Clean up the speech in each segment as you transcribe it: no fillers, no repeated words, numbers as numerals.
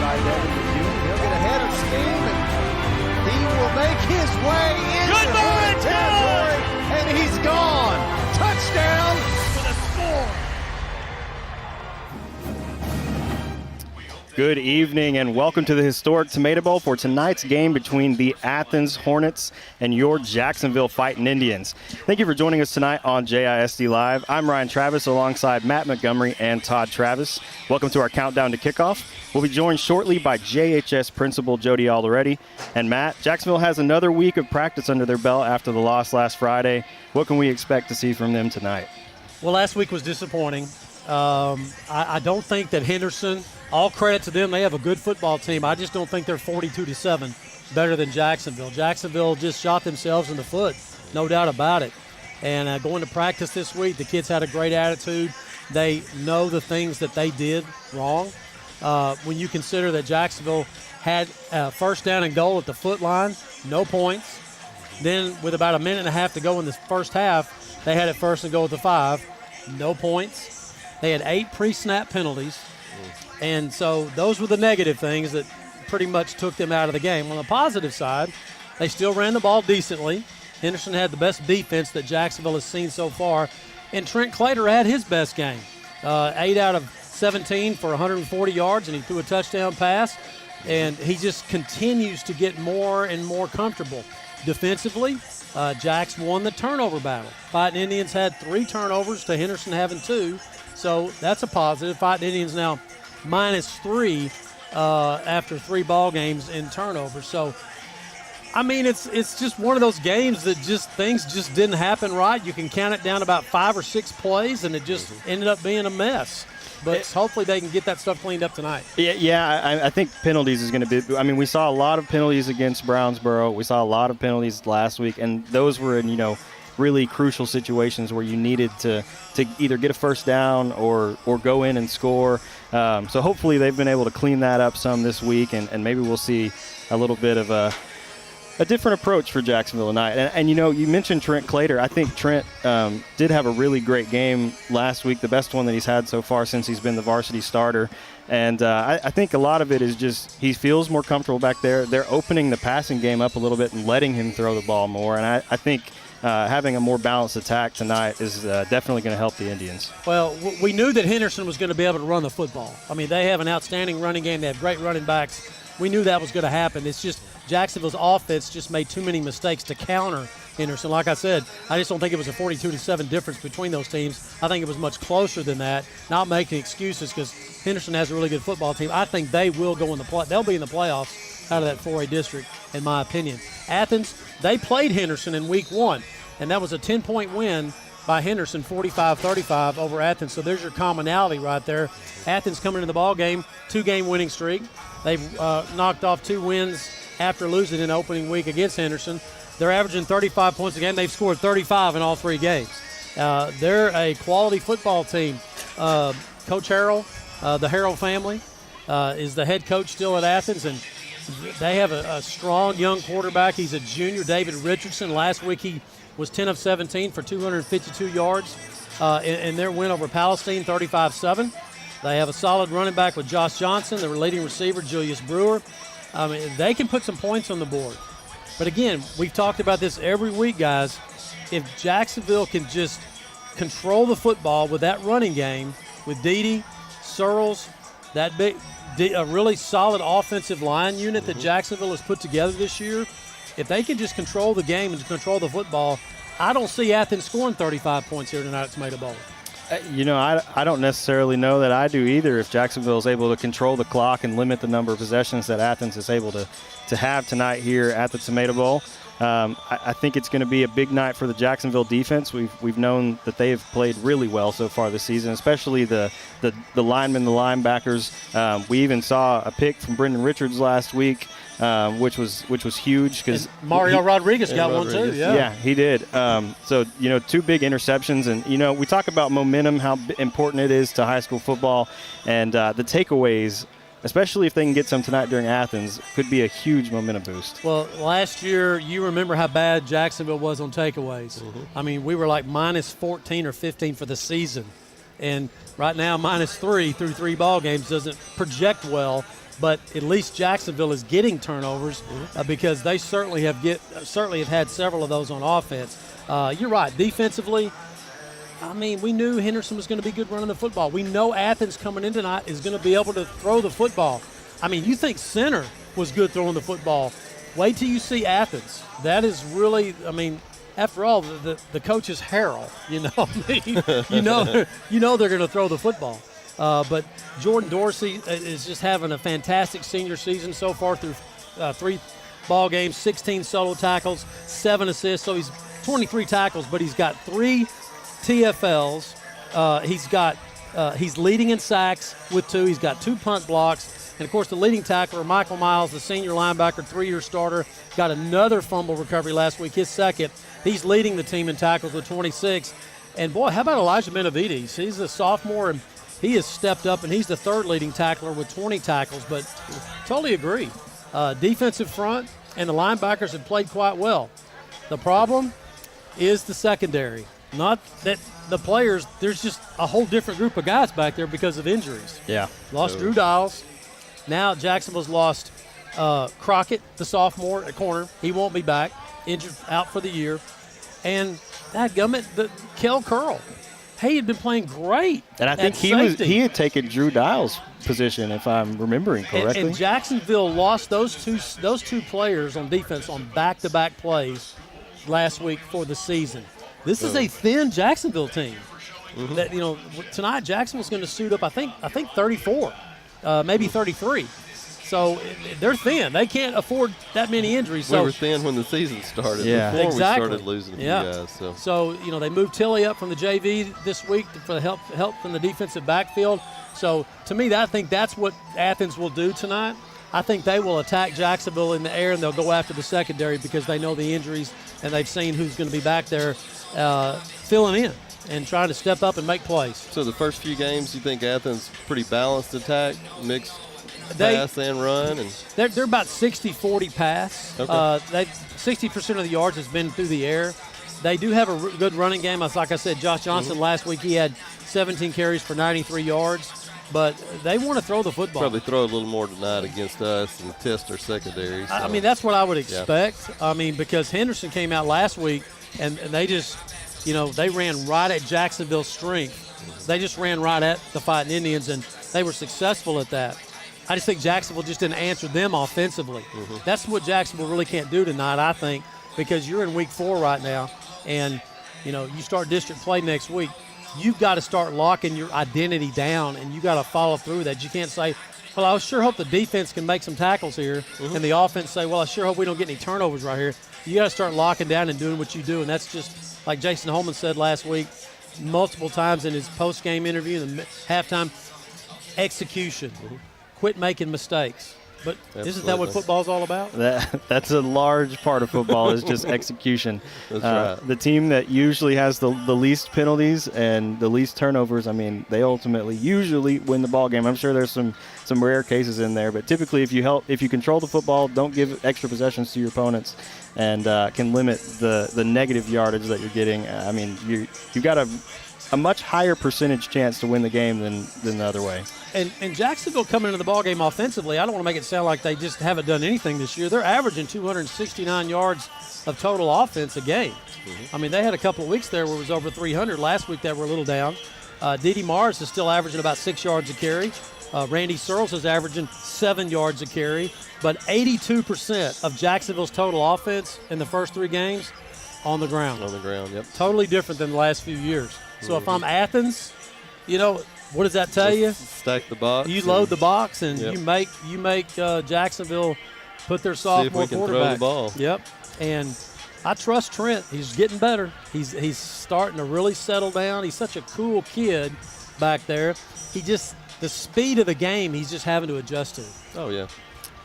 tight end in the June. He'll get ahead of steam, and he will make his way into Hornet territory, and he's gone. Touchdown for the score. Good evening and welcome to the historic Tomato Bowl for tonight's game between the Athens Hornets and your Jacksonville Fighting Indians. Thank you for joining us tonight on JISD Live. I'm Ryan Travis alongside Matt Montgomery and Todd Travis. Welcome to our countdown to kickoff. We'll be joined shortly by JHS Principal Jody Alderetti. And Matt, Jacksonville has another week of practice under their belt after the loss last Friday. What can we expect to see from them tonight? Well, last week was disappointing. I don't think that Henderson, all credit to them, they have a good football team. I just don't think they're 42-7 better than Jacksonville. Jacksonville just shot themselves in the foot, no doubt about it. And going to practice this week, the kids had a great attitude. They know the things that they did wrong. When you consider that Jacksonville had first down and goal at the foot line, no points. Then with about a minute and a half to go in the first half, they had it first and goal at the 5, no points. They had 8 pre-snap penalties. And so those were the negative things that pretty much took them out of the game. On the positive side, they still ran the ball decently. Henderson had the best defense that Jacksonville has seen so far. And Trent Clater had his best game. 8 out of 17 for 140 yards, and he threw a touchdown pass. And he just continues to get more and more comfortable. Defensively, Jacks won the turnover battle. Fighting Indians had 3 turnovers to Henderson having 2. So that's a positive. Fighting Indians now -3 after 3 ball games in turnovers. So, I mean, it's just one of those games that just things just didn't happen right. You can count it down about 5 or 6 plays, and it just ended up being a mess. But hopefully they can get that stuff cleaned up tonight. Yeah, I think penalties is going to be – I mean, we saw a lot of penalties against Brownsboro. We saw a lot of penalties last week, and those were in, really crucial situations where you needed to either get a first down or go in and score. So hopefully they've been able to clean that up some this week, and maybe we'll see a little bit of a different approach for Jacksonville tonight. And you mentioned Trent Clater. I think Trent did have a really great game last week, the best one that he's had so far since he's been the varsity starter. And I think a lot of it is just he feels more comfortable back there. They're opening the passing game up a little bit and letting him throw the ball more. And I think having a more balanced attack tonight is definitely going to help the Indians. Well, we knew that Henderson was going to be able to run the football. I mean, they have an outstanding running game. They have great running backs. We knew that was going to happen. It's just Jacksonville's offense just made too many mistakes to counter Henderson. Like I said, I just don't think it was a 42-7 difference between those teams. I think it was much closer than that. Not making excuses because Henderson has a really good football team. I think they will go in the play. They'll be in the playoffs out of that 4A district, in my opinion. Athens, they played Henderson in week 1, and that was a 10-point win by Henderson, 45-35 over Athens. So there's your commonality right there. Athens coming into the ball game, 2-game winning streak. They've knocked off 2 wins after losing in the opening week against Henderson. They're averaging 35 points a game. They've scored 35 in all 3 games. They're a quality football team. Coach Harrell, the Harrell family, is the head coach still at Athens, and they have a strong young quarterback. He's a junior, David Richardson. Last week he was 10 of 17 for 252 yards in their win over Palestine, 35-7. They have a solid running back with Josh Johnson, their leading receiver, Julius Brewer. I mean, they can put some points on the board. But again, we've talked about this every week, guys. If Jacksonville can just control the football with that running game, with Dede, Searles, that big, a really solid offensive line unit that Jacksonville has put together this year, if they can just control the game and control the football, I don't see Athens scoring 35 points here tonight at Tomato Bowl. I don't necessarily know that I do either. If Jacksonville is able to control the clock and limit the number of possessions that Athens is able to have tonight here at the Tomato Bowl, I think it's going to be a big night for the Jacksonville defense. We've known that they have played really well so far this season, especially the linemen, the linebackers. We even saw a pick from Brendan Richards last week, which was huge because Mario Rodriguez got one too. Yeah, he did. So 2 big interceptions, and we talk about momentum, how important it is to high school football, and the takeaways, especially if they can get some tonight during Athens, could be a huge momentum boost. Well, last year, you remember how bad Jacksonville was on takeaways. I mean, we were like -14 or 15 for the season. And right now, -3 through 3 ball games doesn't project well but at least Jacksonville is getting turnovers because they certainly have had several of those on offense. You're right. Defensively, I mean, we knew Henderson was going to be good running the football. We know Athens coming in tonight is going to be able to throw the football. I mean, you think Center was good throwing the football. Wait till you see Athens. That is really, I mean, after all, the coach is Harrell. You know what I mean? you know they're going to throw the football. But Jordan Dorsey is just having a fantastic senior season so far through 3 ball games, 16 solo tackles, 7 assists. So he's 23 tackles, but he's got 3 TFLs. He's leading in sacks with 2. He's got 2 punt blocks. And, of course, the leading tackler, Michael Miles, the senior linebacker, 3-year starter, got another fumble recovery last week, his second. He's leading the team in tackles with 26. And, boy, how about Elijah Benavides? He's a sophomore, and he has stepped up, and he's the 3rd leading tackler with 20 tackles. But totally agree. Defensive front and the linebackers have played quite well. The problem is the secondary. Not that the players, there's just a whole different group of guys back there because of injuries. Yeah. Lost Drew Dials. Now Jacksonville's lost Crockett, the sophomore, at corner. He won't be back, injured, out for the year. And the Kel Curl. He had been playing great. And I think he had taken Drew Dials' position, if I'm remembering correctly. And Jacksonville lost those two players on defense on back-to-back plays last week for the season. This is a thin Jacksonville team. That tonight Jacksonville's going to suit up. I think 34. Maybe 33. So they're thin. They can't afford that many injuries. We were thin when the season started. Yeah. Before exactly. we started losing a few guys. So they moved Tilly up from the JV this week for help from the defensive backfield. So to me, I think that's what Athens will do tonight. I think they will attack Jacksonville in the air, and they'll go after the secondary because they know the injuries and they've seen who's going to be back there filling in and trying to step up and make plays. So the first few games, you think Athens pretty balanced attack, mixed pass and run? And they're about 60-40 pass. Okay. 60% of the yards has been through the air. They do have a good running game. Like I said, Josh Johnson last week, he had 17 carries for 93 yards. But they want to throw the football. Probably throw a little more tonight against us and test our secondary. So. I mean, that's what I would expect. Yeah. I mean, because Henderson came out last week, and they just – they ran right at Jacksonville's strength. They just ran right at the Fighting Indians, and they were successful at that. I just think Jacksonville just didn't answer them offensively. That's what Jacksonville really can't do tonight, I think, because you're in week 4 right now, and, you start district play next week. You've got to start locking your identity down, and you've got to follow through that. You can't say, well, I sure hope the defense can make some tackles here, and the offense say, well, I sure hope we don't get any turnovers right here. You got to start locking down and doing what you do, and that's just – like Jason Holman said last week, multiple times in his post-game interview, in the halftime, execution. Quit making mistakes. But isn't that what football's all about? That's a large part of football is just execution. That's right. The team that usually has the least penalties and the least turnovers, I mean, they ultimately usually win the ball game. I'm sure there's some rare cases in there, but typically if you control the football, don't give extra possessions to your opponents, and can limit the negative yardage that you're getting, I mean, you've got a much higher percentage chance to win the game than the other way. And Jacksonville coming into the ballgame offensively, I don't want to make it sound like they just haven't done anything this year. They're averaging 269 yards of total offense a game. I mean, they had a couple of weeks there where it was over 300. Last week they were a little down. Didi Mars is still averaging about 6 yards a carry. Randy Searles is averaging 7 yards a carry. But 82% of Jacksonville's total offense in the first 3 games on the ground. On the ground, yep. Totally different than the last few years. So if I'm Athens, what does that tell you? Stack the box. You load the box, and you make Jacksonville put their sophomore quarterback. Throw the ball. Yep. And I trust Trent. He's getting better. He's starting to really settle down. He's such a cool kid back there. The speed of the game, he's just having to adjust to. Oh, yeah.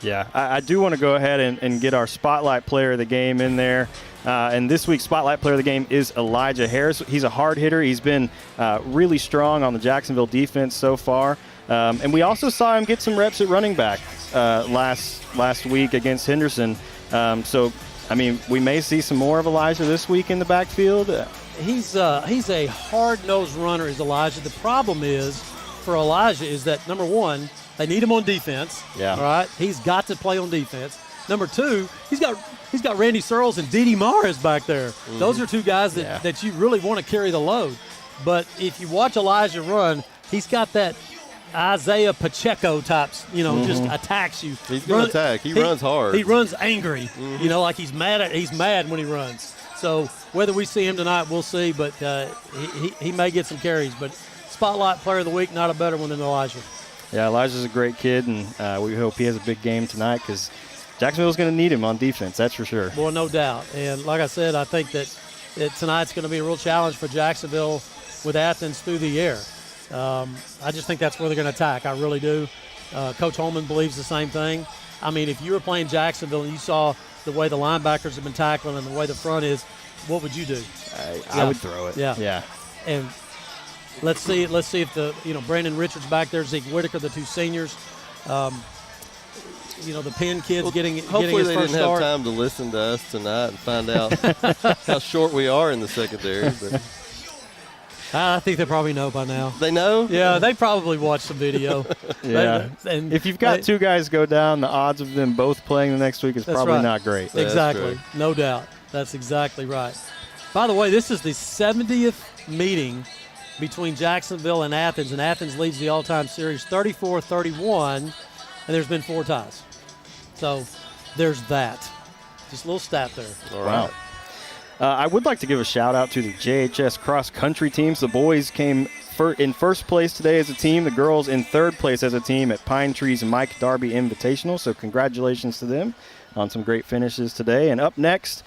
Yeah, I do want to go ahead and get our Spotlight Player of the Game in there. And this week's Spotlight Player of the Game is Elijah Harris. He's a hard hitter. He's been really strong on the Jacksonville defense so far. And we also saw him get some reps at running back last week against Henderson. So, I mean, we may see some more of Elijah this week in the backfield. He's a hard-nosed runner, is Elijah. The problem is, for Elijah, is that, number one, They need him on defense. Yeah. All right. He's got to play on defense. Number two, he's got Randy Searles and Didi Morris back there. Mm-hmm. Those are two guys that you really want to carry the load. But if you watch Elijah run, he's got that Isaiah Pacheco types, just attacks you. He's going to attack. He runs hard. He runs angry, like he's mad when he runs. So whether we see him tonight, we'll see. But he may get some carries. But Spotlight Player of the Week, not a better one than Elijah. Yeah, Elijah's a great kid, and we hope he has a big game tonight because Jacksonville's going to need him on defense, that's for sure. Well, no doubt. And like I said, I think that tonight's going to be a real challenge for Jacksonville with Athens through the air. I just think that's where they're going to attack. I really do. Coach Holman believes the same thing. I mean, if you were playing Jacksonville and you saw the way the linebackers have been tackling and the way the front is, what would you do? I would throw it. Yeah. And let's see if Brandon Richards back there, Zeke Whitaker, the two seniors. The Penn kids getting his first start. Hopefully they didn't have time to listen to us tonight and find out how short we are in the secondary. But I think they probably know by now. They know? Yeah, they probably watched some video. Yeah. And if you've got two guys go down, the odds of them both playing the next week is probably not great. Exactly. No doubt. That's exactly right. By the way, this is the 70th meeting between Jacksonville and Athens leads the all-time series 34-31, and there's been 4 ties. So there's that. Just a little stat there. All right. Wow. I would like to give a shout-out to the JHS cross-country teams. The boys came in first place today as a team. The girls in third place as a team at Pine Tree's Mike Darby Invitational. So congratulations to them on some great finishes today. And up next,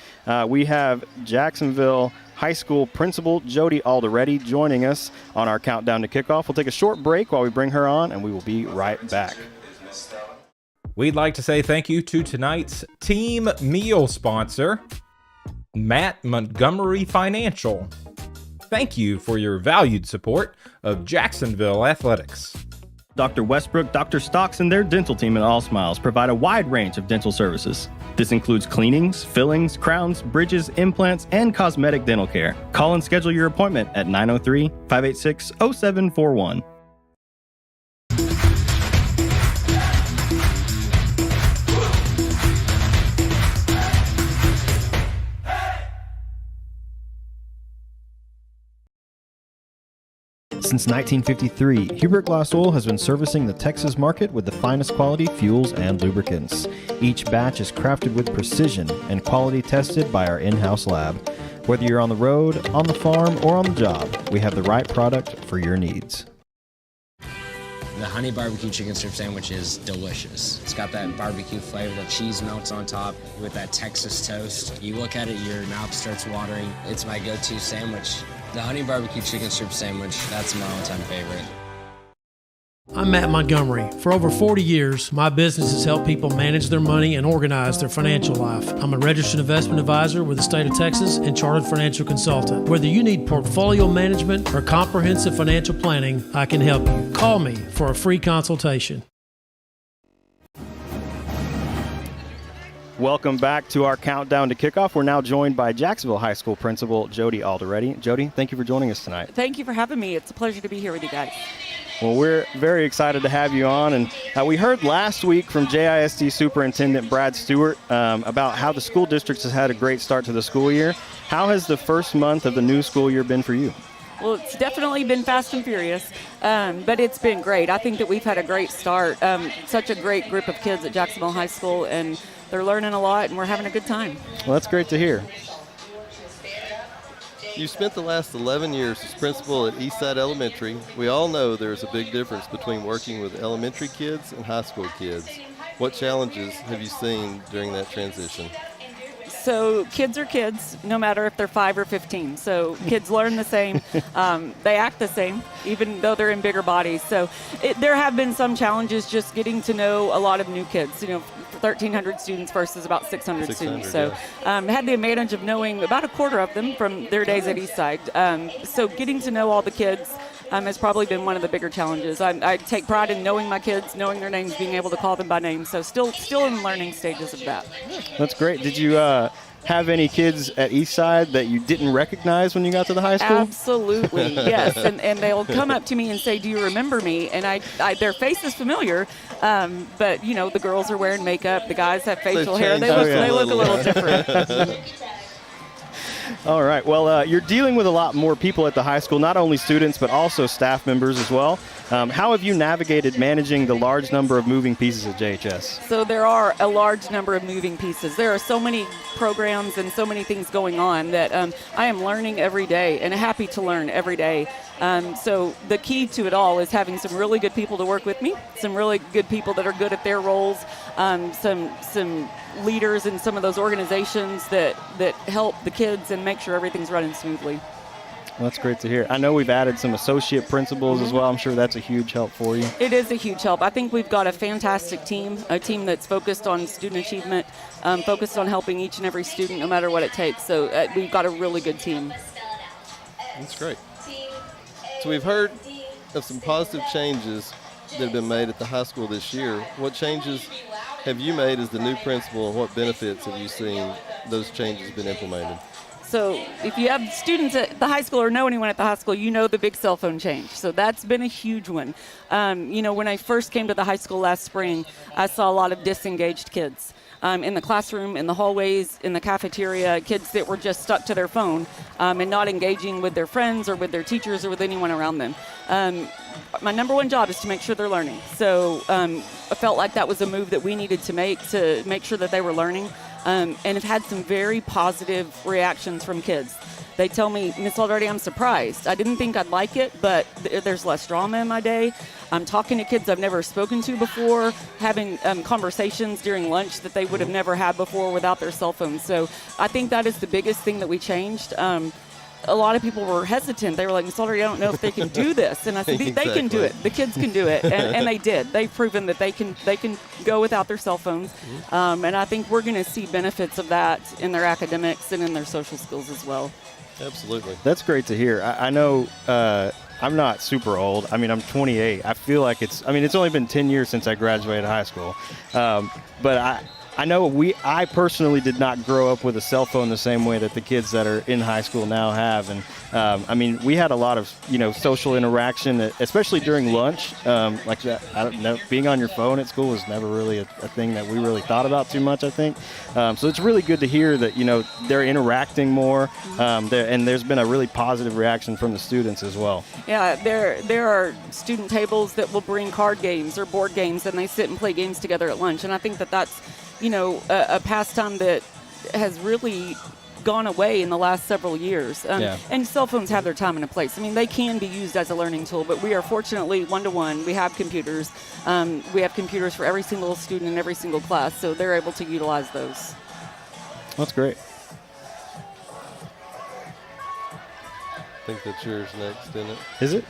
we have Jacksonville High School Principal Jody Alderetti joining us on our countdown to kickoff. We'll take a short break while we bring her on, and we will be right back. We'd like to say thank you to tonight's team meal sponsor, Matt Montgomery Financial. Thank you for your valued support of Jacksonville Athletics. Dr. Westbrook, Dr. Stocks, and their dental team at All Smiles provide a wide range of dental services. This includes cleanings, fillings, crowns, bridges, implants, and cosmetic dental care. Call and schedule your appointment at 903-586-0741. Since 1953, Hubert Glass Oil has been servicing the Texas market with the finest quality fuels and lubricants. Each batch is crafted with precision and quality tested by our in-house lab. Whether you're on the road, on the farm, or on the job, we have the right product for your needs. The honey barbecue chicken strip sandwich is delicious. It's got that barbecue flavor, the cheese melts on top with that Texas toast. You look at it, your mouth starts watering. It's my go-to sandwich. The honey barbecue chicken strip sandwich, that's my all-time favorite. I'm Matt Montgomery. For over 40 years, my business has helped people manage their money and organize their financial life. I'm a registered investment advisor with the state of Texas and chartered financial consultant. Whether you need portfolio management or comprehensive financial planning, I can help you. Call me for a free consultation. Welcome back to our countdown to kickoff. We're now joined by Jacksonville High School Principal Jody Alderetti. Jody, thank you for joining us tonight. Thank you for having me. It's a pleasure to be here with you guys. Well, we're very excited to have you on. And we heard last week from JISD Superintendent Brad Stewart about how the school district has had a great start to the school year. How has the first month of the new school year been for you? Well, it's definitely been fast and furious, but it's been great. I think that we've had a great start. Such a great group of kids at Jacksonville High School, and they're learning a lot, and we're having a good time. Well, that's great to hear. You spent the last 11 years as principal at Eastside Elementary. We all know there's a big difference between working with elementary kids and high school kids. What challenges have you seen during that transition? So kids are kids, no matter if they're 5 or 15. So kids learn the same. They act the same, even though they're in bigger bodies. So there have been some challenges just getting to know a lot of new kids. 1,300 students versus about 600 students. So had the advantage of knowing about a quarter of them from their days at Eastside. So getting to know all the kids has probably been one of the bigger challenges. I take pride in knowing my kids, knowing their names, being able to call them by name. So still in the learning stages of that. That's great. Did you have any kids at Eastside that you didn't recognize when you got to the high school? Absolutely, yes. And they'll come up to me and say, "Do you remember me?" And I their face is familiar, but you know, the girls are wearing makeup, the guys have facial hair. They look a little different. All right. Well, you're dealing with a lot more people at the high school, not only students, but also staff members as well. How have you navigated managing the large number of moving pieces at JHS? So there are a large number of moving pieces. There are so many programs and so many things going on that I am learning every day and happy to learn every day. So the key to it all is having some really good people to work with me, some really good people that are good at their roles, some leaders in some of those organizations that help the kids and make sure everything's running smoothly. Well, that's great to hear. I know we've added some associate principals as well. I'm sure that's a huge help for you. It is a huge help. I think we've got a fantastic team, a team that's focused on student achievement, focused on helping each and every student no matter what it takes. So we've got a really good team. That's great. So we've heard of some positive changes that have been made at the high school this year. What changes have you made as the new principal, and what benefits have you seen those changes been implemented? So if you have students at the high school or know anyone at the high school, you know the big cell phone change. So that's been a huge one. You know, when I first came to the high school last spring, I saw a lot of disengaged kids. In the classroom, in the hallways, in the cafeteria, kids that were just stuck to their phone and not engaging with their friends or with their teachers or with anyone around them. My number one job is to make sure they're learning. So I felt like that was a move that we needed to make sure that they were learning, and have had some very positive reactions from kids. They tell me, "Miss Alderdi, I'm surprised. I didn't think I'd like it, but there's less drama in my day. I'm talking to kids I've never spoken to before, having conversations during lunch that they would have never had before without their cell phones." So I think that is the biggest thing that we changed. A lot of people were hesitant. They were like, "Miss Alderdi, I don't know if they can do this." And I said, "They can do it. The kids can do it." And they did. They've proven that they can go without their cell phones. And I think we're going to see benefits of that in their academics and in their social skills as well. Absolutely. That's great to hear. I know I'm not super old. I mean, I'm 28. I feel like it's only been 10 years since I graduated high school. But I know I personally did not grow up with a cell phone the same way that the kids that are in high school now have. And I mean, we had a lot of, social interaction, especially during lunch. Like that, I don't know, being on your phone at school was never really a thing that we really thought about too much, I think. So it's really good to hear that, they're interacting more. And there's been a really positive reaction from the students as well. Yeah, there are student tables that will bring card games or board games, and they sit and play games together at lunch. And I think that's a pastime that has really gone away in the last several years. And cell phones have their time and a place. I mean, they can be used as a learning tool, but we are fortunately one-to-one. We have computers. We have computers for every single student in every single class, so they're able to utilize those. That's great. I think that's yours next, isn't it? Is it?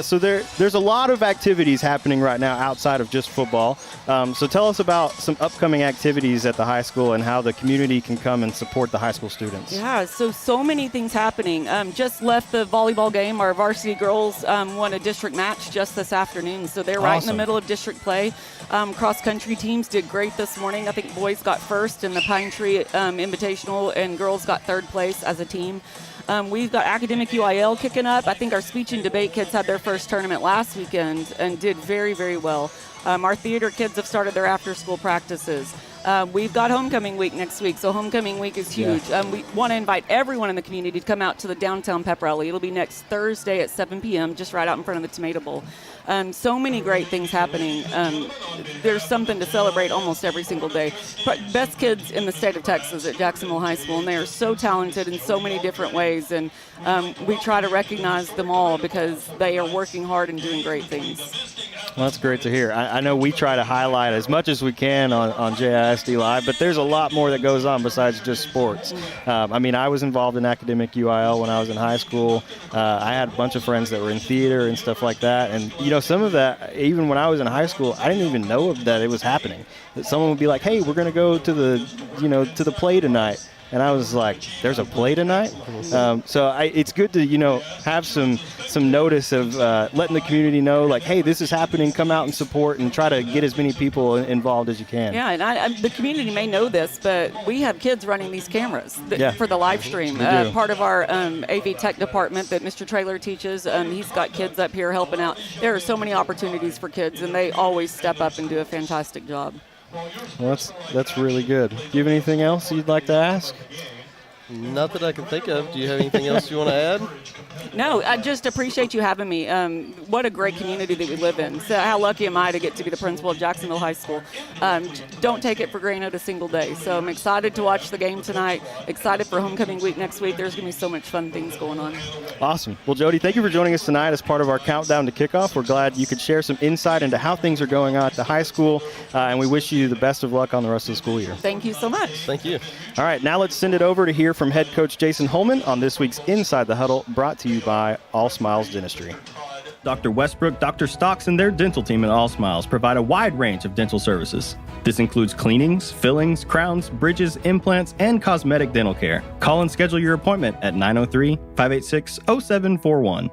So there's a lot of activities happening right now outside of just football. So tell us about some upcoming activities at the high school and how the community can come and support the high school students. Yeah, so many things happening. Just left the volleyball game. Our varsity girls won a district match just this afternoon. So they're right in the middle of district play. Cross-country teams did great this morning. I think boys got first in the Pine Tree Invitational, and girls got third place as a team. We've got academic UIL kicking up. I think our speech and debate kids had their first tournament last weekend and did very, very well. Our theater kids have started their after-school practices. We've got homecoming week next week, so homecoming week is huge. Yeah. We want to invite everyone in the community to come out to the downtown pep rally. It'll be next Thursday at 7 p.m., just right out in front of the Tomato Bowl. So many great things happening. There's something to celebrate almost every single day. Best kids in the state of Texas at Jacksonville High School, and they are so talented in so many different ways, and we try to recognize them all because they are working hard and doing great things. Well, that's great to hear. I know we try to highlight as much as we can on JISD Live, but there's a lot more that goes on besides just sports. I was involved in academic UIL when I was in high school. I had a bunch of friends that were in theater and stuff like that. And, some of that, even when I was in high school, I didn't even know that it was happening. That someone would be like, "Hey, we're going to go to the play tonight." And I was like, there's a play tonight? It's good to, have some notice of letting the community know, like, hey, this is happening, come out and support and try to get as many people involved as you can. Yeah, and the community may know this, but we have kids running these cameras for the live stream. Part of our AV tech department that Mr. Traylor teaches, he's got kids up here helping out. There are so many opportunities for kids, and they always step up and do a fantastic job. Well, that's really good. Do you have anything else you'd like to ask? Not that I can think of. Do you have anything else you want to add? No, I just appreciate you having me. What a great community that we live in. So how lucky am I to get to be the principal of Jacksonville High School. Don't take it for granted a single day. So I'm excited to watch the game tonight, excited for homecoming week next week. There's going to be so much fun things going on. Awesome. Well, Jody, thank you for joining us tonight as part of our countdown to kickoff. We're glad you could share some insight into how things are going on at the high school, and we wish you the best of luck on the rest of the school year. Thank you so much. Thank you. All right, now let's send it over to hear from head coach Jason Holman on this week's Inside the Huddle, brought to you by All Smiles Dentistry. Dr. Westbrook, Dr. Stocks, and their dental team at All Smiles provide a wide range of dental services. This includes cleanings, fillings, crowns, bridges, implants, and cosmetic dental care. Call and schedule your appointment at 903-586-0741.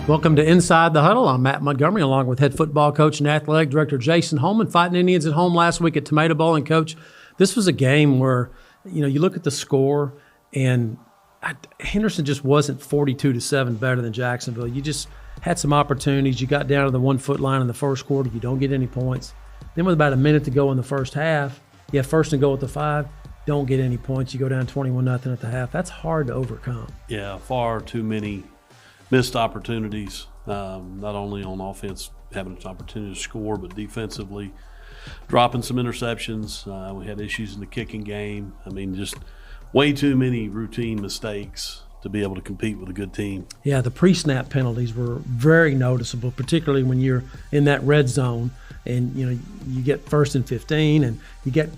Welcome to Inside the Huddle. I'm Matt Montgomery, along with head football coach and athletic director Jason Holman, fighting Indians at home last week at Tomato Bowl. And, Coach, this was a game where, you look at the score, and Henderson just wasn't 42-7 better than Jacksonville. You just had some opportunities. You got down to the 1 foot line in the first quarter. You don't get any points. Then with about a minute to go in the first half, you have first and goal at the 5. Don't get any points. You go down 21-0 at the half. That's hard to overcome. Yeah, far too many missed opportunities, not only on offense having an opportunity to score, but defensively dropping some interceptions. We had issues in the kicking game. I mean, just way too many routine mistakes to be able to compete with a good team. Yeah, the pre-snap penalties were very noticeable, particularly when you're in that red zone and you get 1st and 15 and you get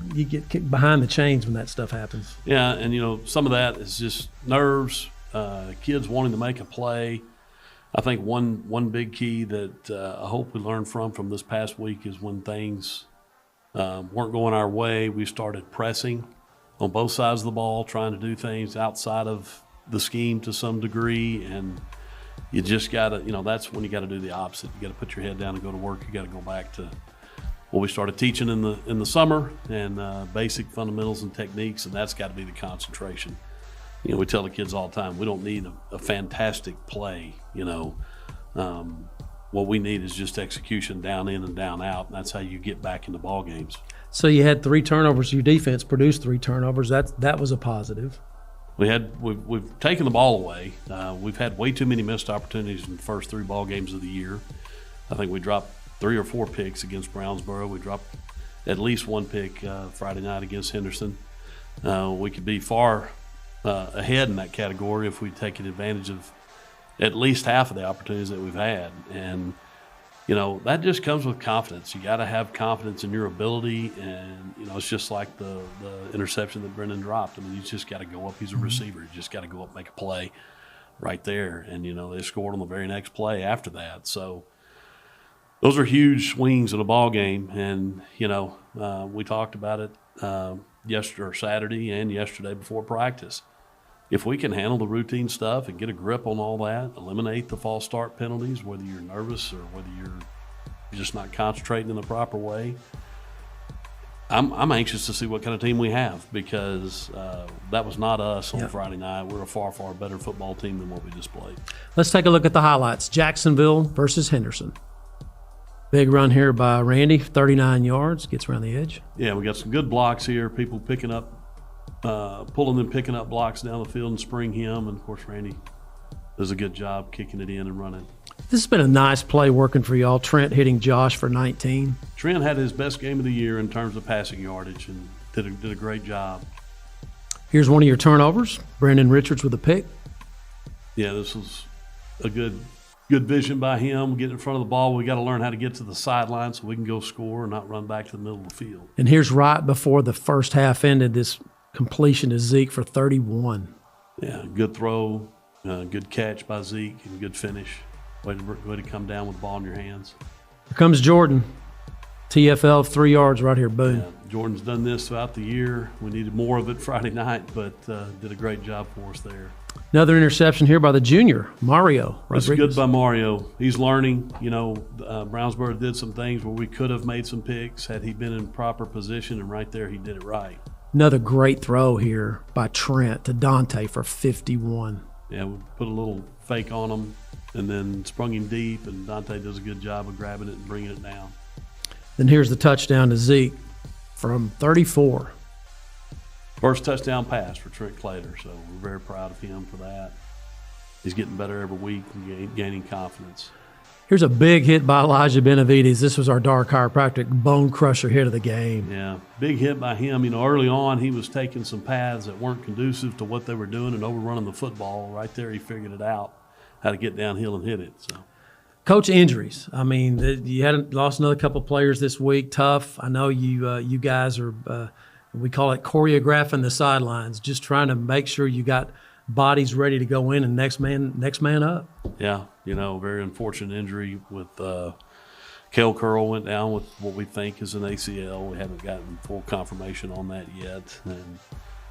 kicked behind the chains when that stuff happens. Yeah, and some of that is just nerves. Kids wanting to make a play. I think one big key that I hope we learned from this past week is when things weren't going our way, we started pressing on both sides of the ball, trying to do things outside of the scheme to some degree, and you just got to, that's when you got to do the opposite. You got to put your head down and go to work. You got to go back to what we started teaching in the summer and basic fundamentals and techniques, and that's got to be the concentration. We tell the kids all the time, we don't need a fantastic play, What we need is just execution down in and down out, and that's how you get back into ball games. So you had 3 turnovers. Your defense produced 3 turnovers. That was a positive. We've taken the ball away. We've had way too many missed opportunities in the first 3 ball games of the year. I think we dropped 3 or 4 picks against Brownsboro. We dropped at least 1 pick Friday night against Henderson. We could be far ahead in that category if we'd taken advantage of at least half of the opportunities that we've had. And, that just comes with confidence. You got to have confidence in your ability. And, it's just like the interception that Brendan dropped. I mean, he's just got to go up. He's a receiver. You just got to go up and make a play right there. And, they scored on the very next play after that. So those are huge swings in a ball game. And, we talked about it Saturday and yesterday before practice. If we can handle the routine stuff and get a grip on all that, eliminate the false start penalties, whether you're nervous or whether you're just not concentrating in the proper way, I'm anxious to see what kind of team we have, because that was not us on Friday night. We're a far, far better football team than what we displayed. Let's take a look at the highlights. Jacksonville versus Henderson. Big run here by Randy, 39 yards, gets around the edge. Yeah, we got some good blocks here, people picking up picking up blocks down the field and spring him, and of course Randy does a good job kicking it in and running. This has been a nice play working for y'all. Trent hitting Josh for 19. Trent had his best game of the year in terms of passing yardage and did a great job. Here's one of your turnovers. Brandon Richards with a pick. Yeah, this was a good vision by him, get in front of the ball. We got to learn how to get to the sideline so we can go score and not run back to the middle of the field. And here's right before the first half ended, this completion to Zeke for 31. Yeah, good throw, Good catch by Zeke and good finish. Way to come down with the ball in your hands. Here comes Jordan. TFL 3 yards right here. Boom. Yeah, Jordan's done this throughout the year. We needed more of it Friday night, but did a great job for us there. Another interception here by the junior, Mario Rodriguez. That's good by Mario. He's learning. You know, Brownsboro did some things where we could have made some picks had he been in proper position, and right there he did it right. Another great throw here by Trent to Dante for 51. Yeah, we put a little fake on him and then sprung him deep, and Dante does a good job of grabbing it and bringing it down. Then here's the touchdown to Zeke from 34. First touchdown pass for Trent Clater, so we're very proud of him for that. He's getting better every week and gaining confidence. Here's a big hit by Elijah Benavides. This was our dark chiropractic bone crusher hit of the game. Yeah, big hit by him. You know, early on he was taking some paths that weren't conducive to what they were doing and overrunning the football. Right there he figured it out, how to get downhill and hit it. So, Coach, injuries. I mean, you hadn't lost another couple players this week. Tough. I know you guys are we call it choreographing the sidelines, just trying to make sure you got bodies ready to go in and next man up. Yeah, you know, very unfortunate injury with Kel Curl went down with what we think is an ACL. We haven't gotten full confirmation on that yet. And,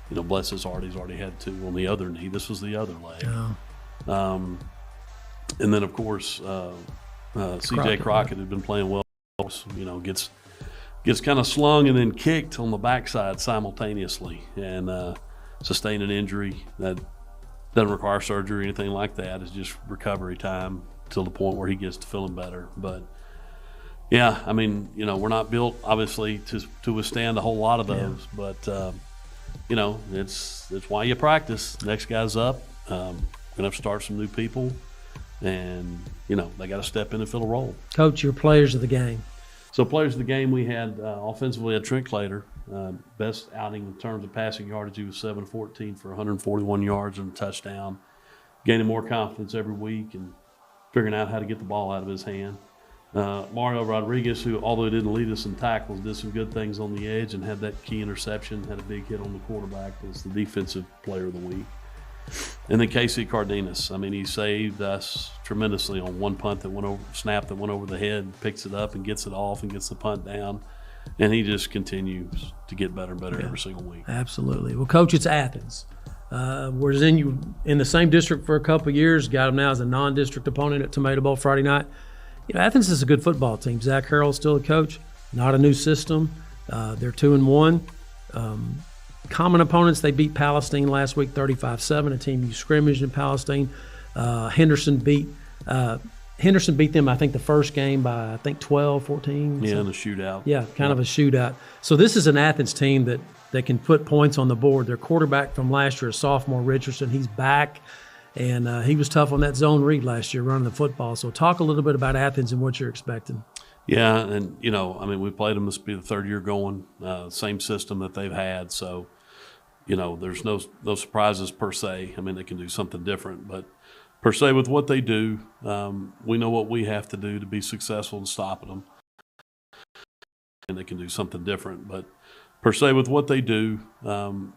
you know, bless his heart, he's already had 2 on the other knee. This was the other leg. Yeah. And then, of course, C.J. Crockett had been playing well, you know, gets kind of slung and then kicked on the backside simultaneously and sustained an injury that doesn't require surgery or anything like that. It's just recovery time till the point where he gets to feeling better. But, yeah, I mean, you know, we're not built, obviously, to withstand a whole lot of those. Yeah. But, you know, it's why you practice. Next guy's up. Going to have to start some new people. And, you know, they got to step in and fill a role. Coach, your players of the game. So players of the game, we had offensively had Trent Clater, best outing in terms of passing yardage. He was 7-14 for 141 yards and a touchdown, gaining more confidence every week and figuring out how to get the ball out of his hand. Mario Rodriguez, who although he didn't lead us in tackles, did some good things on the edge and had that key interception, had a big hit on the quarterback, was the defensive player of the week. And then Casey Cardenas, I mean, he saved us tremendously on one punt that went over, snap that went over the head, picks it up and gets it off and gets the punt down. And he just continues to get better and better every single week. Absolutely. Well, Coach, it's Athens. We're in the same district for a couple of years, got them now as a non-district opponent at Tomato Bowl Friday night. You know, Athens is a good football team. Zach Harrell's still the coach, not a new system. They're 2-1. Common opponents, they beat Palestine last week 35-7, a team you scrimmaged in Palestine. Henderson beat them, I think, the first game by, 12, 14. Yeah, in a shootout. Yeah, kind of a shootout. So this is an Athens team that can put points on the board. Their quarterback from last year, sophomore Richardson, he's back, and he was tough on that zone read last year running the football. So talk a little bit about Athens and what you're expecting. Yeah, and, you know, I mean, we played them. This will be the third year going, same system that they've had. So, you know, there's no surprises per se. I mean, they can do something different. But per se with what they do, we know what we have to do to be successful in stopping them. And they can do something different. But per se with what they do,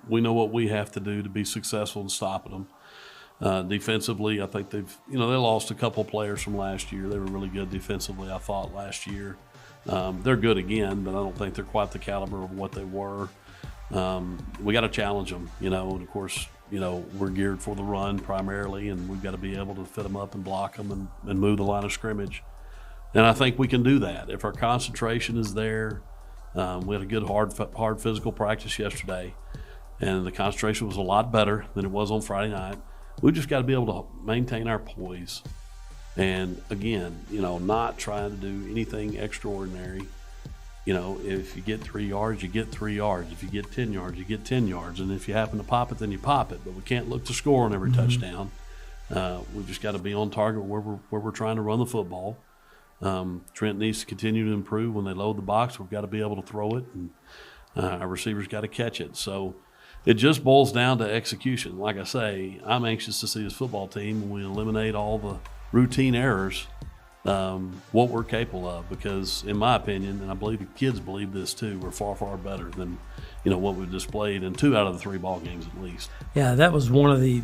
we know what we have to do to be successful in stopping them. Defensively, I think they lost a couple players from last year. They were really good defensively, I thought, last year. They're good again, but I don't think they're quite the caliber of what they were. We got to challenge them, you know, and of course, you know, we're geared for the run primarily, and we've got to be able to fit them up and block them and move the line of scrimmage. And I think we can do that. If our concentration is there, we had a good, hard physical practice yesterday, and the concentration was a lot better than it was on Friday night. We just got to be able to maintain our poise. And again, you know, not trying to do anything extraordinary. You know, if you get 3 yards, you get 3 yards. If you get 10 yards, you get 10 yards. And if you happen to pop it, then you pop it. But we can't look to score on every touchdown. We've just got to be on target where we're trying to run the football. Trent needs to continue to improve. When they load the box, we've got to be able to throw it. And our receivers got to catch it. So it just boils down to execution. Like I say, I'm anxious to see this football team when we eliminate all the routine errors what we're capable of, because in my opinion, and I believe the kids believe this too, we're far, far better than, what we've displayed in 2 out of the 3 ball games at least. Yeah, that was one of the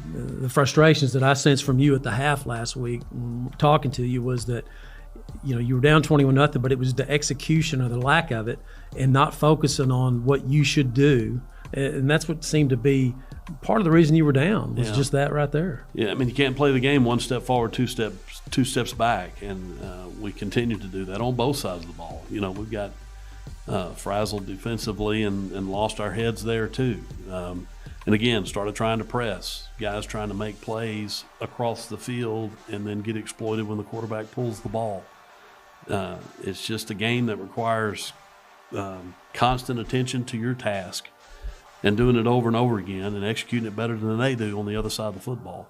frustrations that I sensed from you at the half last week talking to you, was that you were down 21-0, but it was the execution or the lack of it and not focusing on what you should do. And that's what seemed to be part of the reason you were down, was just that right there. Yeah, I mean, you can't play the game 1 step forward, 2 steps back, and we continue to do that on both sides of the ball. We've got frazzled defensively and lost our heads there too. And again, started trying to press, guys trying to make plays across the field and then get exploited when the quarterback pulls the ball. It's just a game that requires constant attention to your task and doing it over and over again and executing it better than they do on the other side of the football.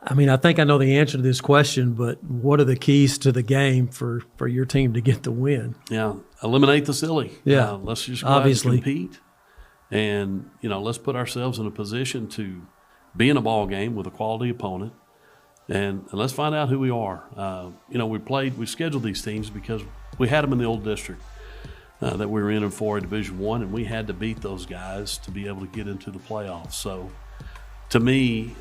I mean, I think I know the answer to this question, but what are the keys to the game for your team to get the win? Yeah, eliminate the silly. Yeah, let's just go out and compete. And, let's put ourselves in a position to be in a ball game with a quality opponent, and let's find out who we are. We scheduled these teams because we had them in the old district that we were in for Division I, and we had to beat those guys to be able to get into the playoffs. So, to me,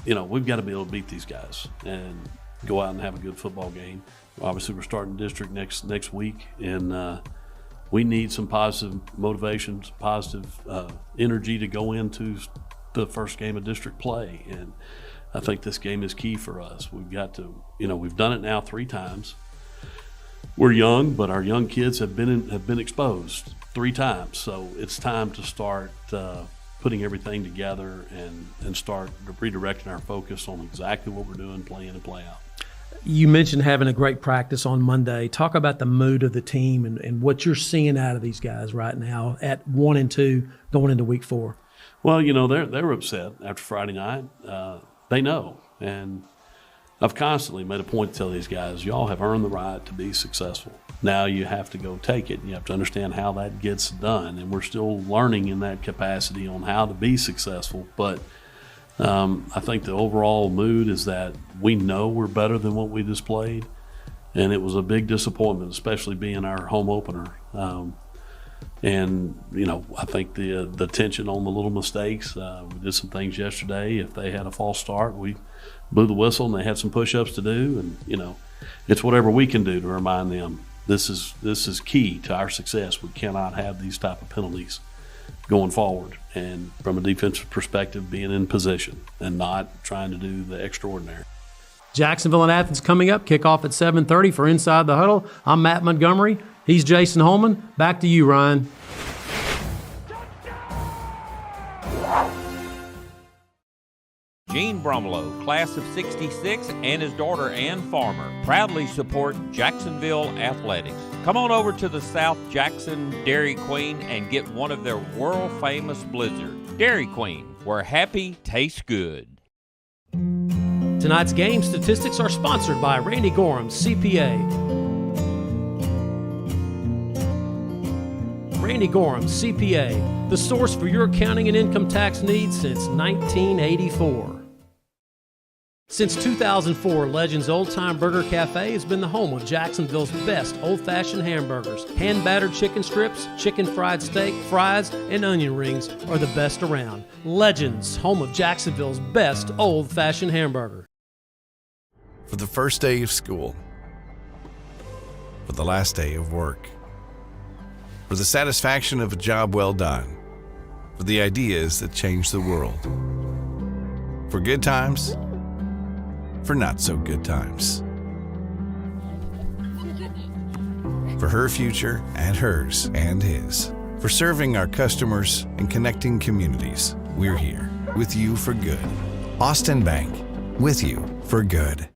we've got to be able to beat these guys and go out and have a good football game. Obviously, we're starting district next week, and we need some positive motivation, some positive energy to go into the first game of district play. And I think this game is key for us. We've got to, we've done it now 3 times. We're young, but our young kids have been exposed 3 times. So it's time to start putting everything together and start redirecting our focus on exactly what we're doing, play in and play out. You mentioned having a great practice on Monday. Talk about the mood of the team and what you're seeing out of these guys right now at 1 and 2 going into week 4. Well, they were upset after Friday night. They know. And I've constantly made a point to tell these guys, y'all have earned the right to be successful. Now you have to go take it. You have to understand how that gets done. And we're still learning in that capacity on how to be successful. But I think the overall mood is that we know we're better than what we displayed, and it was a big disappointment, especially being our home opener. And I think the tension on the little mistakes. We did some things yesterday. If they had a false start, we blew the whistle, and they had some push-ups to do. And it's whatever we can do to remind them this is key to our success. We cannot have these type of penalties going forward, and from a defensive perspective, being in position and not trying to do the extraordinary. Jacksonville and Athens coming up. Kickoff at 7:30 for Inside the Huddle. I'm Matt Montgomery. He's Jason Holman. Back to you, Ryan. Gene Bromlow, class of '66, and his daughter Ann Farmer proudly support Jacksonville athletics. Come on over to the South Jackson Dairy Queen and get one of their world-famous blizzards. Dairy Queen, where happy tastes good. Tonight's game statistics are sponsored by Randy Gorham, CPA. Randy Gorham, CPA, the source for your accounting and income tax needs since 1984. Since 2004, Legends Old Time Burger Cafe has been the home of Jacksonville's best old-fashioned hamburgers. Hand-battered chicken strips, chicken fried steak, fries, and onion rings are the best around. Legends, home of Jacksonville's best old-fashioned hamburger. For the first day of school, for the last day of work, for the satisfaction of a job well done, for the ideas that change the world, for good times, for not so good times, for her future and hers and his, for serving our customers and connecting communities. We're here with you for good. Austin Bank, with you for good.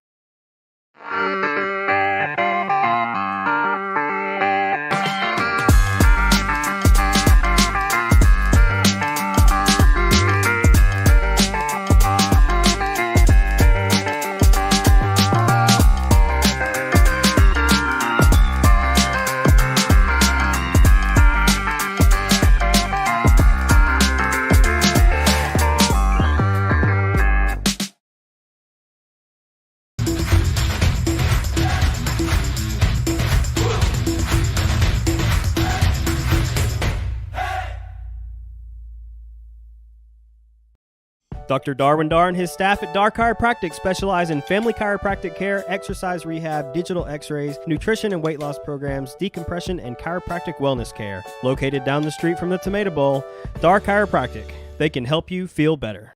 Dr. Darwin Dar and his staff at Dar Chiropractic specialize in family chiropractic care, exercise rehab, digital x-rays, nutrition and weight loss programs, decompression, and chiropractic wellness care. Located down the street from the Tomato Bowl, Dar Chiropractic. They can help you feel better.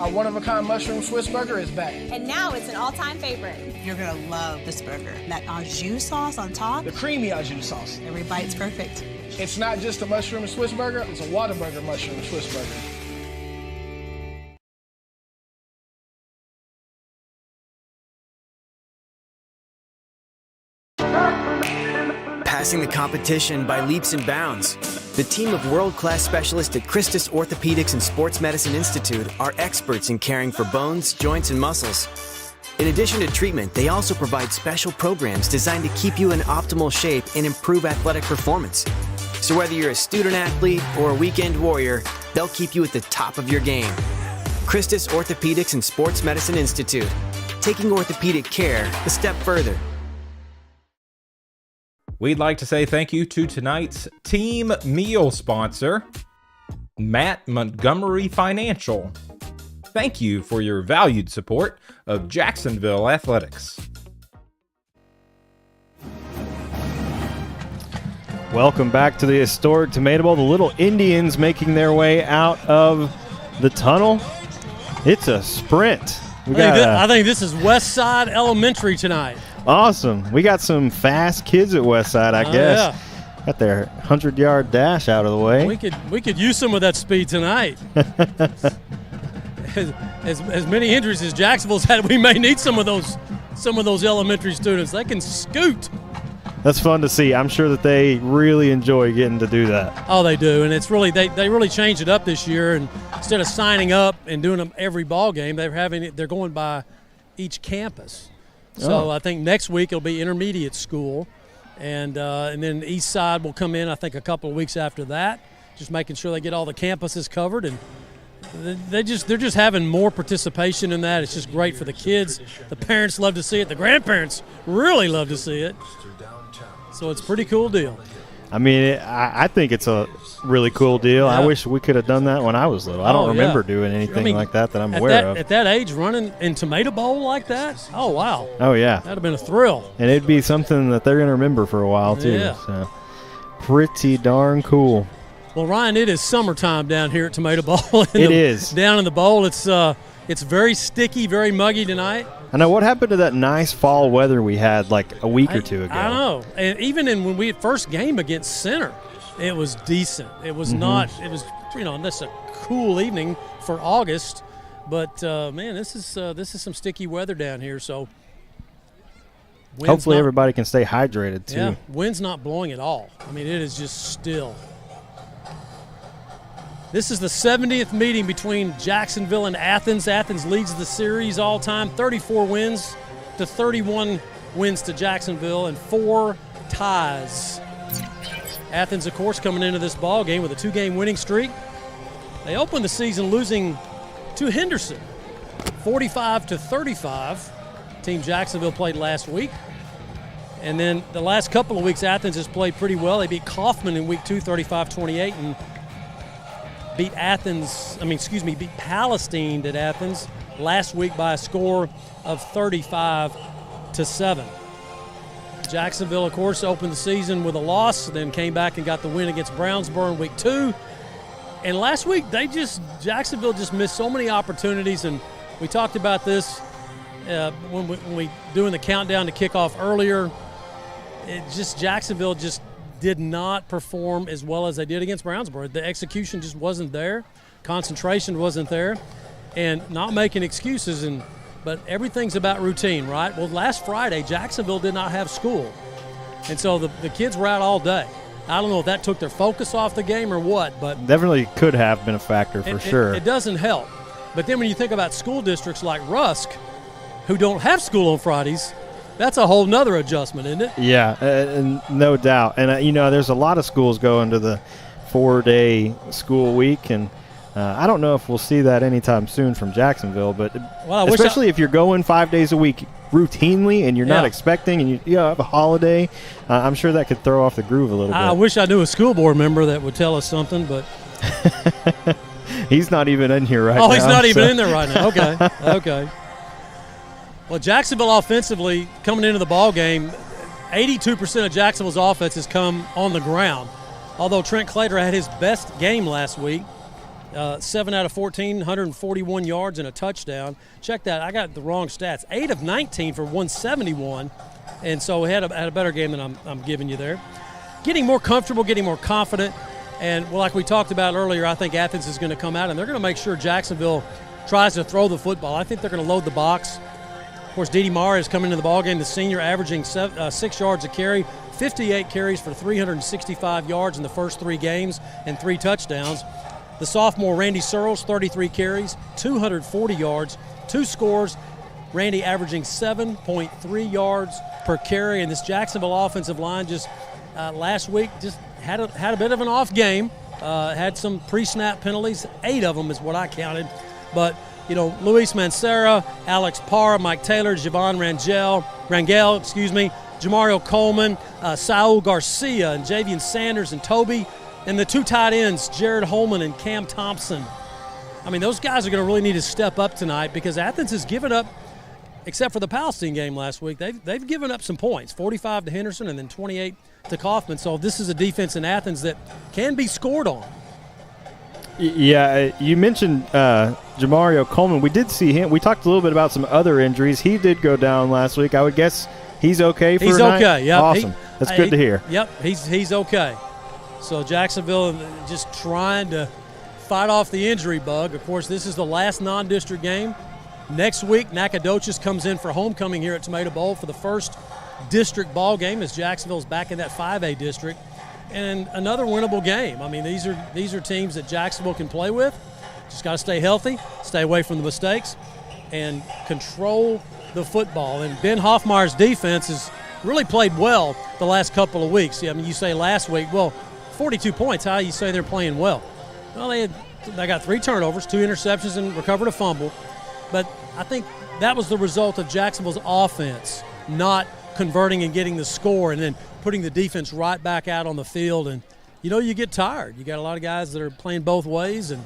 Our one-of-a-kind mushroom Swiss burger is back. And now it's an all-time favorite. You're going to love this burger. That au jus sauce on top. The creamy au jus sauce. Every bite's perfect. It's not just a mushroom Swiss burger, it's a Whataburger mushroom Swiss burger. Passing the competition by leaps and bounds. The team of world-class specialists at Christus Orthopedics and Sports Medicine Institute are experts in caring for bones, joints, and muscles. In addition to treatment, they also provide special programs designed to keep you in optimal shape and improve athletic performance. So whether you're a student athlete or a weekend warrior, they'll keep you at the top of your game. Christus Orthopedics and Sports Medicine Institute, taking orthopedic care a step further. We'd like to say thank you to tonight's team meal sponsor, Matt Montgomery Financial. Thank you for your valued support of Jacksonville Athletics. Welcome back to the historic Tomato Bowl. The Little Indians making their way out of the tunnel. It's a sprint. I think this is West Side Elementary tonight. Awesome. We got some fast kids at Westside, I guess. Yeah. Got their 100-yard dash out of the way. We could use some of that speed tonight. as many injuries as Jacksonville's had, we may need some of those elementary students. They can scoot. That's fun to see. I'm sure that they really enjoy getting to do that. Oh, they do, and it's really they really changed it up this year. And instead of signing up and doing them every ball game, they're going by each campus. So I think next week it'll be intermediate school, and then East Side will come in, I think, a couple of weeks after that, just making sure they get all the campuses covered. And they're just having more participation in that. It's just great for the kids. The parents love to see it. The grandparents really love to see it. So it's a pretty cool deal. I mean, I think it's a really cool deal. Yeah. I wish we could have done that when I was little. I don't remember doing anything like that I'm aware of. At that age, running in Tomato Bowl like that, oh, wow. Oh, yeah. That would have been a thrill. And it'd be something that they're going to remember for a while, too. Yeah. So pretty darn cool. Well, Ryan, it is summertime down here at Tomato Bowl. It is. Down in the bowl. It's very sticky, very muggy tonight. I know. What happened to that nice fall weather we had like a week or two ago? I know. And even when we had first game against Center, it was decent. It was not. It was that's a cool evening for August, but man, this is some sticky weather down here. So hopefully everybody can stay hydrated too. Yeah, wind's not blowing at all. I mean, it is just still. This is the 70th meeting between Jacksonville and Athens. Athens leads the series all time, 34 wins to 31 wins to Jacksonville, and 4 ties. Athens, of course, coming into this ball game with a 2-game winning streak. They opened the season losing to Henderson, 45-35. Team Jacksonville played last week. And then the last couple of weeks, Athens has played pretty well. They beat Kaufman in week 2, 35-28, and beat Palestine at Athens last week by a score of 35-7. Jacksonville, of course, opened the season with a loss, then came back and got the win against Brownsboro in week 2. And last week, Jacksonville just missed so many opportunities, and we talked about this when we doing the countdown to kickoff earlier. Jacksonville just did not perform as well as they did against Brownsboro. The execution just wasn't there. Concentration wasn't there. And not making excuses, but everything's about routine, right? Well, last Friday, Jacksonville did not have school. And so the kids were out all day. I don't know if that took their focus off the game or what, but definitely could have been a factor for sure. It doesn't help. But then when you think about school districts like Rusk, who don't have school on Fridays, that's a whole nother adjustment, isn't it? Yeah, and no doubt. And, there's a lot of schools going to the 4-day school week, and I don't know if we'll see that anytime soon from Jacksonville, but especially if you're going 5 days a week routinely and you're not expecting and you have a holiday, I'm sure that could throw off the groove a little bit. I wish I knew a school board member that would tell us something, but He's not even in here right now. Oh, he's not even in there right now. Okay, okay. Well, Jacksonville offensively coming into the ball game, 82% of Jacksonville's offense has come on the ground. Although Trent Clater had his best game last week, 7 out of 14, 141 yards and a touchdown. Check that. I got the wrong stats. 8 of 19 for 171, and so he had a better game than I'm giving you there. Getting more comfortable, getting more confident, and well, like we talked about earlier, I think Athens is going to come out and they're going to make sure Jacksonville tries to throw the football. I think they're going to load the box. Of course, Dede Marr is coming into the ballgame, the senior, averaging 6 yards a carry, 58 carries for 365 yards in the first 3 games and 3 touchdowns. The sophomore, Randy Searles, 33 carries, 240 yards, 2 scores. Randy averaging 7.3 yards per carry. And this Jacksonville offensive line just last week just had a bit of an off game. Had some pre-snap penalties. 8 of them is what I counted. But, you know, Luis Mancera, Alex Parr, Mike Taylor, Javon Rangel, Jamario Coleman, Saul Garcia, and Javian Sanders and Toby, and the 2 tight ends, Jared Holman and Cam Thompson. I mean, those guys are going to really need to step up tonight because Athens has given up, except for the Palestine game last week, they've given up some points, 45 to Henderson and then 28 to Kaufman. So this is a defense in Athens that can be scored on. Yeah, you mentioned Jamario Coleman. We did see him. We talked a little bit about some other injuries. He did go down last week. I would guess he's okay for He's tonight? okay, yeah. Awesome. That's good to hear. Yep, he's okay. So Jacksonville just trying to fight off the injury bug. Of course, this is the last non-district game. Next week, Nacogdoches comes in for homecoming here at Tomato Bowl for the first district ball game as Jacksonville's back in that 5A district. And another winnable game. I mean, these are teams that Jacksonville can play with. Just got to stay healthy, stay away from the mistakes, and control the football. And Ben Hoffmeyer's defense has really played well the last couple of weeks. I mean, you say last week, well, 42 points, how you say they're playing well? Well, they got 3 turnovers, 2 interceptions, and recovered a fumble. But I think that was the result of Jacksonville's offense not converting and getting the score and then putting the defense right back out on the field. And, you know, you get tired. You got a lot of guys that are playing both ways and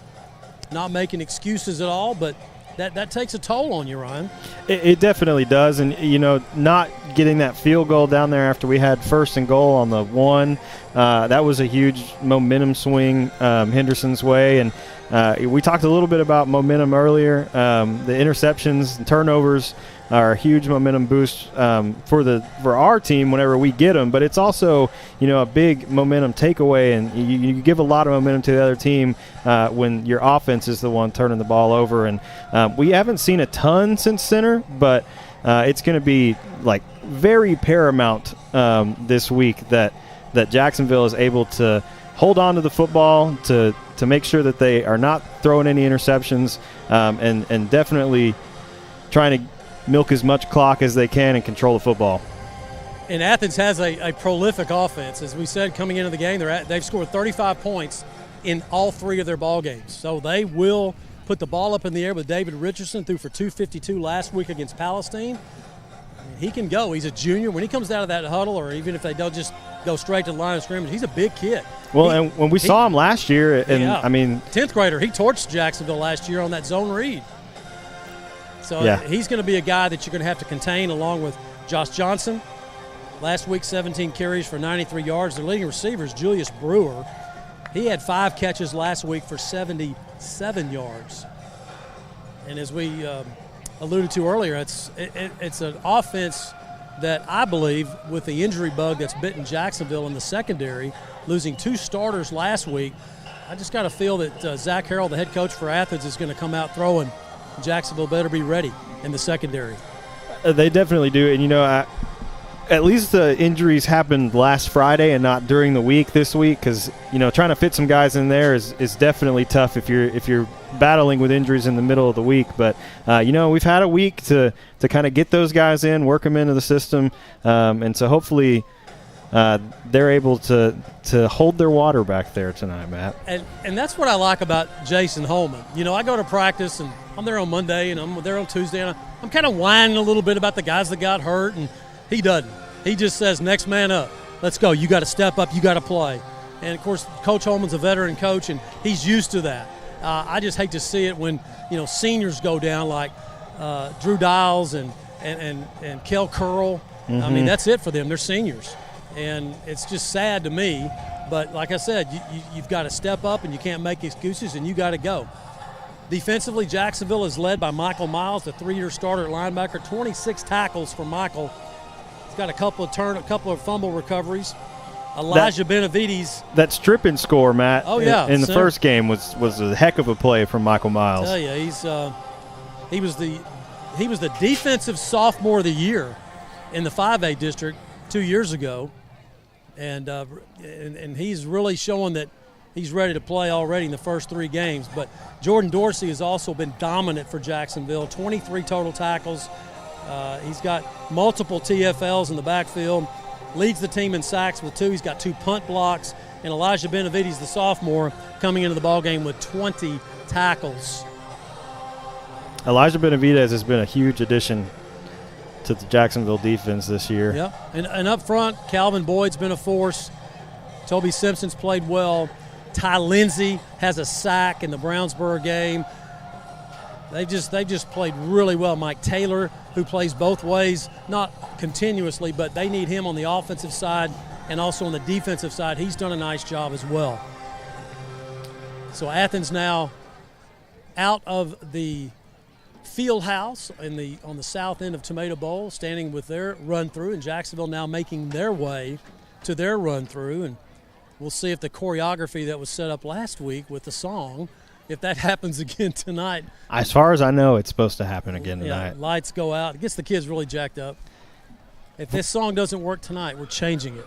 not making excuses at all, but that takes a toll on you, Ryan. It definitely does. And, you know, not getting that field goal down there after we had 1st and goal on the 1, that was a huge momentum swing Henderson's way. And we talked a little bit about momentum earlier. The interceptions and turnovers are a huge momentum boost for our team whenever we get them, but it's also, you know, a big momentum takeaway, and you give a lot of momentum to the other team when your offense is the one turning the ball over. And we haven't seen a ton since center, but it's going to be like very paramount this week that Jacksonville is able to hold on to the football, to make sure that they are not throwing any interceptions, and definitely trying to milk as much clock as they can and control the football. And Athens has a prolific offense. As we said coming into the game, they've scored 35 points in all 3 of their ball games. So they will put the ball up in the air with David Richardson, threw for 252 last week against Palestine. He can go. He's a junior. When he comes out of that huddle, or even if they don't just go straight to the line of scrimmage, he's a big kid. Well, and when we saw him last year, and yeah, I mean, 10th grader, he torched Jacksonville last year on that zone read. So yeah, he's going to be a guy that you're going to have to contain, along with Josh Johnson. Last week, 17 carries for 93 yards. Their leading receiver is Julius Brewer. He had 5 catches last week for 77 yards. And as we alluded to earlier, it's an offense that I believe, with the injury bug that's bitten Jacksonville in the secondary, losing 2 starters last week, I just got to feel that Zach Harrell, the head coach for Athens, is going to come out throwing. Jacksonville better be ready in the secondary. They definitely do. And, you know, at least the injuries happened last Friday and not during the week this week, because, you know, trying to fit some guys in there is definitely tough if you're battling with injuries in the middle of the week. But, you know, we've had a week to kind of get those guys in, work them into the system, and so hopefully they're able to hold their water back there tonight, Matt. And that's what I like about Jason Holman. You know, I go to practice, and I'm there on Monday, and I'm there on Tuesday, and I'm kind of whining a little bit about the guys that got hurt, and he doesn't. He just says, next man up. Let's go. You got to step up. You got to play. And, of course, Coach Holman's a veteran coach, and he's used to that. I just hate to see it when, seniors go down like Drew Dials and Kel Curl. Mm-hmm. I mean, that's it for them. They're seniors. And it's just sad to me. But like I said, you've got to step up, and you can't make excuses, and you got to go. Defensively, Jacksonville is led by Michael Miles, the 3-year starter at linebacker. 26 tackles for Michael. He's got a couple of fumble recoveries. Elijah Benavides. That stripping score, Matt. Oh yeah, in the first game was a heck of a play from Michael Miles. I tell you, he was the defensive sophomore of the year in the 5A district 2 years ago, and he's really showing that he's ready to play already in the first 3 games. But Jordan Dorsey has also been dominant for Jacksonville. 23 total tackles. He's got multiple TFLs in the backfield. Leads the team in sacks with 2. He's got 2 punt blocks. And Elijah Benavides, the sophomore, coming into the ballgame with 20 tackles. Elijah Benavides has been a huge addition to the Jacksonville defense this year. Yep. And up front, Calvin Boyd's been a force. Toby Simpson's played well. Ty Lindsay has a sack in the Brownsboro game. They just played really well. Mike Taylor, who plays both ways, not continuously, but they need him on the offensive side and also on the defensive side. He's done a nice job as well. So Athens now out of the field house on the south end of Tomato Bowl, standing with their run-through, and Jacksonville now making their way to their run-through. And we'll see if the choreography that was set up last week with the song, if that happens again tonight. As far as I know, it's supposed to happen again tonight. Yeah, lights go out. It gets the kids really jacked up. If this song doesn't work tonight, we're changing it.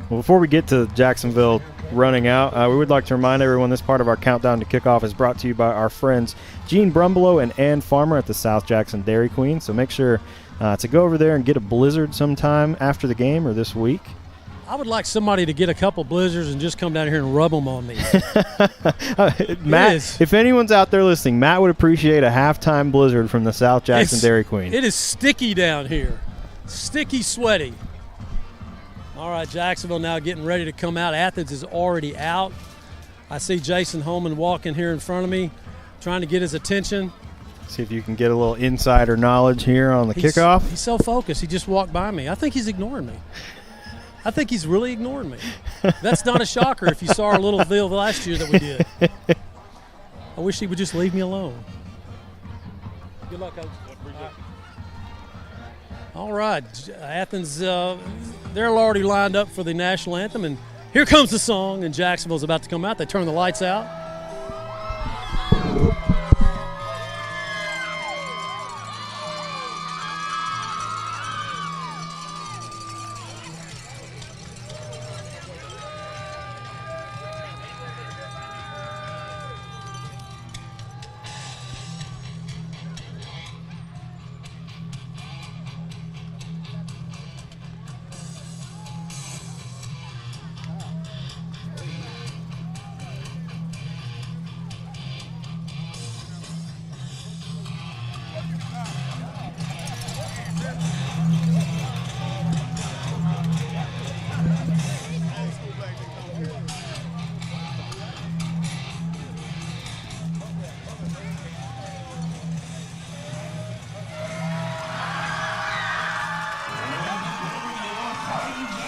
Well, before we get to Jacksonville running out, we would like to remind everyone this part of our countdown to kickoff is brought to you by our friends Gene Brumbelow and Ann Farmer at the South Jackson Dairy Queen. So make sure to go over there and get a blizzard sometime after the game or this week. I would like somebody to get a couple blizzards and just come down here and rub them on me. Matt, if anyone's out there listening, Matt would appreciate a halftime blizzard from the South Jackson Dairy Queen. It is sticky down here. Sticky, sweaty. All right, Jacksonville now getting ready to come out. Athens is already out. I see Jason Holman walking here in front of me, trying to get his attention. See if you can get a little insider knowledge here on the kickoff. He's so focused. He just walked by me. I think he's ignoring me. I think he's really ignoring me. That's not a shocker if you saw our little deal last year that we did. I wish he would just leave me alone. Good luck, Coach. All right, Athens, they're already lined up for the national anthem, and here comes the song, and Jacksonville's about to come out. They turn the lights out.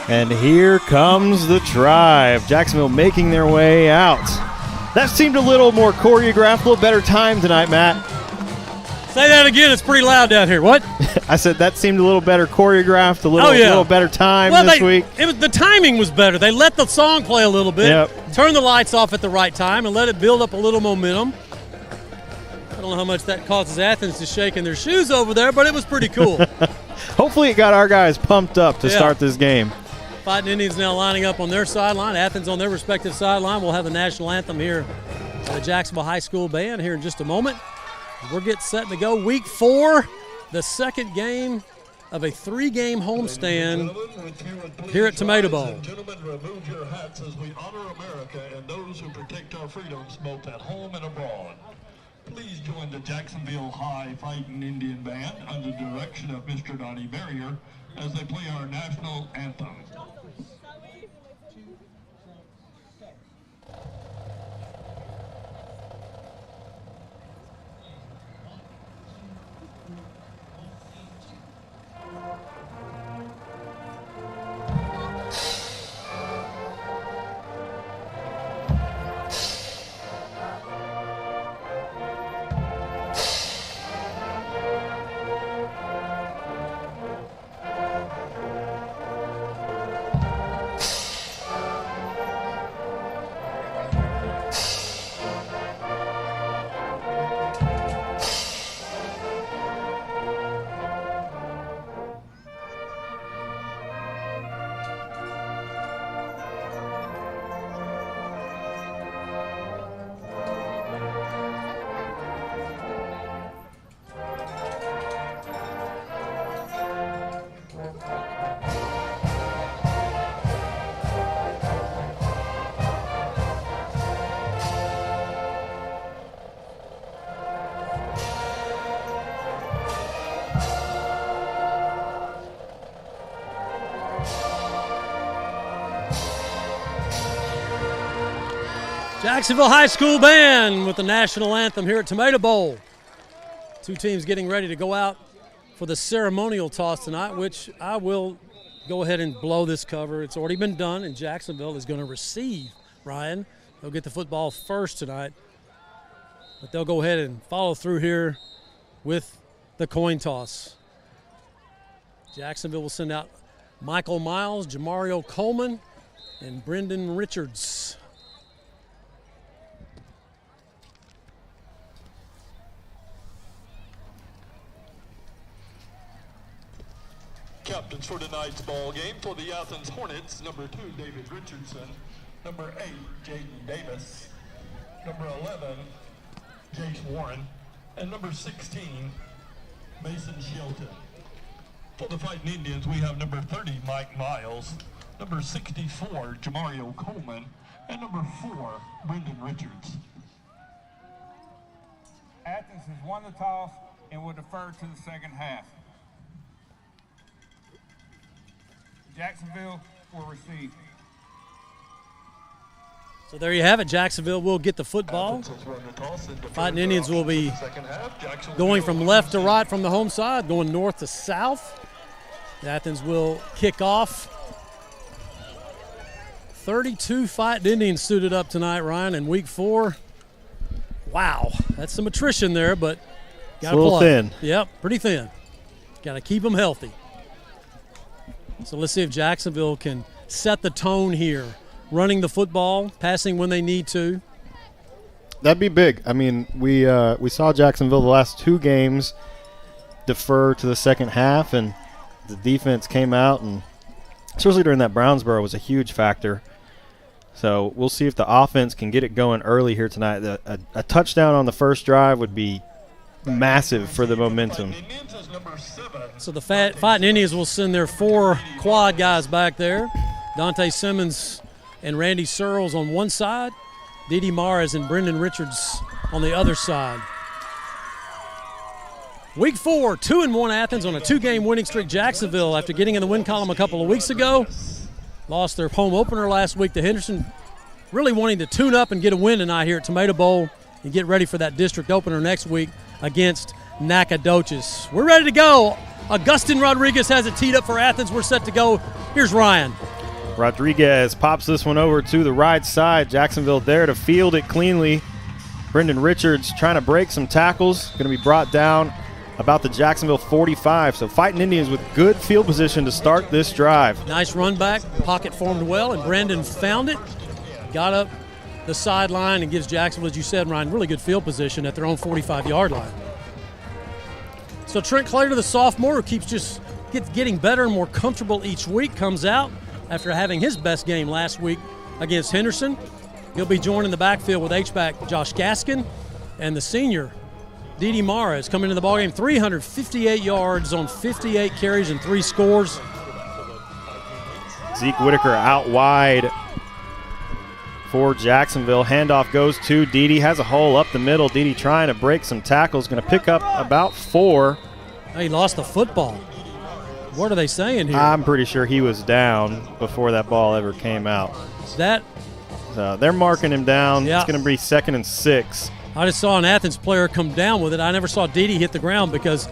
And here comes the tribe. Jacksonville making their way out. That seemed a little more choreographed, a little better time tonight, Matt. Say that again. It's pretty loud down here. What? I said that seemed a little better choreographed, a little better time this week. The timing was better. They let the song play a little bit, turn the lights off at the right time, and let it build up a little momentum. I don't know how much that causes Athens to shake in their shoes over there, but it was pretty cool. Hopefully it got our guys pumped up to start this game. Fighting Indians now lining up on their sideline. Athens on their respective sideline. We'll have the national anthem here by the Jacksonville High School Band here in just a moment. We're getting set to go. Week 4, the second game of a 3-game homestand here at Tomato Bowl. Gentlemen, remove your hats as we honor America and those who protect our freedoms both at home and abroad. Please join the Jacksonville High Fighting Indian Band under the direction of Mr. Donnie Barrier as they play our national anthem. Jacksonville High School Band with the national anthem here at Tomato Bowl. Two teams getting ready to go out for the ceremonial toss tonight, which I will go ahead and blow this cover. It's already been done, and Jacksonville is going to receive, Ryan. They'll get the football first tonight, but they'll go ahead and follow through here with the coin toss. Jacksonville will send out Michael Miles, Jamario Coleman, and Brendan Richards. Captains for tonight's ball game for the Athens Hornets, number 2, David Richardson, number 8, Jaden Davis, number 11, Jace Warren, and number 16, Mason Shelton. For the Fighting Indians, we have number 30, Mike Miles, number 64, Jamario Coleman, and number 4, Brendan Richards. Athens has won the toss and will defer to the second half. Jacksonville will receive. So there you have it. Jacksonville will get the football. Fighting Indians will be going from left to right from the home side, going north to south. Athens will kick off. 32 Fighting Indians suited up tonight, Ryan, in week 4. Wow, that's some attrition there, but got to play. A little thin. Yep, pretty thin. Got to keep them healthy. So let's see if Jacksonville can set the tone here, running the football, passing when they need to. That'd be big. I mean, we saw Jacksonville the last 2 games defer to the second half, and the defense came out, and especially during that Brownsboro was a huge factor. So we'll see if the offense can get it going early here tonight. A touchdown on the first drive would be massive for the momentum. So the Fighting Indians will send their 4 quad guys back there. Dante Simmons and Randy Searles on one side, Didi Mares and Brendan Richards on the other side. Week 4, 2-1 Athens on a 2-game winning streak. Jacksonville, after getting in the win column a couple of weeks ago, lost their home opener last week to Henderson. Really wanting to tune up and get a win tonight here at Tomato Bowl and get ready for that district opener next week against Nacogdoches. We're ready to go. Augustin Rodriguez has it teed up for Athens. We're set to go. Here's Ryan. Rodriguez pops this one over to the right side. Jacksonville there to field it cleanly. Brendan Richards trying to break some tackles. Going to be brought down about the Jacksonville 45. So Fighting Indians with good field position to start this drive. Nice run back. Pocket formed well, and Brandon found it. Got up the sideline and gives Jacksonville, as you said, Ryan, really good field position at their own 45-yard line. So Trent Clater, the sophomore, who keeps just getting better and more comfortable each week, comes out after having his best game last week against Henderson. He'll be joined in the backfield with H-back Josh Gaskin and the senior Didi Mares coming into the ballgame, 358 yards on 58 carries and 3 scores. Zeke Whitaker out wide for Jacksonville. Handoff goes to Didi. Has a hole up the middle. Didi trying to break some tackles. Going to pick up about 4. He lost the football. What are they saying here? I'm pretty sure he was down before that ball ever came out. So they're marking him down. Yeah. It's going to be 2nd and 6. I just saw an Athens player come down with it. I never saw Didi hit the ground because,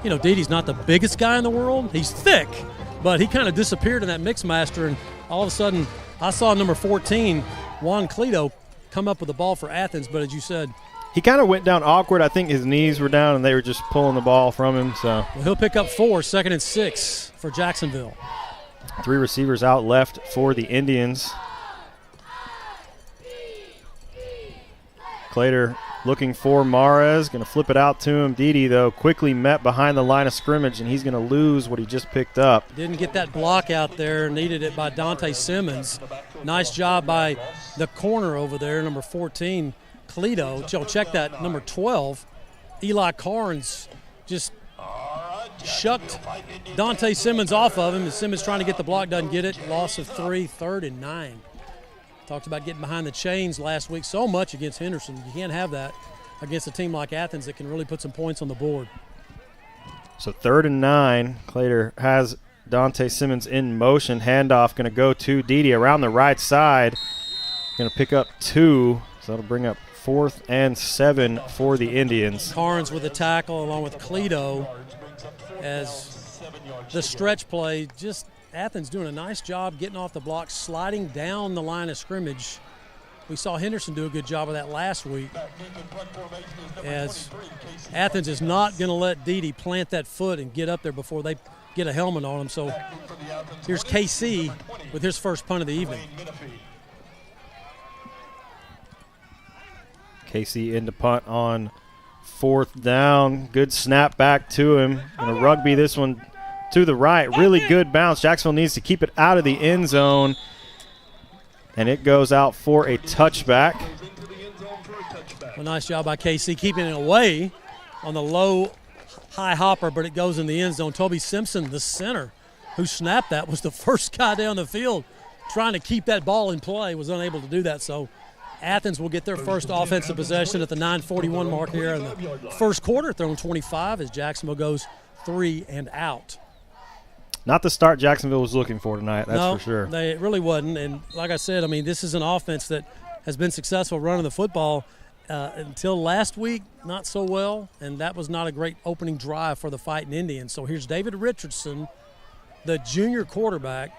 you know, Didi's not the biggest guy in the world. He's thick, but he kind of disappeared in that Mixmaster, and all of a sudden I saw number 14, Juan Cleto, come up with the ball for Athens, but as you said, he kind of went down awkward. I think his knees were down, and they were just pulling the ball from him. So he'll pick up 4, 2nd and 6 for Jacksonville. 3 receivers out left for the Indians. Clater looking for Mares, going to flip it out to him. Didi, though, quickly met behind the line of scrimmage, and he's going to lose what he just picked up. Didn't get that block out there, needed it by Dante Simmons. Nice job by the corner over there, number 14, Cleto. Joe, check that, number 12, Eli Carnes, just shucked Dante Simmons off of him, and Simmons trying to get the block, doesn't get it. Loss of 3, 3rd and 9. Talked about getting behind the chains last week so much against Henderson. You can't have that against a team like Athens that can really put some points on the board. So 3rd and 9. Clater has Dante Simmons in motion. Handoff going to go to Didi around the right side. going to pick up 2, so that'll bring up 4th and 7 for the Indians. Carnes with a tackle along with Cleto as the stretch play. Just Athens doing a nice job getting off the block, sliding down the line of scrimmage. We saw Henderson do a good job of that last week, as Athens is not going to let Dede plant that foot and get up there before they get a helmet on him. So here's KC with his first punt of the evening. KC into punt on 4th down. Good snap back to him. Going to rugby this one to the right. Really good bounce. Jacksonville needs to keep it out of the end zone. And it goes out for a touchback. A nice job by KC keeping it away on the low, high hopper, but it goes in the end zone. Toby Simpson, the center, who snapped that, was the first guy down the field trying to keep that ball in play, was unable to do that. So Athens will get their first offensive possession at the 9:41 mark here in the first quarter, throwing 25 as Jacksonville goes 3 and out. Not the start Jacksonville was looking for tonight, that's no, for sure. It really wasn't. And like I said, I mean, this is an offense that has been successful running the football until last week, not so well, and that was not a great opening drive for the Fighting Indians. So here's David Richardson, the junior quarterback.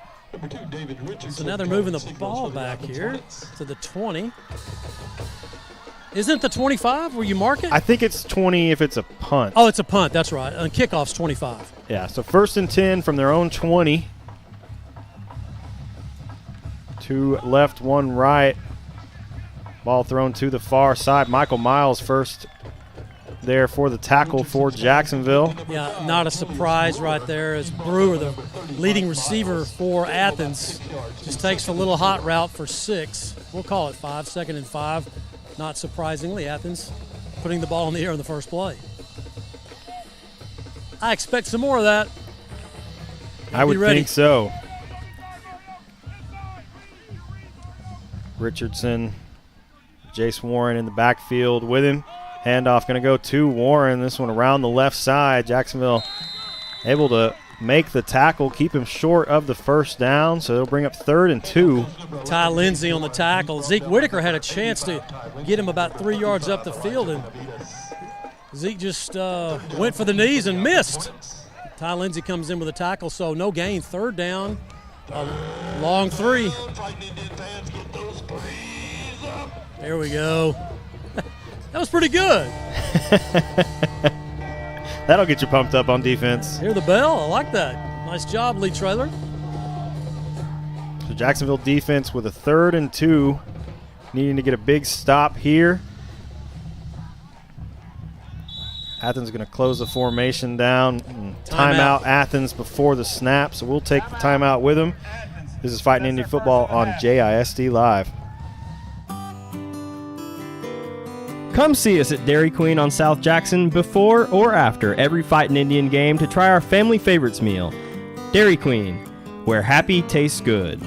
So now they're moving the ball back here to the 20. Isn't it the 25 where you mark it? I think it's 20 if it's a punt. Oh, it's a punt. That's right. And kickoff's 25. Yeah, so 1st and 10 from their own 20. 2 left, 1 right. Ball thrown to the far side. Michael Miles first there for the tackle for Jacksonville. Yeah, not a surprise right there as Brewer, the leading receiver for Athens, just takes the little hot route for 6. We'll call it 5, 2nd and 5. Not surprisingly, Athens putting the ball in the air in the first play. I expect some more of that. I would think so. Richardson, Jace Warren in the backfield with him. Handoff going to go to Warren. This one around the left side. Jacksonville able to make the tackle, keep him short of the first down, so they'll bring up 3rd and 2. Ty Lindsey on the tackle. Zeke Whitaker had a chance to get him about 3 yards up the field, and Zeke just went for the knees and missed. Ty Lindsey comes in with a tackle, so no gain. 3rd down, a long 3. There we go. That was pretty good. That'll get you pumped up on defense. Hear the bell. I like that. Nice job, Lee Traylor. So Jacksonville defense with a 3rd and 2, needing to get a big stop here. Athens going to close the formation down. Timeout Athens before the snap, so we'll take the timeout with them. This is Fighting Indian Football on JISD Live. Come see us at Dairy Queen on South Jackson before or after every Fightin' Indian game to try our family favorites meal. Dairy Queen, where happy tastes good.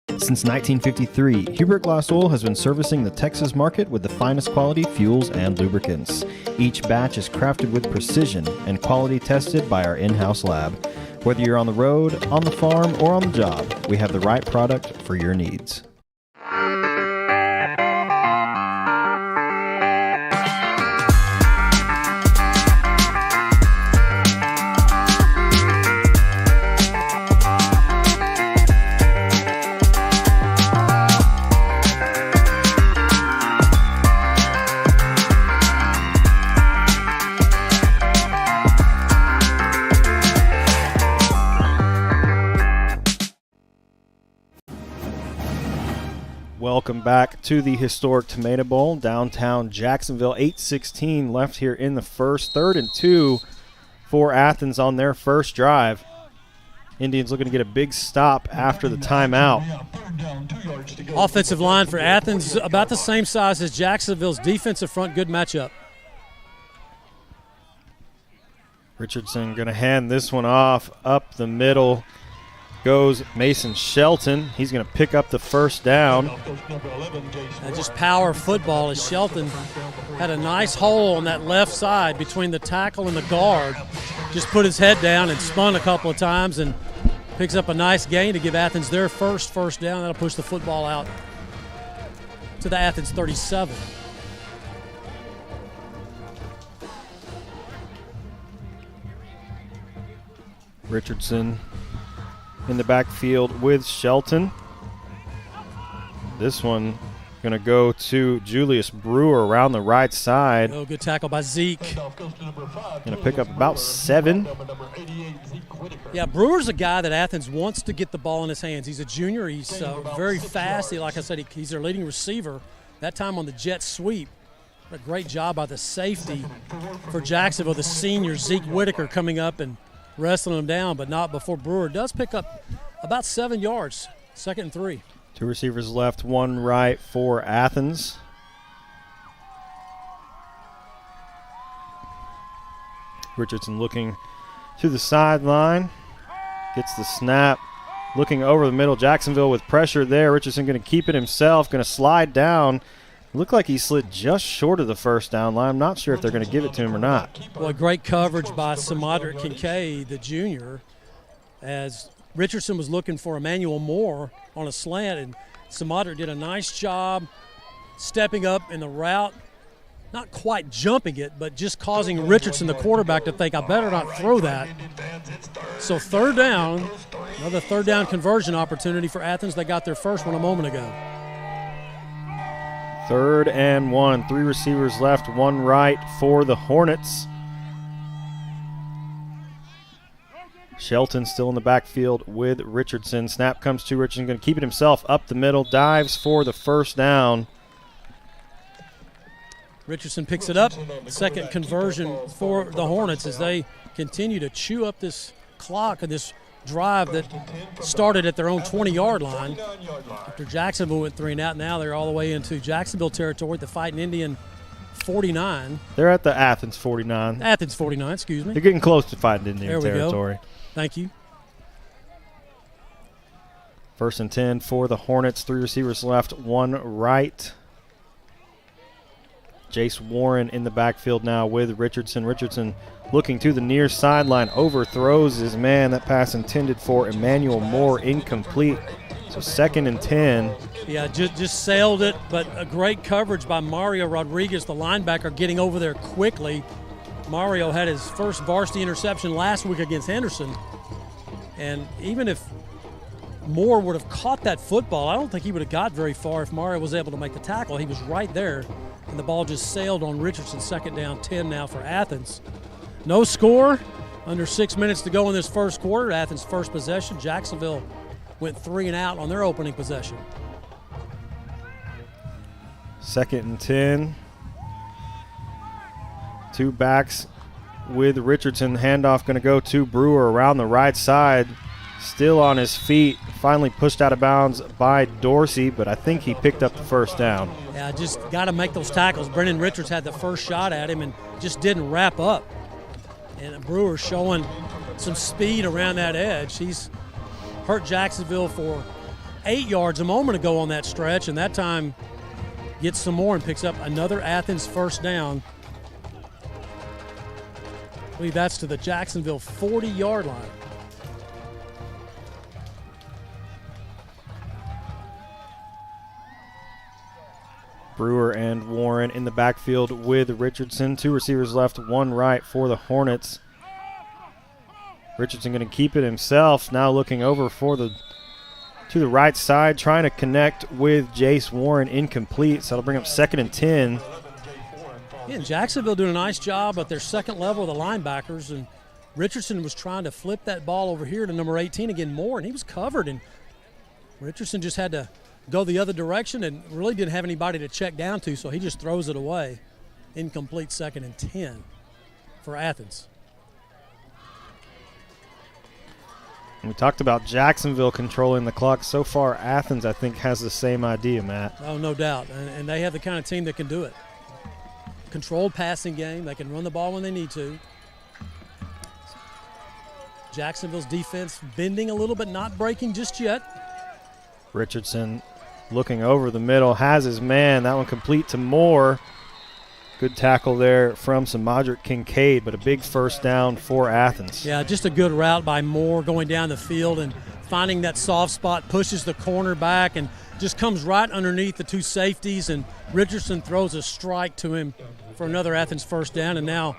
Since 1953, Hubert Glass Oil has been servicing the Texas market with the finest quality fuels and lubricants. Each batch is crafted with precision and quality tested by our in-house lab. Whether you're on the road, on the farm, or on the job, we have the right product for your needs. Welcome back to the historic Tomato Bowl, downtown Jacksonville. 8:16 left here in the first. 3rd and 2 for Athens on their first drive. Indians looking to get a big stop after the timeout. Offensive line for Athens about the same size as Jacksonville's defensive front. Good matchup. Richardson going to hand this one off up the middle. Goes Mason Shelton. He's going to pick up the first down. Just power football as Shelton had a nice hole on that left side between the tackle and the guard. Just put his head down and spun a couple of times and Picks up a nice gain to give Athens their first down. That'll push the football out to the Athens 37. Richardson in the backfield with Shelton. This one going to go to Julius Brewer around the right side. Oh, good tackle by Zeke. Going to pick up about 7. Yeah, Brewer's a guy that Athens wants to get the ball in his hands. He's a junior. He's very fast. Like I said, he's their leading receiver. That time on the jet sweep. A great job by the safety for Jacksonville, the senior Zeke Whitaker coming up and wrestling him down, but not before Brewer does pick up about 7 yards. 2nd and 3. 2 receivers left, 1 right for Athens. Richardson looking to the sideline. Gets the snap. Looking over the middle. Jacksonville with pressure there. Richardson going to keep it himself. Going to slide down. Looked like he slid just short of the first down line. I'm not sure if they're going to give it to him or not. Well, great coverage by Samadrick Kincaid, the junior, as Richardson was looking for Emmanuel Moore on a slant, and Samadrick did a nice job stepping up in the route, not quite jumping it, but just causing Richardson, the quarterback, to think, I better not throw that. So 3rd down, another 3rd down conversion opportunity for Athens. They got their first one a moment ago. 3rd and 1. 3 receivers left, 1 right for the Hornets. Shelton still in the backfield with Richardson. Snap comes to Richardson, going to keep it himself up the middle, dives for the first down. Richardson picks it up. 2nd conversion for the Hornets as they continue to chew up this clock of this drive that started at their own 20-yard line. After Jacksonville went 3 and out, now they're all the way into Jacksonville territory at the Fighting Indian 49. They're at the Athens 49. Athens 49, excuse me. They're getting close to Fighting Indian there we territory. Go. Thank you. 1st and 10 for the Hornets. 3 receivers left, 1 right. Jace Warren in the backfield now with Richardson. Richardson looking to the near sideline, overthrows his man. That pass intended for Emmanuel Moore, incomplete. So 2nd and 10. Yeah, just sailed it, but a great coverage by Mario Rodriguez, the linebacker, getting over there quickly. Mario had his first varsity interception last week against Henderson. And even if Moore would have caught that football, I don't think he would have got very far if Mario was able to make the tackle. He was right there, and the ball just sailed on Richardson. 2nd down, 10 now for Athens. No score, under 6 minutes to go in this first quarter. Athens' first possession. Jacksonville went 3 and out on their opening possession. 2nd and 10. 2 backs with Richardson. Handoff going to go to Brewer around the right side. Still on his feet. Finally pushed out of bounds by Dorsey, but I think he picked up the first down. Yeah, just got to make those tackles. Brendan Richards had the first shot at him and just didn't wrap up. And Brewer showing some speed around that edge. He's hurt Jacksonville for 8 yards a moment ago on that stretch, and that time gets some more and picks up another Athens first down. I believe that's to the Jacksonville 40-yard line. Brewer and Warren in the backfield with Richardson. 2 receivers left, 1 right for the Hornets. Richardson going to keep it himself. Now looking over to the right side, trying to connect with Jace Warren, incomplete. So that'll bring up 2nd and 10. Yeah, and Jacksonville doing a nice job at their second level of the linebackers, and Richardson was trying to flip that ball over here to number 18 again, Moore, and he was covered, and Richardson just had to go the other direction and really didn't have anybody to check down to, so he just throws it away. Incomplete, 2nd and 10 for Athens. And we talked about Jacksonville controlling the clock. So far, Athens, I think, has the same idea, Matt. Oh, no doubt, and they have the kind of team that can do it. Controlled passing game. They can run the ball when they need to. Jacksonville's defense bending a little bit, not breaking just yet. Richardson looking over the middle, has his man. That one complete to Moore. Good tackle there from Samadric Kincaid, but a big first down for Athens. Yeah, just a good route by Moore going down the field and finding that soft spot, pushes the corner back and just comes right underneath the two safeties, and Richardson throws a strike to him for another Athens first down, and now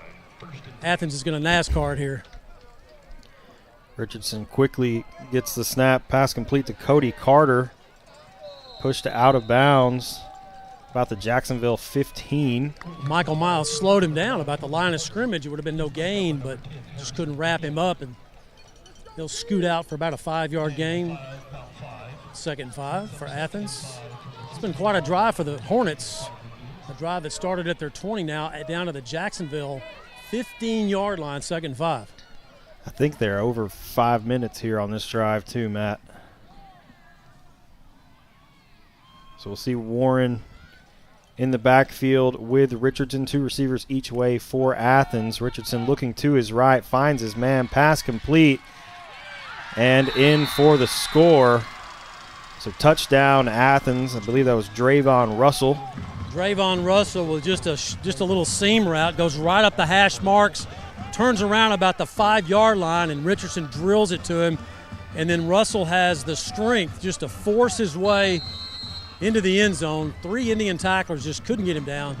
Athens is going to NASCAR it here. Richardson quickly gets the snap, pass complete to Cody Carter, pushed out of bounds. About the Jacksonville 15. Michael Miles slowed him down about the line of scrimmage. It would have been no gain, but just couldn't wrap him up, and he'll scoot out for about a 5-yard gain. 2nd and 5 for Athens. It's been quite a drive for the Hornets. A drive that started at their 20 now down to the Jacksonville 15-yard line, 2nd and 5. I think they're over 5 minutes here on this drive too, Matt. So we'll see Warren in the backfield with Richardson, 2 receivers each way for Athens. Richardson looking to his right, finds his man, pass complete, and in for the score. So touchdown Athens. I believe that was Drayvon Russell. Drayvon Russell with just a little seam route, goes right up the hash marks, turns around about the 5-yard line, and Richardson drills it to him. And then Russell has the strength just to force his way into the end zone. 3 Indian tacklers just couldn't get him down.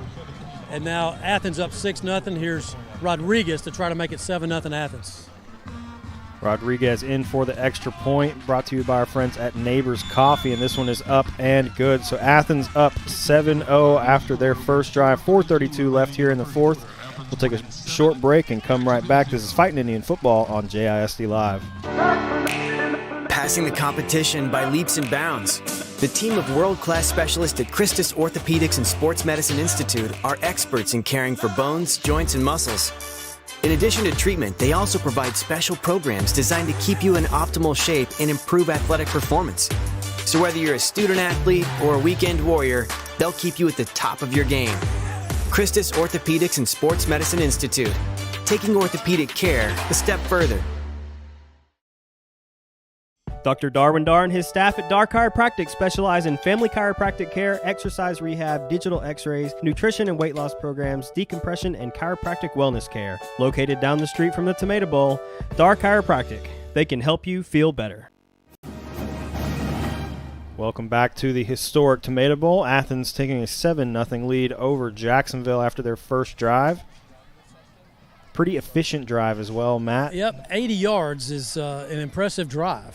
And now Athens up 6-0. Here's Rodriguez to try to make it 7-0 Athens. Rodriguez in for the extra point, brought to you by our friends at Neighbors Coffee, and this one is up and good. So Athens up 7-0 after their first drive. 4:32 left here in the fourth. We'll take a short break and come right back. This is Fighting Indian Football on JISD Live. Passing the competition by leaps and bounds. The team of world-class specialists at Christus Orthopedics and Sports Medicine Institute are experts in caring for bones, joints, and muscles. In addition to treatment, they also provide special programs designed to keep you in optimal shape and improve athletic performance. So whether you're a student athlete or a weekend warrior, they'll keep you at the top of your game. Christus Orthopedics and Sports Medicine Institute, taking orthopedic care a step further. Dr. Darwin Dar and his staff at Dar Chiropractic specialize in family chiropractic care, exercise rehab, digital x-rays, nutrition and weight loss programs, decompression, and chiropractic wellness care. Located down the street from the Tomato Bowl, Dar Chiropractic. They can help you feel better. Welcome back to the historic Tomato Bowl. Athens taking a 7-0 lead over Jacksonville after their first drive. Pretty efficient drive as well, Matt. Yep, 80 yards is an impressive drive.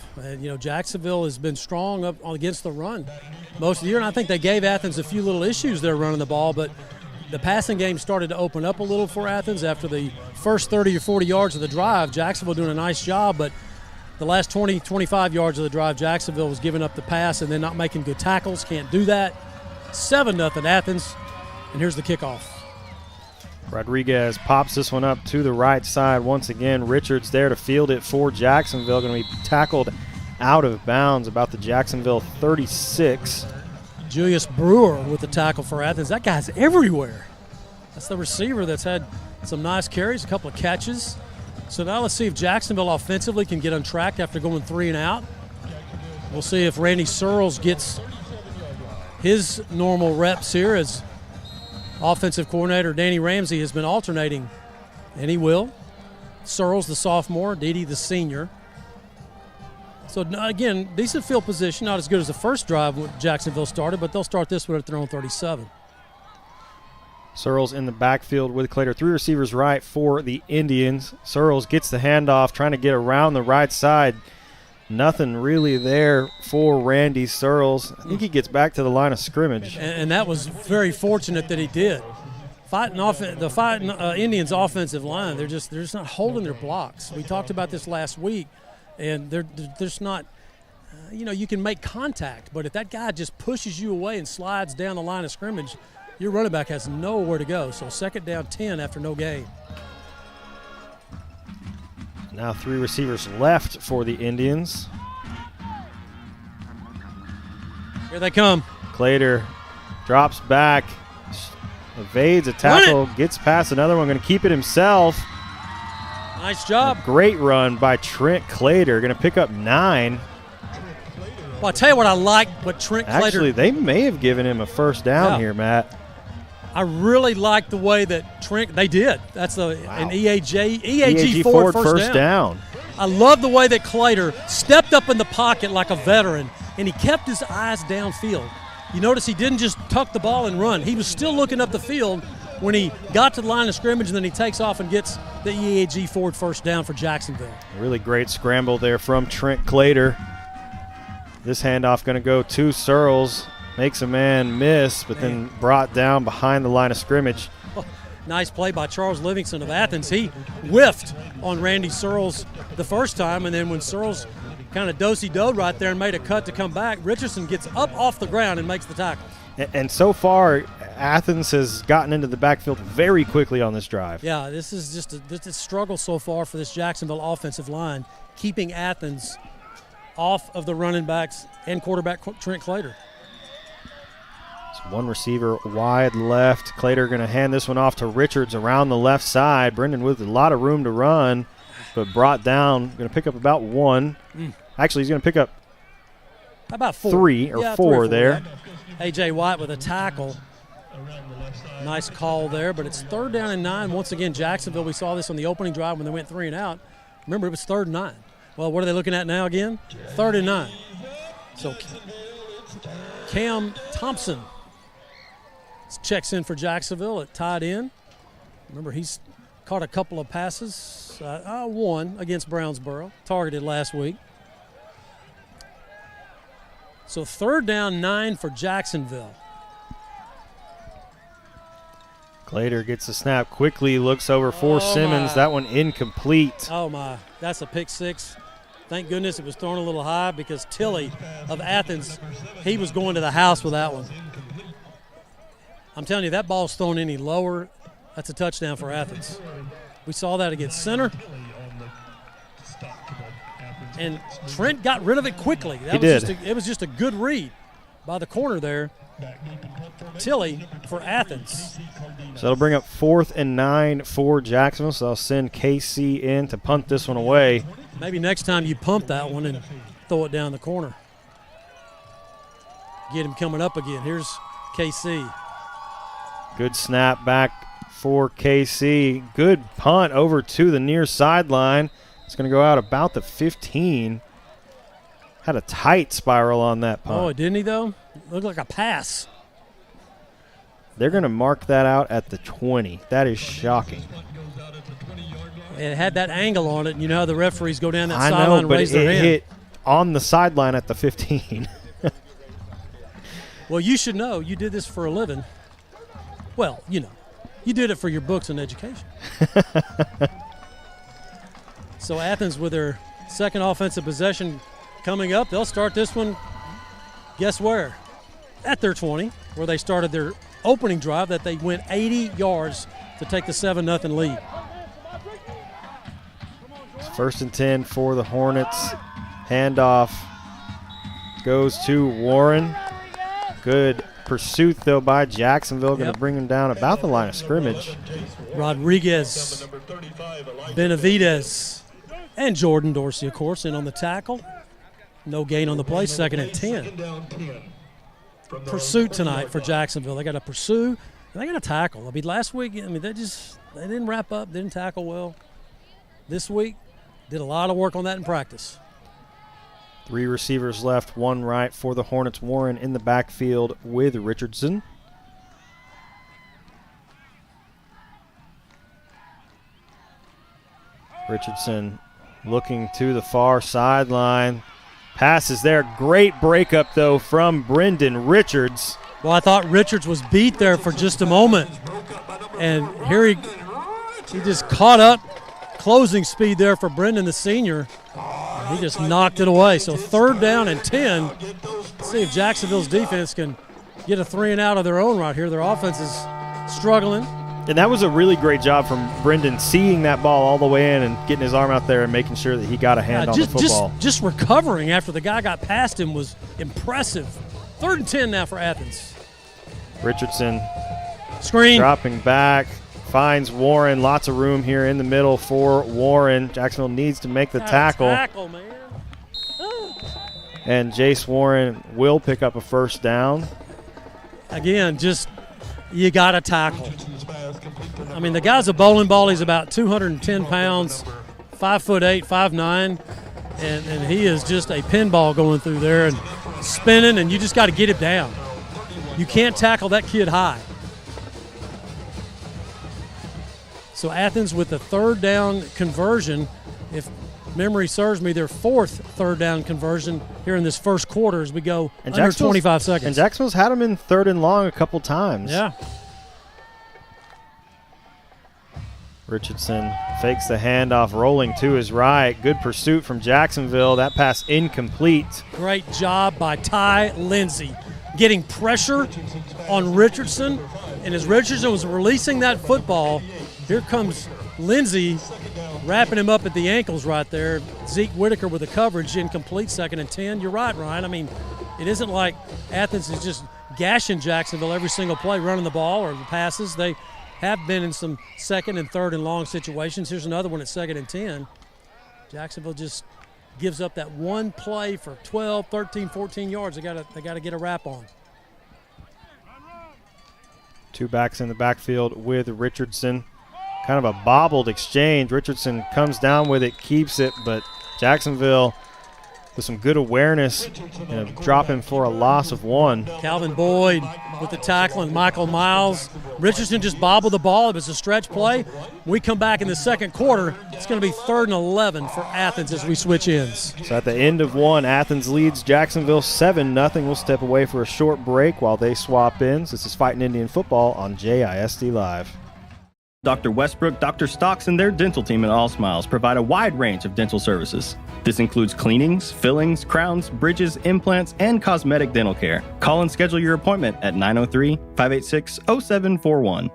Jacksonville has been strong up against the run most of the year, and I think they gave Athens a few little issues there running the ball, but the passing game started to open up a little for Athens after the first 30 or 40 yards of the drive. Jacksonville doing a nice job, but the last 20, 25 yards of the drive, Jacksonville was giving up the pass and then not making good tackles. Can't do that. 7-0 Athens, and here's the kickoff. Rodriguez pops this one up to the right side once again. Richards there to field it for Jacksonville. Going to be tackled out of bounds about the Jacksonville 36. Julius Brewer with the tackle for Athens. That guy's everywhere. That's the receiver that's had some nice carries, a couple of catches. So now let's see if Jacksonville offensively can get on track after going 3 and out. We'll see if Randy Searles gets his normal reps here as offensive coordinator Danny Ramsey has been alternating, and he will. Searles, the sophomore, Dede, the senior. So, again, decent field position, not as good as the first drive when Jacksonville started, but they'll start this one at their own 37. Searles in the backfield with Clater. 3 receivers right for the Indians. Searles gets the handoff, trying to get around the right side. Nothing really there for Randy Searles. I think he gets back to the line of scrimmage. And that was very fortunate that he did. The Indians' offensive line, they're just not holding their blocks. We talked about this last week, and they're just not. You can make contact, but if that guy just pushes you away and slides down the line of scrimmage, your running back has nowhere to go. So 2nd down 10 after no gain. Now 3 receivers left for the Indians. Here they come. Clater drops back, evades a tackle, gets past another one, going to keep it himself. Nice job. A great run by Trent Clater, going to pick up 9. Well, I'll tell you what I like, what Trent Clater. Actually, they may have given him a first down here, Matt. I really like the way that Trent, they did. That's an EAG Ford first down. I love the way that Clater stepped up in the pocket like a veteran, and he kept his eyes downfield. You notice he didn't just tuck the ball and run. He was still looking up the field when he got to the line of scrimmage, and then he takes off and gets the EAG Ford first down for Jacksonville. Really great scramble there from Trent Clater. This handoff going to go to Searles. Makes a man miss, but then brought down behind the line of scrimmage. Oh, nice play by Charles Livingston of Athens. He whiffed on Randy Searles the first time, and then when Searles kind of do-si-doed right there and made a cut to come back, Richardson gets up off the ground and makes the tackle. And so far, Athens has gotten into the backfield very quickly on this drive. Yeah, this is just a struggle so far for this Jacksonville offensive line, keeping Athens off of the running backs and quarterback Trent Clater. One receiver wide left. Clater going to hand this one off to Richards around the left side. Brendan with a lot of room to run, but brought down. Going to pick up about one. Actually, he's going to pick up about three or four there. Yeah. A.J. White with a tackle. Nice call there, but it's 3rd down and 9. Once again, Jacksonville, we saw this on the opening drive when they went 3 and out. Remember, it was 3rd and 9. Well, what are they looking at now again? 3rd and 9. So Cam Thompson checks in for Jacksonville at tight end. Remember, he's caught a couple of passes, one against Brownsboro, targeted last week. So 3rd down, 9 for Jacksonville. Clater gets the snap quickly, looks over for Simmons. That one incomplete. Oh, my. That's a pick 6. Thank goodness it was thrown a little high because Tilley of Athens, he was going to the house with that one. I'm telling you, that ball's thrown any lower, that's a touchdown for Athens. We saw that against Center. And Trent got rid of it quickly. It was just a good read by the corner there. Tilley for Athens. So that'll bring up 4th and 9 for Jacksonville. So I'll send KC in to punt this one away. Maybe next time you pump that one and throw it down the corner. Get him coming up again. Here's KC. Good snap back for KC. Good punt over to the near sideline. It's going to go out about the 15. Had a tight spiral on that punt. Oh, didn't he, though? Looked like a pass. They're going to mark that out at the 20. That is shocking. It had that angle on it. You know how the referees go down that sideline and raise their hand. It hit on the sideline at the 15. Well, you should know. You did this for a living. Well, you know. You did it for your books and education. So Athens with their second offensive possession coming up. They'll start this one, guess where? At their 20, where they started their opening drive that they went 80 yards to take the 7-0 lead. It's 1st and 10 for the Hornets. Handoff goes to Warren. Good pursuit, though, by Jacksonville. Going to bring him down about the line of scrimmage. Rodriguez, Benavidez, and Jordan Dorsey, of course, in on the tackle. No gain on the play, 2nd and 10. Pursuit tonight for Jacksonville. They got to pursue, and they got to tackle. I mean, last week, they didn't wrap up, didn't tackle well. This week, did a lot of work on that in practice. 3 receivers left, 1 right for the Hornets. Warren in the backfield with Richardson. Richardson looking to the far sideline. Passes there. Great breakup, though, from Brendan Richards. Well, I thought Richards was beat there for just a moment. And here he just caught up. Closing speed there for Brendan, the senior. He just knocked it away. So 3rd down and 10. Let's see if Jacksonville's defense can get a 3 and out of their own right here. Their offense is struggling. And that was a really great job from Brendan, seeing that ball all the way in and getting his arm out there and making sure that he got a hand on the football. Just recovering after the guy got past him was impressive. 3rd and 10 now for Athens. Richardson screen dropping back, finds Warren. Lots of room here in the middle for Warren. Jacksonville needs to make the tackle. Man. And Jace Warren will pick up a 1st down. Again, just You got to tackle. I mean, the guy's a bowling ball. He's about 210 pounds, 5'8", 5'9", and he is just a pinball going through there and spinning, and you just got to get him down. You can't tackle that kid high. So Athens with the third down conversion, if memory serves me, their fourth third down conversion here in this first quarter as we go under 25 seconds. And Jacksonville's had them in third and long a couple times. Yeah. Richardson fakes the handoff, rolling to his right. Good pursuit from Jacksonville. That pass incomplete. Great job by Ty Lindsey getting pressure on Richardson. And as Richardson was releasing that football, here comes Lindsey wrapping him up at the ankles right there. Zeke Whitaker with the coverage, incomplete, 2nd and 10. You're right, Ryan. I mean, it isn't like Athens is just gashing Jacksonville every single play, running the ball or the passes. They have been in some 2nd and 3rd and long situations. Here's another one at 2nd and 10. Jacksonville just gives up that one play for 12, 13, 14 yards. They got to get a wrap on. Two backs in the backfield with Richardson. Kind of a bobbled exchange. Richardson comes down with it, keeps it, but Jacksonville with some good awareness, drop him for a loss of 1. Calvin Boyd with the tackle and Michael Miles. Richardson just bobbled the ball. It was a stretch play. When we come back in the second quarter, it's going to be 3rd and 11 for Athens as we switch ends. So at the end of 1, Athens leads Jacksonville 7-0. We'll step away for a short break while they swap ends. This is Fighting Indian Football on JISD Live. Dr. Westbrook, Dr. Stocks, and their dental team at All Smiles provide a wide range of dental services. This includes cleanings, fillings, crowns, bridges, implants, and cosmetic dental care. Call and schedule your appointment at 903-586-0741.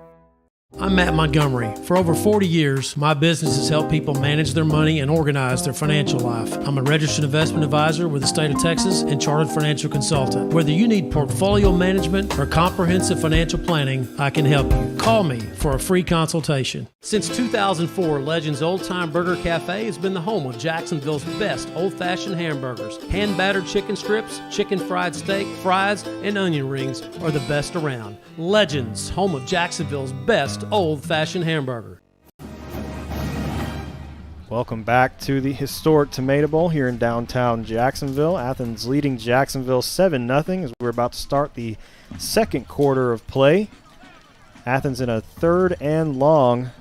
I'm Matt Montgomery. For over 40 years, my business has helped people manage their money and organize their financial life. I'm a registered investment advisor with the state of Texas and chartered financial consultant. Whether you need portfolio management or comprehensive financial planning, I can help you. Call me for a free consultation. Since 2004, Legends Old Time Burger Cafe has been the home of Jacksonville's best old-fashioned hamburgers. Hand-battered chicken strips, chicken fried steak, fries, and onion rings are the best around. Legends, home of Jacksonville's best old-fashioned hamburger. Welcome back to the historic Tomato Bowl here in downtown Jacksonville. Athens leading Jacksonville 7-0 as we're about to start the second quarter of play. Athens in a 3rd and long.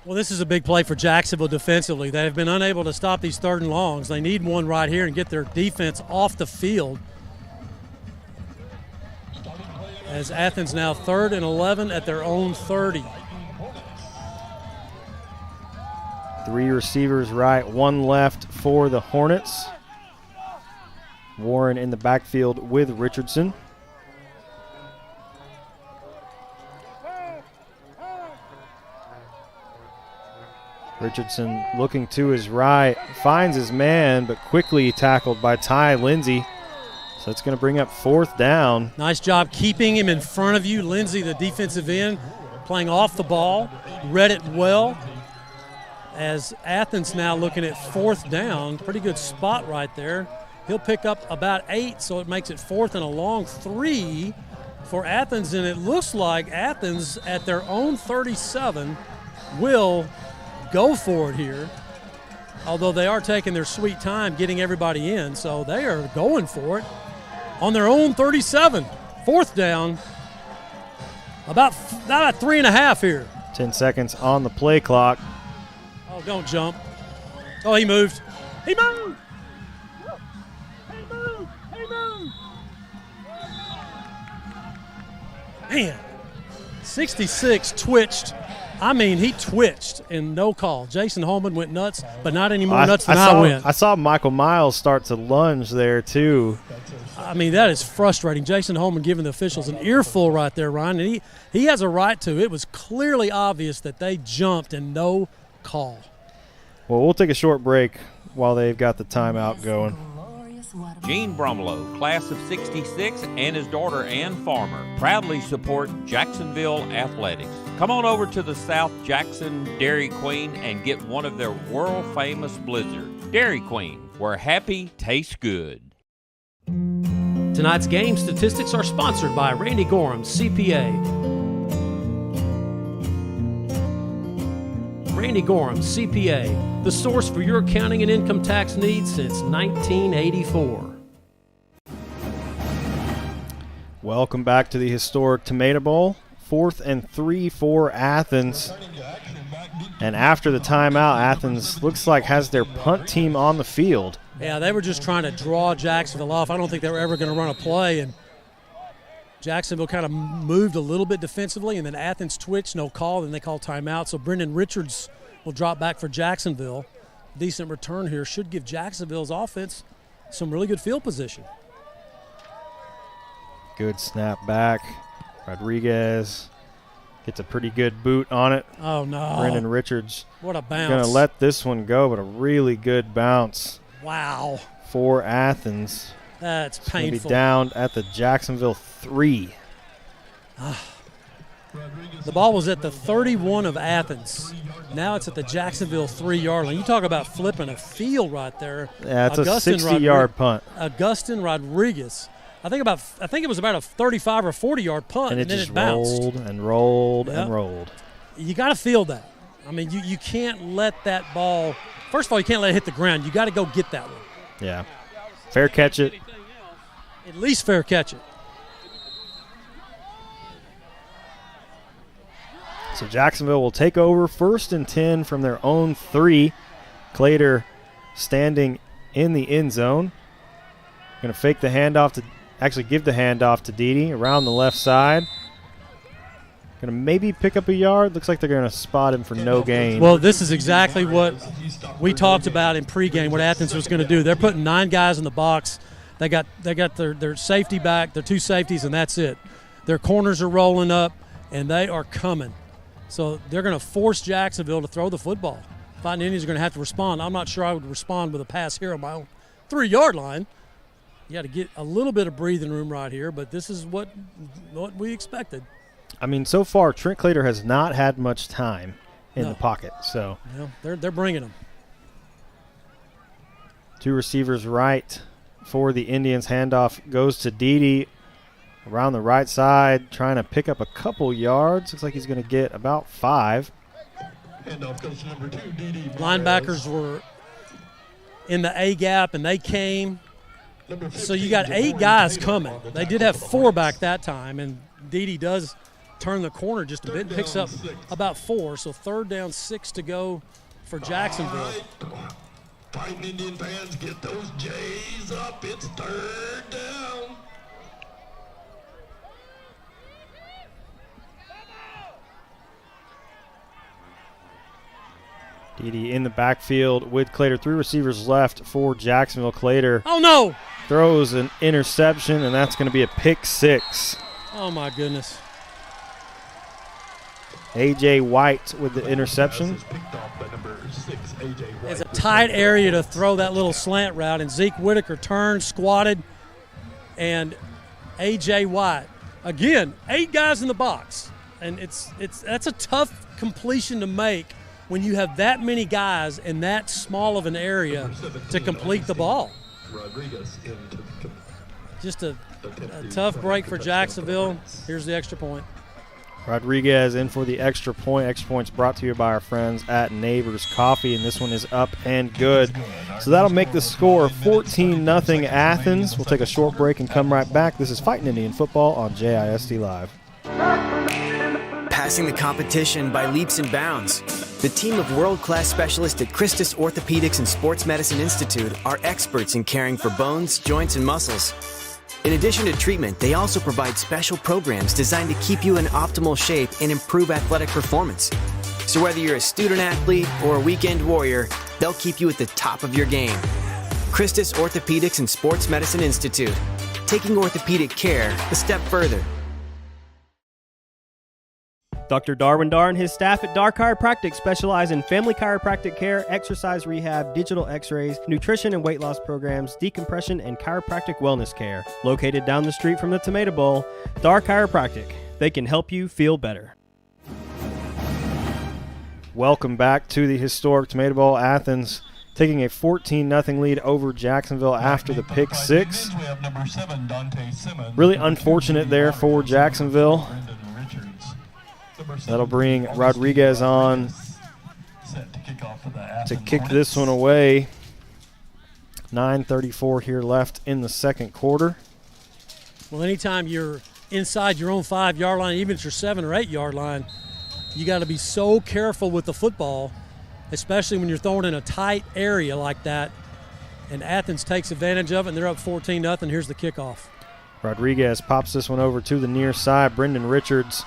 Well, this is a big play for Jacksonville defensively. They have been unable to stop these 3rd and longs. They need one right here and get their defense off the field. As Athens now 3rd and 11 at their own 30. 3 receivers right, 1 left for the Hornets. Warren in the backfield with Richardson. Richardson looking to his right, finds his man, but quickly tackled by Ty Lindsey. So it's going to bring up 4th down. Nice job keeping him in front of you. Lindsey, the defensive end, playing off the ball, read it well. As Athens now looking at 4th down, pretty good spot right there. He'll pick up about 8, so it makes it 4th and a long 3 for Athens. And it looks like Athens at their own 37 will go for it here, although they are taking their sweet time getting everybody in, so they are going for it on their own 37. 4th down, about 3.5 here. 10 seconds on the play clock. Oh, don't jump. Oh, he moved. He moved. He moved. He moved. Man, 66 twitched. I mean, he twitched and no call. Jason Holman went nuts, but not any more nuts than I went. I saw Michael Miles start to lunge there, too. I mean, that is frustrating. Jason Holman giving the officials an earful right there, Ryan. And he has a right to. It was clearly obvious that they jumped and no call. Well, we'll take a short break while they've got the timeout going. Gene Bromlow, class of 66, and his daughter Ann Farmer proudly support Jacksonville athletics. Come on over to the South Jackson Dairy Queen and get one of their world-famous blizzards. Dairy Queen, where happy tastes good. Tonight's game statistics are sponsored by Randy Gorham, CPA. Randy Gorham, CPA, the source for your accounting and income tax needs since 1984. Welcome back to the historic Tomato Bowl. 4th and 3 for Athens. And after the timeout, Athens looks like has their punt team on the field. Yeah, they were just trying to draw Jacksonville off. I don't think they were ever going to run a play, and Jacksonville kind of moved a little bit defensively, and then Athens twitched, no call, then they called timeout. So Brendan Richards will drop back for Jacksonville. Decent return here should give Jacksonville's offense some really good field position. Good snap back. Rodriguez gets a pretty good boot on it. Oh, no. Brendan Richards. What a bounce. Going to let this one go, but a really good bounce. Wow. For Athens. That's it's painful. Going to be down at the Jacksonville 3. The ball was at the 31 of Athens. Now it's at the Jacksonville 3-yard line. You talk about flipping a field right there. Yeah, it's a 60-yard punt. Augustin Rodriguez. I think it was about a 35 or 40-yard punt, and then just it bounced. rolled and rolled and rolled. You got to feel that. I mean, you can't let that ball – first of all, you can't let it hit the ground. You got to go get that one. Yeah. Fair catch it. At least fair catch it. So Jacksonville will take over 1st and 10 from their own 3. Clater standing in the end zone. Going to fake the handoff to actually give the handoff to Dede around the left side. Going to maybe pick up a yard. Looks like they're going to spot him for no gain. Well, this is exactly what we talked about in pregame, what Athens was going to do. They're putting 9 guys in the box. They got their safety back, their 2 safeties, and that's it. Their corners are rolling up, and they are coming. So they're going to force Jacksonville to throw the football. Fighting Indians are going to have to respond. I'm not sure I would respond with a pass here on my own 3-yard line. You got to get a little bit of breathing room right here, but this is what we expected. I mean, so far, Trent Clater has not had much time in the pocket. So they're bringing him. 2 receivers right for the Indians. Handoff goes to Dede around the right side, trying to pick up a couple yards. Looks like he's going to get about 5. Handoff goes to number 2, Dede. Linebackers were in the A gap, and they came. So you got 8 guys coming. They did have 4 back that time, and Dede does turn the corner just a bit and picks up about 4. So 3rd down, 6 to go for Jacksonville. Fighting Indian fans, get those J's up. It's 3rd down. Dede in the backfield with Clater. 3 receivers left for Jacksonville. Clater. Oh, no. Throws an interception, and that's going to be a pick 6. Oh, my goodness. A.J. White with the interception. It's a tight area to throw that little slant route, and Zeke Whitaker turned, squatted, and A.J. White. Again, 8 guys in the box, and that's a tough completion to make when you have that many guys in that small of an area to complete the ball. Just a tough break for Jacksonville. Here's the extra point. Rodriguez in for the extra point. Extra point's brought to you by our friends at Neighbors Coffee, and this one is up and good. So that'll make the score 14-0 Athens. We'll take a short break and come right back. This is Fighting Indian Football on JISD Live. Passing the competition by leaps and bounds. The team of world-class specialists at Christus Orthopedics and Sports Medicine Institute are experts in caring for bones, joints, and muscles. In addition to treatment, they also provide special programs designed to keep you in optimal shape and improve athletic performance. So whether you're a student athlete or a weekend warrior, they'll keep you at the top of your game. Christus Orthopedics and Sports Medicine Institute, taking orthopedic care a step further. Dr. Darwin Dar and his staff at Dar Chiropractic specialize in family chiropractic care, exercise rehab, digital x-rays, nutrition and weight loss programs, decompression, and chiropractic wellness care. Located down the street from the Tomato Bowl, Dar Chiropractic. They can help you feel better. Welcome back to the historic Tomato Bowl. Athens taking a 14-0 lead over Jacksonville after the pick six. Really unfortunate there for Jacksonville. That'll bring Rodriguez on to kick this one away. 9:34 here left in the second quarter. Well, anytime you're inside your own 5-yard line, even if you're 7 or 8 yard line, you got to be so careful with the football, especially when you're throwing in a tight area like that. And Athens takes advantage of it, and they're up 14-0. Here's the kickoff. Rodriguez pops this one over to the near side. Brendan Richards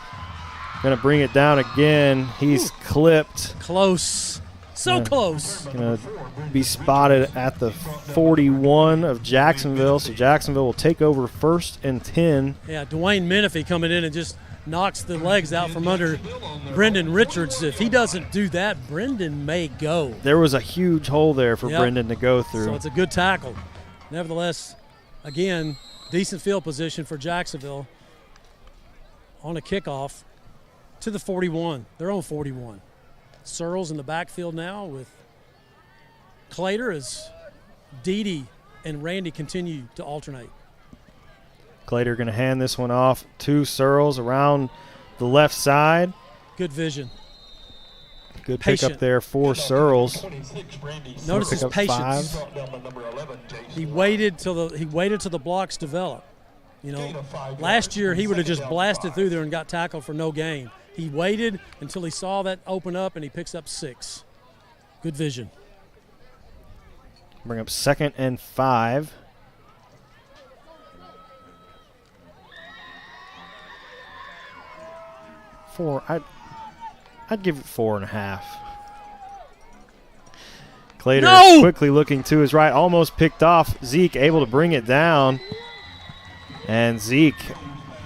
going to bring it down again. He's clipped. Close. So close. Going to be spotted at the 41 of Jacksonville. So Jacksonville will take over 1st and 10. Yeah, Dwayne Menifee coming in and just knocks the legs out from under Brendan Richards. If he doesn't do that, Brendan may go. There was a huge hole there for Brendan to go through. So it's a good tackle. Nevertheless, again, decent field position for Jacksonville on a kickoff to the 41. They're on 41. Searles in the backfield now with Clater as Dede and Randy continue to alternate. Clater going to hand this one off to Searles around the left side. Good vision. Good pickup there for Searles. Notice his patience. He waited till the blocks develop. You know, last year he would have just blasted through there and got tackled for no gain. He waited until he saw that open up, and he picks up 6. Good vision. Bring up 2nd and 5. I'd give it 4.5. Clater quickly looking to his right, almost picked off. Zeke able to bring it down. And Zeke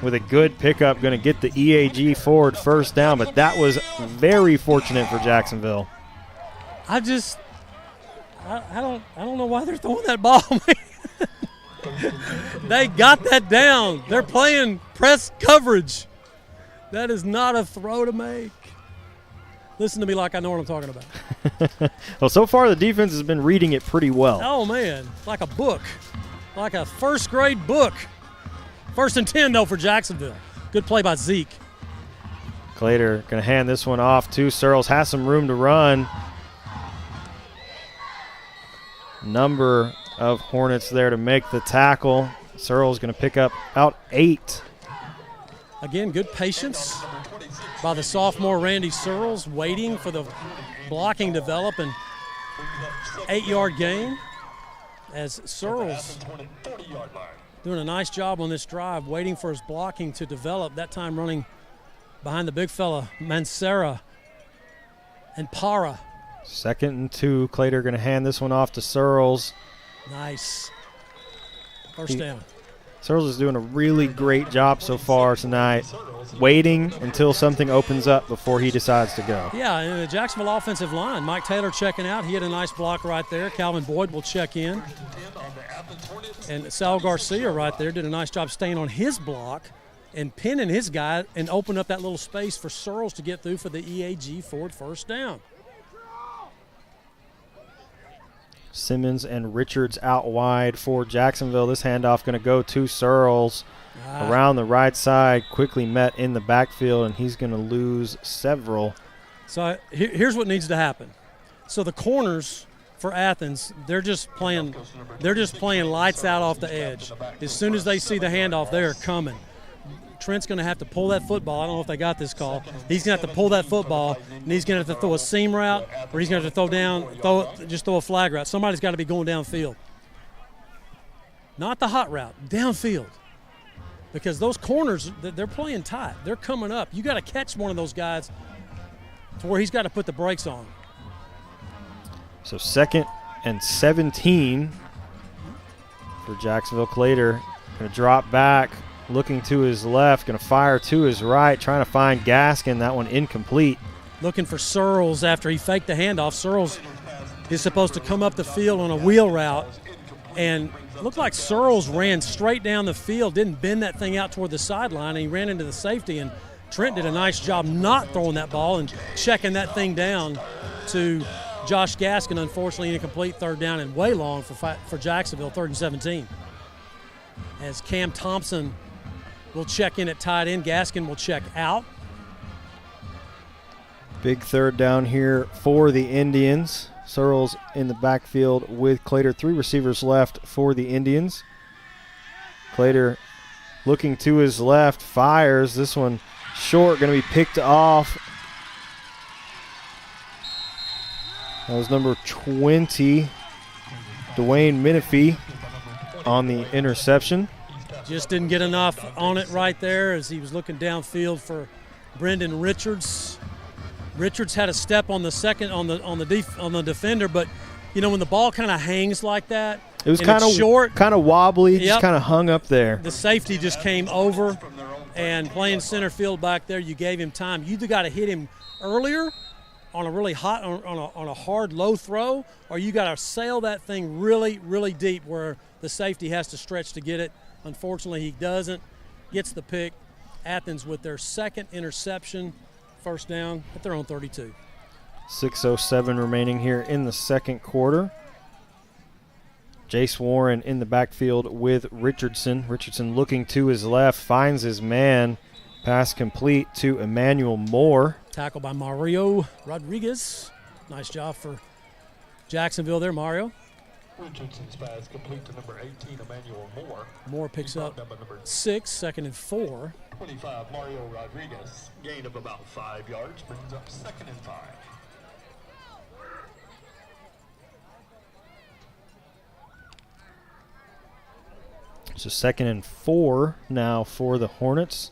with a good pickup going to get the EAG forward first down, but that was very fortunate for Jacksonville. I don't know why they're throwing that ball. They got that down. They're playing press coverage. That is not a throw to make. Listen to me like I know what I'm talking about. Well, so far the defense has been reading it pretty well. Oh, man, like a book, like a first-grade book. 1st and 10, though, for Jacksonville. Good play by Zeke. Clater going to hand this one off to Searles. Has some room to run. Number of Hornets there to make the tackle. Searles going to pick up out 8. Again, good patience by the sophomore Randy Searles, waiting for the blocking to develop, and 8-yard gain as Searles doing a nice job on this drive, waiting for his blocking to develop, that time running behind the big fella, Mancera and Para. 2nd and 2. Clater going to hand this one off to Searles. Nice. First down. Searles is doing a really great job so far tonight, waiting until something opens up before he decides to go. Yeah, and the Jacksonville offensive line, Mike Taylor checking out. He had a nice block right there. Calvin Boyd will check in. And Sal Garcia right there did a nice job staying on his block and pinning his guy and open up that little space for Searles to get through for the EAG forward first down. Simmons and Richards out wide for Jacksonville. This handoff going to go to Searles around the right side, quickly met in the backfield, and he's going to lose several. So here's what needs to happen. So the corners for Athens, they're just playing lights out off the edge. As soon as they see the handoff, they're coming. Trent's going to have to pull that football. I don't know if they got this call. He's going to have to pull that football, and he's going to have to throw a seam route, or he's going to have to throw a flag route. Somebody's got to be going downfield. Not the hot route, downfield. Because those corners, they're playing tight. They're coming up. You got to catch one of those guys to where he's got to put the brakes on. So 2nd and 17 for Jacksonville. Clater going to drop back, looking to his left, going to fire to his right, trying to find Gaskin. That one incomplete. Looking for Searles after he faked the handoff. Searles is supposed to come up the field on a wheel route, and looked like Searles ran straight down the field, didn't bend that thing out toward the sideline, and he ran into the safety, and Trent did a nice job not throwing that ball and checking that thing down to Josh Gaskin, unfortunately, incomplete, third down and way long for Jacksonville, 3rd and 17. As Cam Thompson will check in at tight end, Gaskin will check out. Big third down here for the Indians. Searles in the backfield with Clater. 3 receivers left for the Indians. Clater looking to his left, fires. This one short, going to be picked off. That was number 20, Dwayne Menifee, on the interception. Just didn't get enough on it right there as he was looking downfield for Brendan Richards. Richards had a step on the second on the defender, but you know when the ball kind of hangs like that, it was kind of short, kind of wobbly, just kind of hung up there. The safety just came over, and playing center field back there, you gave him time. You either got to hit him earlier on a really hot on a hard low throw, or you got to sail that thing really, really deep where the safety has to stretch to get it. Unfortunately, he doesn't. Gets the pick. Athens with their second interception. First down at their own 32. 6:07 remaining here in the second quarter. Jace Warren in the backfield with Richardson. Richardson looking to his left, finds his man. Pass complete to Emmanuel Moore. Tackle by Mario Rodriguez. Nice job for Jacksonville there, Mario. Richardson's pass complete to number 18, Emmanuel Moore. Moore picks up 6, 2nd and 4. 25, Mario Rodriguez. Gain of about 5 yards, brings up 2nd and 5. So 2nd and 4 now for the Hornets.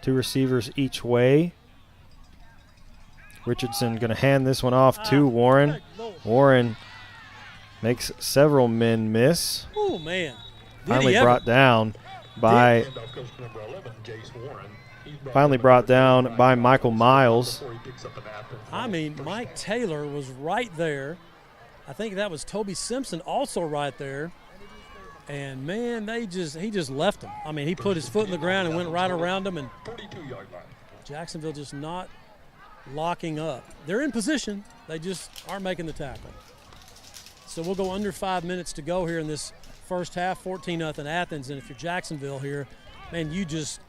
2 receivers each way. Richardson going to hand this one off to Warren. Warren makes several men miss. Oh, man. Finally brought down by Michael Miles. I mean, Mike Taylor was right there. I think that was Toby Simpson also right there. And, man, he just left him. I mean, he put his foot in the ground and went right around him. And Jacksonville just not locking up. They're in position. They just aren't making the tackle. So we'll go under 5 minutes to go here in this first half, 14-0 Athens. And if you're Jacksonville here, man, you just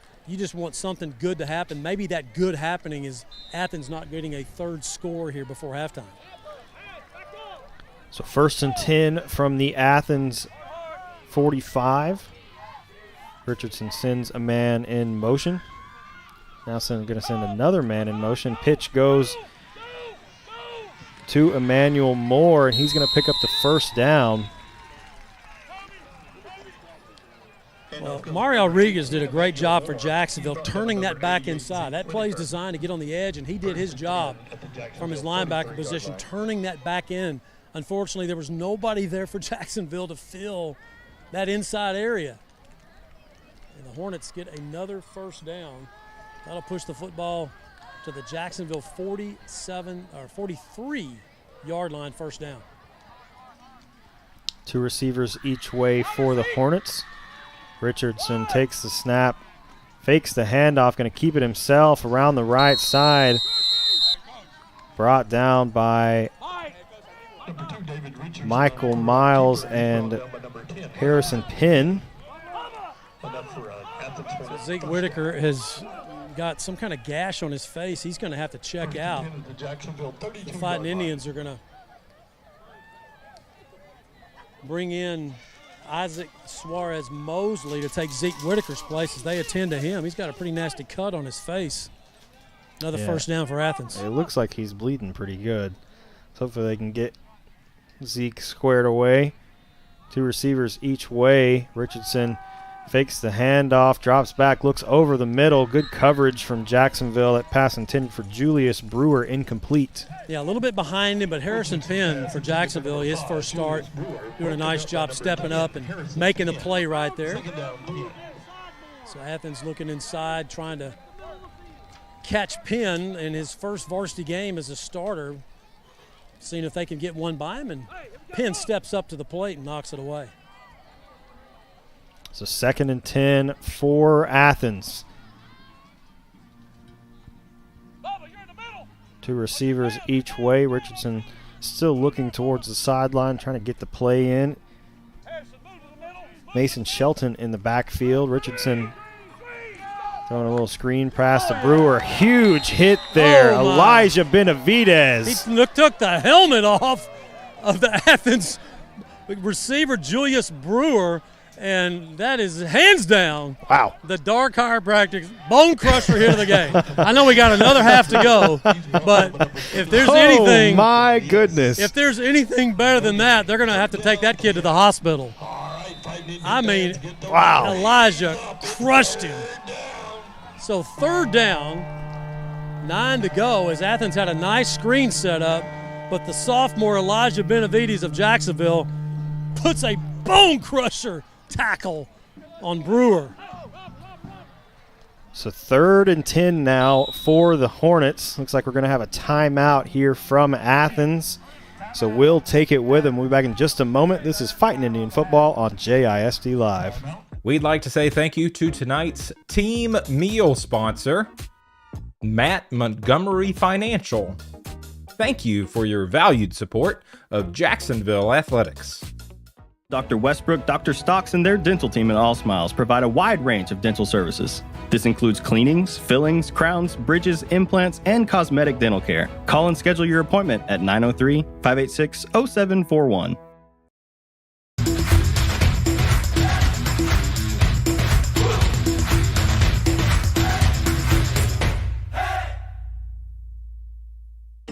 want something good to happen. Maybe that good happening is Athens not getting a third score here before halftime. So 1st and 10 from the Athens 45. Richardson sends a man in motion. Now going to send another man in motion. Pitch goes to Emmanuel Moore, and he's going to pick up the first down. Well, Mario Rodriguez did a great job for Jacksonville turning that back inside. That play is designed to get on the edge, and he did his job from his linebacker position, turning that back in. Unfortunately, there was nobody there for Jacksonville to fill that inside area. And the Hornets get another first down. That'll push the football to the Jacksonville 43-yard line, first down. 2 receivers each way for the Hornets. Richardson takes the snap, fakes the handoff, going to keep it himself around the right side. Brought down by Michael Miles and Harrison Penn. So Zeke Whitaker has got some kind of gash on his face. He's going to have to check out. The Fighting Indians are going to bring in Isaac Suarez Mosley to take Zeke Whitaker's place as they attend to him. He's got a pretty nasty cut on his face. Another first down for Athens. It looks like he's bleeding pretty good. So hopefully they can get Zeke squared away. 2 receivers each way. Richardson fakes the handoff, drops back, looks over the middle. Good coverage from Jacksonville. That pass intended for Julius Brewer, incomplete. Yeah, a little bit behind him, but Harrison Penn for Jacksonville, his first start, doing a nice job stepping up and making the play right there. So Athens looking inside, trying to catch Penn in his first varsity game as a starter, seeing if they can get one by him, and Penn steps up to the plate and knocks it away. So 2nd and 10 for Athens. 2 receivers each way. Richardson still looking towards the sideline, trying to get the play in. Mason Shelton in the backfield. Richardson throwing a little screen pass to Brewer. Huge hit there. Elijah Benavidez. He took the helmet off of the Athens receiver, Julius Brewer, and that is hands down. Wow. The Dark Chiropractic bone crusher hit of the game. I know we got another half to go, but if there's anything. Oh, my goodness. If there's anything better than that, they're going to have to take that kid to the hospital. I mean, wow. Elijah crushed him. So 3rd down, 9 to go, as Athens had a nice screen set up, but the sophomore Elijah Benavides of Jacksonville puts a bone crusher tackle on Brewer. So 3rd and 10 now for the Hornets. Looks like we're going to have a timeout here from Athens. So we'll take it with them. We'll be back in just a moment. This is Fighting Indian Football on JISD Live. We'd like to say thank you to tonight's team meal sponsor, Matt Montgomery Financial. Thank you for your valued support of Jacksonville Athletics. Dr. Westbrook, Dr. Stocks, and their dental team at All Smiles provide a wide range of dental services. This includes cleanings, fillings, crowns, bridges, implants, and cosmetic dental care. Call and schedule your appointment at 903-586-0741.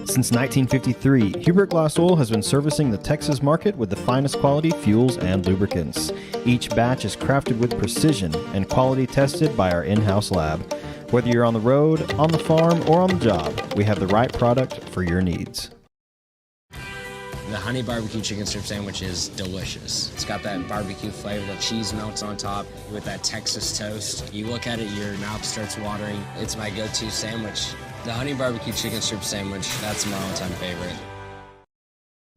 Since 1953, Hubert Glass Oil has been servicing the Texas market with the finest quality fuels and lubricants. Each batch is crafted with precision and quality tested by our in-house lab. Whether you're on the road, on the farm, or on the job, we have the right product for your needs. The honey barbecue chicken strip sandwich is delicious. It's got that barbecue flavor, the cheese melts on top with that Texas toast. You look at it, your mouth starts watering. It's my go-to sandwich. The honey barbecue chicken strip sandwich, that's my all-time favorite.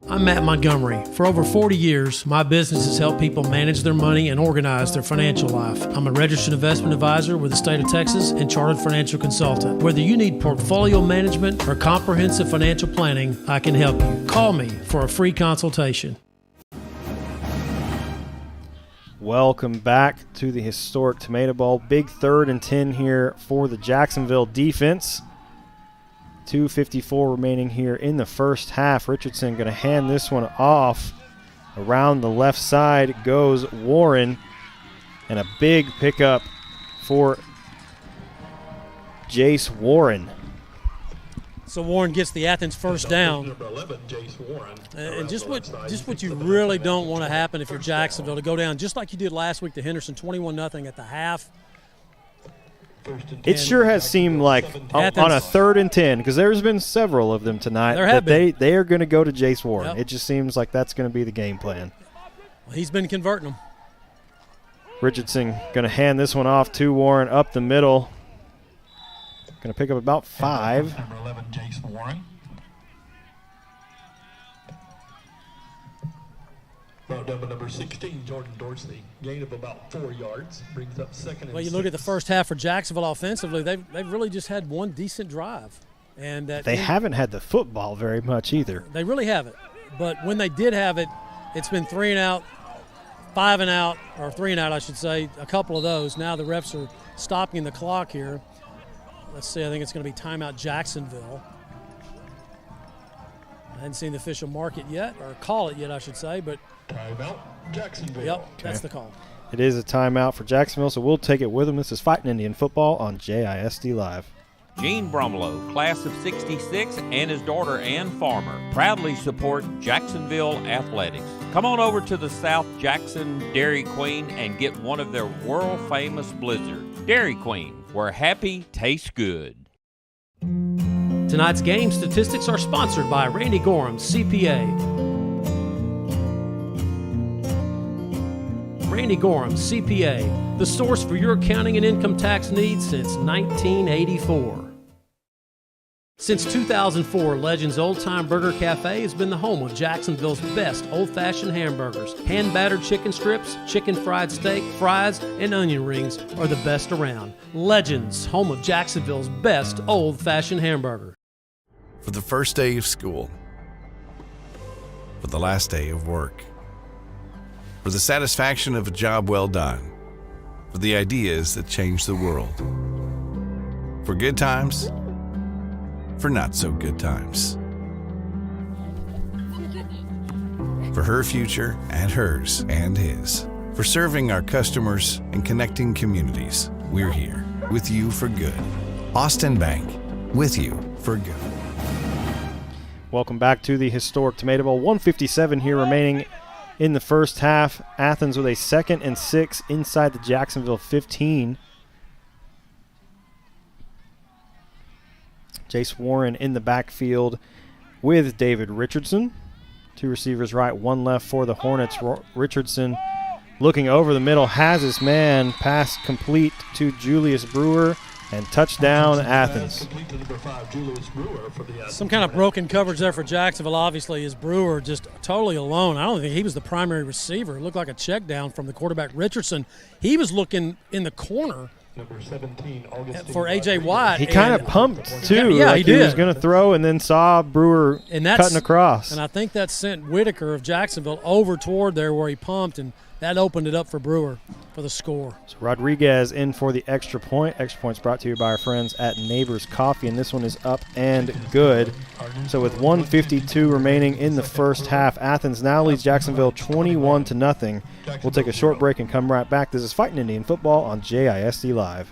I'm Matt Montgomery. For over 40 years, my business has helped people manage their money and organize their financial life. I'm a registered investment advisor with the state of Texas and chartered financial consultant. Whether you need portfolio management or comprehensive financial planning, I can help you. Call me for a free consultation. Welcome back to the historic Tomato Bowl. Big 3rd and 10 here for the Jacksonville defense. 2:54 remaining here in the first half. Richardson going to hand this one off. Around the left side goes Warren. And a big pickup for Jace Warren. So Warren gets the Athens first down. And just what you really don't want to happen if you're Jacksonville, to go down just like you did last week to Henderson, 21-0 at the half. It sure has seemed like on a 3rd and 10, because there's been several of them tonight, that they are going to go to Jace Warren. Yep. It just seems like that's going to be the game plan. Well, he's been converting them. Richardson going to hand this one off to Warren up the middle. Going to pick up about 5. Number 11, Jace Warren. Number 16, Jordan Dorsey. Gain of about 4 yards. Brings up 2nd and 6. Well, you look at the first half for Jacksonville offensively, they've really just had one decent drive. And they haven't had the football very much either. They really haven't. But when they did have it, it's been 3 and out, 5 and out, or 3 and out, I should say, a couple of those. Now the refs are stopping the clock here. Let's see, I think it's going to be timeout Jacksonville. I hadn't seen the official mark it yet, or call it yet, I should say, but timeout Jacksonville. Yep, that's the call. It is a timeout for Jacksonville, so we'll take it with them. This is Fighting Indian Football on JISD Live. Gene Brumlow, class of '66, and his daughter Ann Farmer proudly support Jacksonville Athletics. Come on over to the South Jackson Dairy Queen and get one of their world-famous blizzards. Dairy Queen, where happy tastes good. Tonight's game statistics are sponsored by Randy Gorham, CPA. Randy Gorham, CPA, the source for your accounting and income tax needs since 1984. Since 2004, Legends Old Time Burger Cafe has been the home of Jacksonville's best old-fashioned hamburgers. Hand-battered chicken strips, chicken fried steak, fries, and onion rings are the best around. Legends, home of Jacksonville's best old-fashioned hamburger. For the first day of school, for the last day of work, for the satisfaction of a job well done, for the ideas that change the world, for good times, for not so good times, for her future and hers and his, for serving our customers and connecting communities. We're here with you for good. Austin Bank, with you for good. Welcome back to the historic Tomato Bowl. 1:57 here remaining in the first half. Athens with a 2nd and 6 inside the Jacksonville 15. Jace Warren in the backfield with David Richardson. 2 receivers right, 1 left for the Hornets. Richardson looking over the middle, has his man, pass complete to Julius Brewer, and touchdown Athens. Some kind of broken coverage there for Jacksonville. Obviously, is Brewer just totally alone. I don't think he was the primary receiver. It looked like a check down from the quarterback Richardson. He was looking in the corner Number 17, for A.J. Watt. He kind of pumped, too. Yeah, like he did. He was going to throw and then saw Brewer cutting across. And I think that sent Whitaker of Jacksonville over toward there where he pumped, and that opened it up for Brewer for the score. So Rodriguez in for the extra point. Extra points brought to you by our friends at Neighbors Coffee, and this one is up and good. So with 1:52 remaining in the first half, Athens now leads Jacksonville 21-0. We'll take a short break and come right back. This is Fighting Indian Football on JISD Live.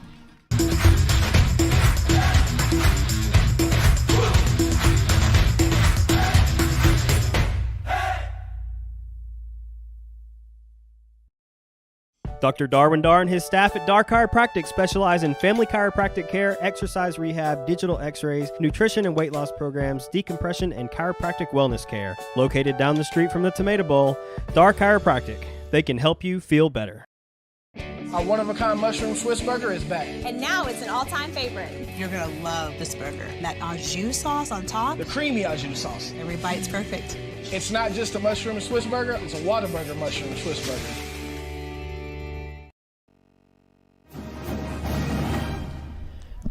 Dr. Darwin Dar and his staff at Dar Chiropractic specialize in family chiropractic care, exercise rehab, digital x-rays, nutrition and weight loss programs, decompression, and chiropractic wellness care. Located down the street from the Tomato Bowl, Dar Chiropractic. They can help you feel better. Our one-of-a-kind mushroom Swiss burger is back. And now it's an all-time favorite. You're going to love this burger. That au jus sauce on top. The creamy au jus sauce. Every bite's perfect. It's not just a mushroom Swiss burger, it's a Whataburger mushroom Swiss burger.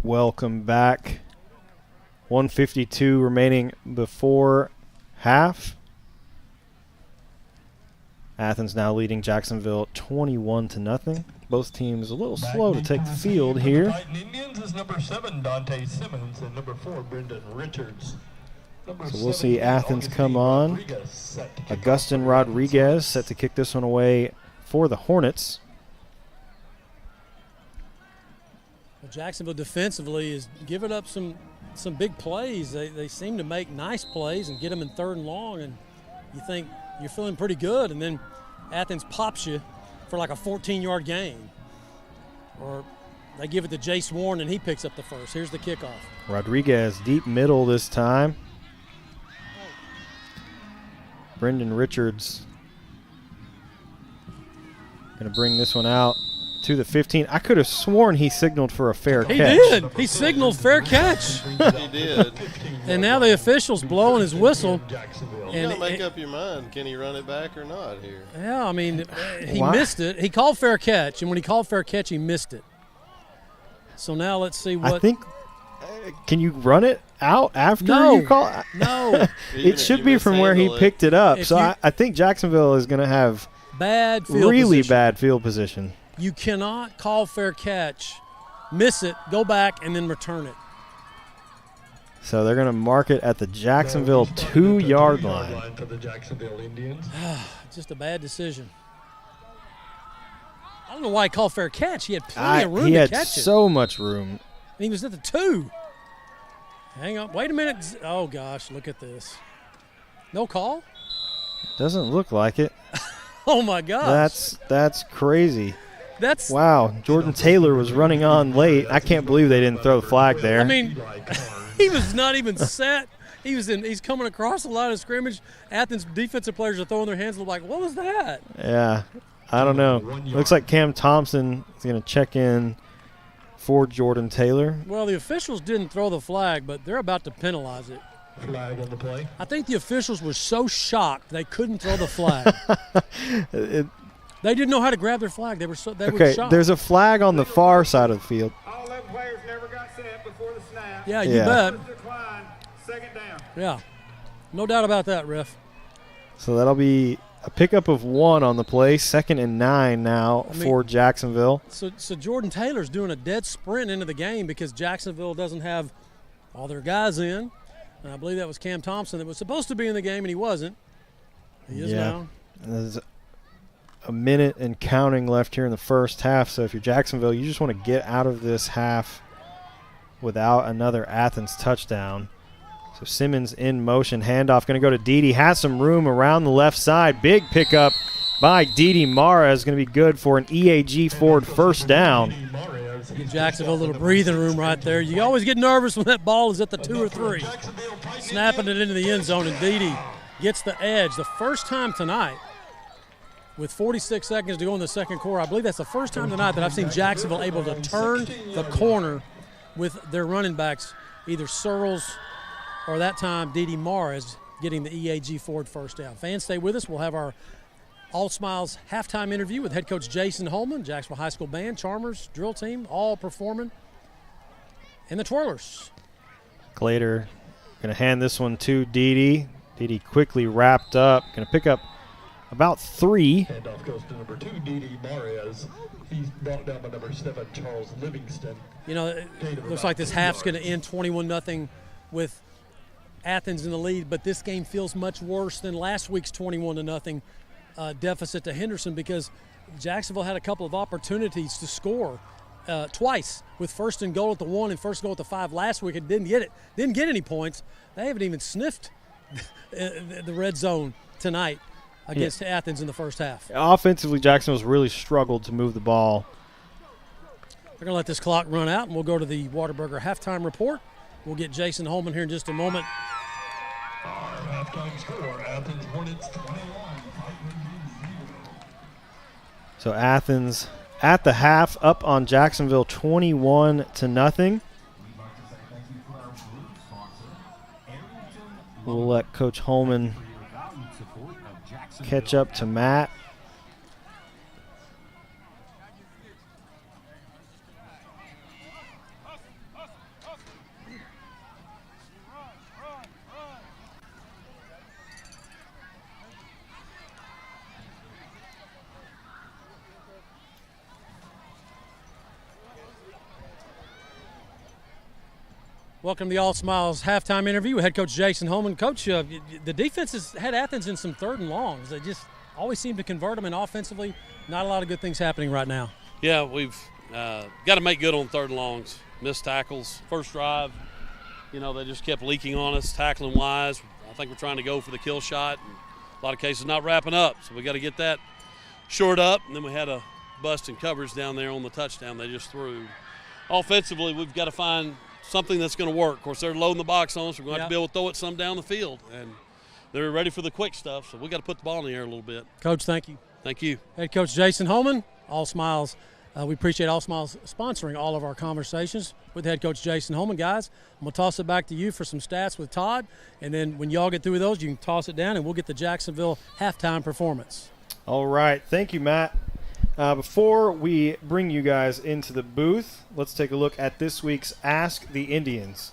Welcome back. 1:52 remaining before half. Athens now leading Jacksonville 21-0. Both teams a little slow to take the field here. Indians is number 7, Dante Simmons, and number 4, Brendan Richards. So we'll see Athens come on. Augustin Rodriguez set to kick this one away for the Hornets. Well, Jacksonville defensively is giving up some big plays. They seem to make nice plays and get them in 3rd and long, and you think you're feeling pretty good, and then Athens pops you for like a 14-yard gain. Or they give it to Jace Warren, and he picks up the first. Here's the kickoff. Rodriguez deep middle this time. Brendan Richards going to bring this one out to the 15. I could have sworn he signaled for a fair catch. He did. He signaled fair catch. He did. And now the official's blowing his whistle. You got to make up your mind. Can he run it back or not here? Yeah, I mean, he missed it. He called fair catch, and when he called fair catch, he missed it. So now let's see what. I think, can you run it out after you call it? No. It should be from where he picked it up. So I think Jacksonville is going to have bad field really position. bad field position. You cannot call fair catch, miss it, go back, and then return it. So they're going to mark it at the Jacksonville 2-yard line. For the Jacksonville Indians. Just a bad decision. I don't know why he called fair catch. He had plenty of room he to had catch it. so much room. And he was at the 2. Hang on. Wait a minute. Oh, gosh. Look at this. No call? Doesn't look like it. Oh, my gosh. That's crazy. That's wow. Jordan Taylor was running on late. I can't believe they didn't throw the flag there. I mean, he was not even set. He's coming across the line of scrimmage. Athens defensive players are throwing their hands up like, what was that? Yeah. I don't know. Looks like Cam Thompson is going to check in for Jordan Taylor. Well, the officials didn't throw the flag, but they're about to penalize it. Flag on the play. I think the officials were so shocked they couldn't throw the flag. They didn't know how to grab their flag. They were shocked. There's a flag on the far side of the field. All 11 players never got set before the snap. Yeah, you bet. Decline, 2nd down. Yeah, no doubt about that, ref. So that'll be a pickup of 1 on the play. 2nd and 9 now for Jacksonville. So Jordan Taylor's doing a dead sprint into the game because Jacksonville doesn't have all their guys in. And I believe that was Cam Thompson that was supposed to be in the game, and he wasn't. He is now. There's a minute and counting left here in the first half. So if you're Jacksonville, you just want to get out of this half without another Athens touchdown. So Simmons in motion. Handoff going to go to Dede. Has some room around the left side. Big pickup by Dede Mara is going to be good for an EAG Ford first down. Give Jacksonville a little breathing room right there. You always get nervous when that ball is at the 2 or 3. Snapping it into the end zone, and Dede gets the edge. The first time tonight, with 46 seconds to go in the second quarter, I believe that's the first time tonight that I've seen Jacksonville able to turn the corner with their running backs, either Searles or that time Dede Morris getting the EAG Ford first down. Fans, stay with us. We'll have our All Smiles halftime interview with head coach Jason Holman, Jacksonville High School Band, Charmers, drill team, all performing, and the Twirlers. Glader going to hand this one to Dede. Dede quickly wrapped up. Going to pick up about 3. Handoff goes to number 2, Dede Marias. He's brought down by number 7, Charles Livingston. You know, it looks like this half's going to end 21-0 with Athens in the lead, but this game feels much worse than last week's 21-0 deficit to Henderson because Jacksonville had a couple of opportunities to score twice with 1st and goal at the 1 and 1st goal at the 5 last week and didn't get any points. They haven't even sniffed the red zone tonight against Athens in the first half. Offensively, Jacksonville's really struggled to move the ball. We're going to let this clock run out, and we'll go to the Whataburger halftime report. We'll get Jason Holman here in just a moment. Our halftime score, Athens Hornets 21. So Athens at the half up on Jacksonville 21-0. We'll let Coach Holman catch up to Matt. Welcome to the All Smiles halftime interview with head coach Jason Holman. Coach, the defense has had Athens in some 3rd and longs. They just always seem to convert them, and offensively, not a lot of good things happening right now. Yeah, we've got to make good on 3rd and longs. Missed tackles, first drive, they just kept leaking on us, tackling wise. I think we're trying to go for the kill shot, and a lot of cases not wrapping up. So we got to get that shored up. And then we had a bust in coverage down there on the touchdown they just threw. Offensively, we've got to find something that's going to work. Of course, they're loading the box on us. We're going to have to be able to throw it some down the field. And they're ready for the quick stuff, so we got to put the ball in the air a little bit. Coach, thank you. Thank you. Head coach Jason Holman, All Smiles. We appreciate All Smiles sponsoring all of our conversations with head coach Jason Holman. Guys, I'm going to toss it back to you for some stats with Todd, and then when y'all get through with those, you can toss it down, and we'll get the Jacksonville halftime performance. All right. Thank you, Matt. Before we bring you guys into the booth, let's take a look at this week's Ask the Indians.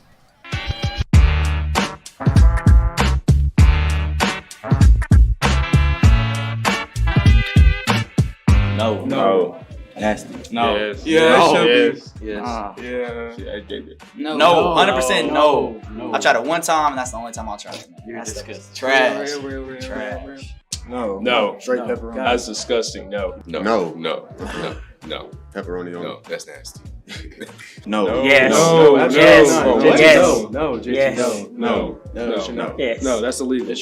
No. No. Nasty. No. Yes. Yeah, No. yes. Yes. Yeah. No. 100% no. I tried it one time, and that's the only time I'll try it. You're that's disgusting. Trash. Real. Trash. No. Straight pepperoni. That's disgusting. No. No. Pepperoni on. No, that's nasty. No. Yes. No. Yes. No. Yes. No. Yes. No, that's illegal.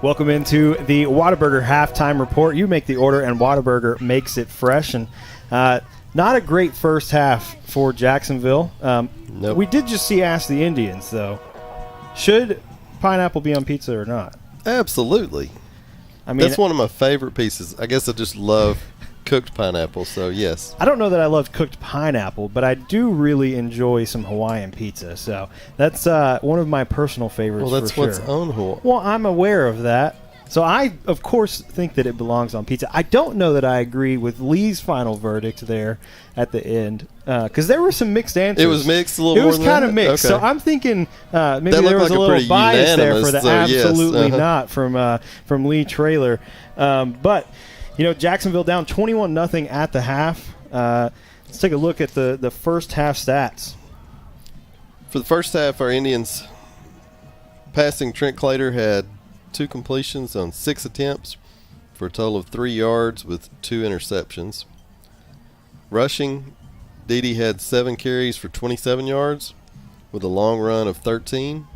Welcome into the Whataburger halftime report. You make the order, and Whataburger makes it fresh. And not a great first half for Jacksonville. Nope. We did just see Ask the Indians, though. Should pineapple be on pizza or not? Absolutely. I mean, that's one of my favorite pieces. I guess I just love cooked pineapple, so yes. I don't know that I love cooked pineapple, but I do really enjoy some Hawaiian pizza. So that's one of my personal favorites. Well, that's for what's sure. on Hawaii. Well, I'm aware of that. So I, of course, think that it belongs on pizza. I don't know that I agree with Lee's final verdict there at the end because there were some mixed answers. It was mixed a little more. It was than kind that? of mixed. Okay. So I'm thinking maybe That there looked was like a a little pretty bias there for unanimous, the so yes, absolutely not from Lee Traylor. But Jacksonville down 21-0 at the half. Let's take a look at the first half stats. For the first half, our Indians passing Trent Clater had 2 completions on 6 attempts for a total of 3 yards with 2 interceptions. Rushing, Dede had 7 carries for 27 yards with a long run of 13.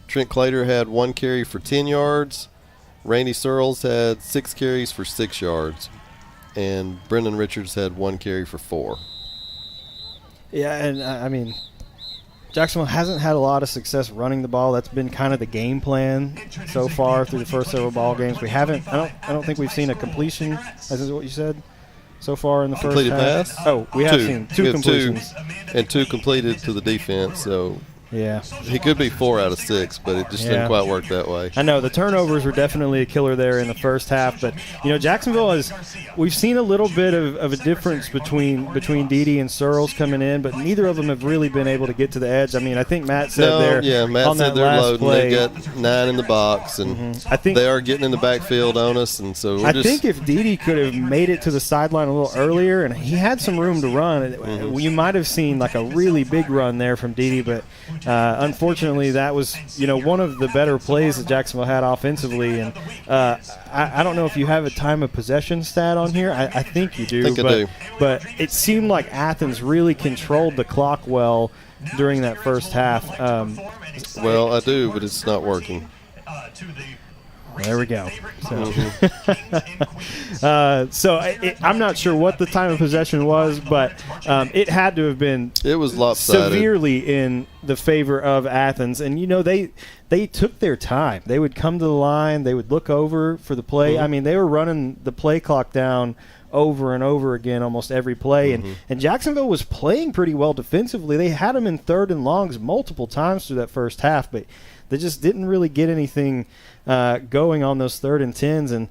Trent Clater had 1 carry for 10 yards. Randy Searles had 6 carries for 6 yards. And Brendan Richards had 1 carry for 4. Yeah, and Jacksonville hasn't had a lot of success running the ball. That's been kind of the game plan so far through the first several ball games. We haven't. I don't think we've seen a completion. As is what you said so far in the first Completed half. pass? Oh, we have seen 2 completions. 2, and 2 completed to the defense. So yeah, he could be 4 out of 6, but it just didn't quite work that way. I know the turnovers were definitely a killer there in the first half, but Jacksonville we've seen a little bit of a difference between Dede and Searles coming in, but neither of them have really been able to get to the edge. I think Matt said Matt said they're loading. Play, they got 9 in the box, and I think they are getting in the backfield on us, and so I think if Dede could have made it to the sideline a little earlier, and he had some room to run, you might have seen like a really big run there from Dede, but unfortunately, that was one of the better plays that Jacksonville had offensively. And I don't know if you have a time of possession stat on here. I think you do. I do. But it seemed like Athens really controlled the clock well during that first half. Well, I do, but it's not working. There we go. So, I'm not sure what the time of possession was, but it had to have been. It was lopsided. Severely in the favor of Athens, and they took their time. They would come to the line. They would look over for the play. Mm-hmm. They were running the play clock down over and over again almost every play, and Jacksonville was playing pretty well defensively. They had them in 3rd and longs multiple times through that first half, but they just didn't really get anything going on those 3rd and 10s. And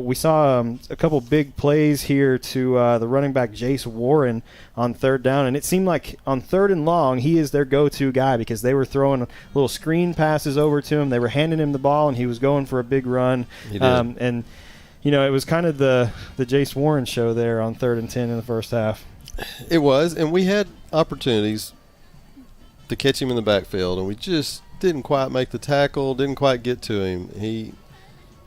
we saw a couple big plays here to the running back Jace Warren on 3rd down, and it seemed like on 3rd and long he is their go-to guy because they were throwing little screen passes over to him. They were handing him the ball, and he was going for a big run. He did. And it was kind of the Jace Warren show there on 3rd and 10 in the first half. It was, and we had opportunities to catch him in the backfield, and we just didn't quite make the tackle, didn't quite get to him. He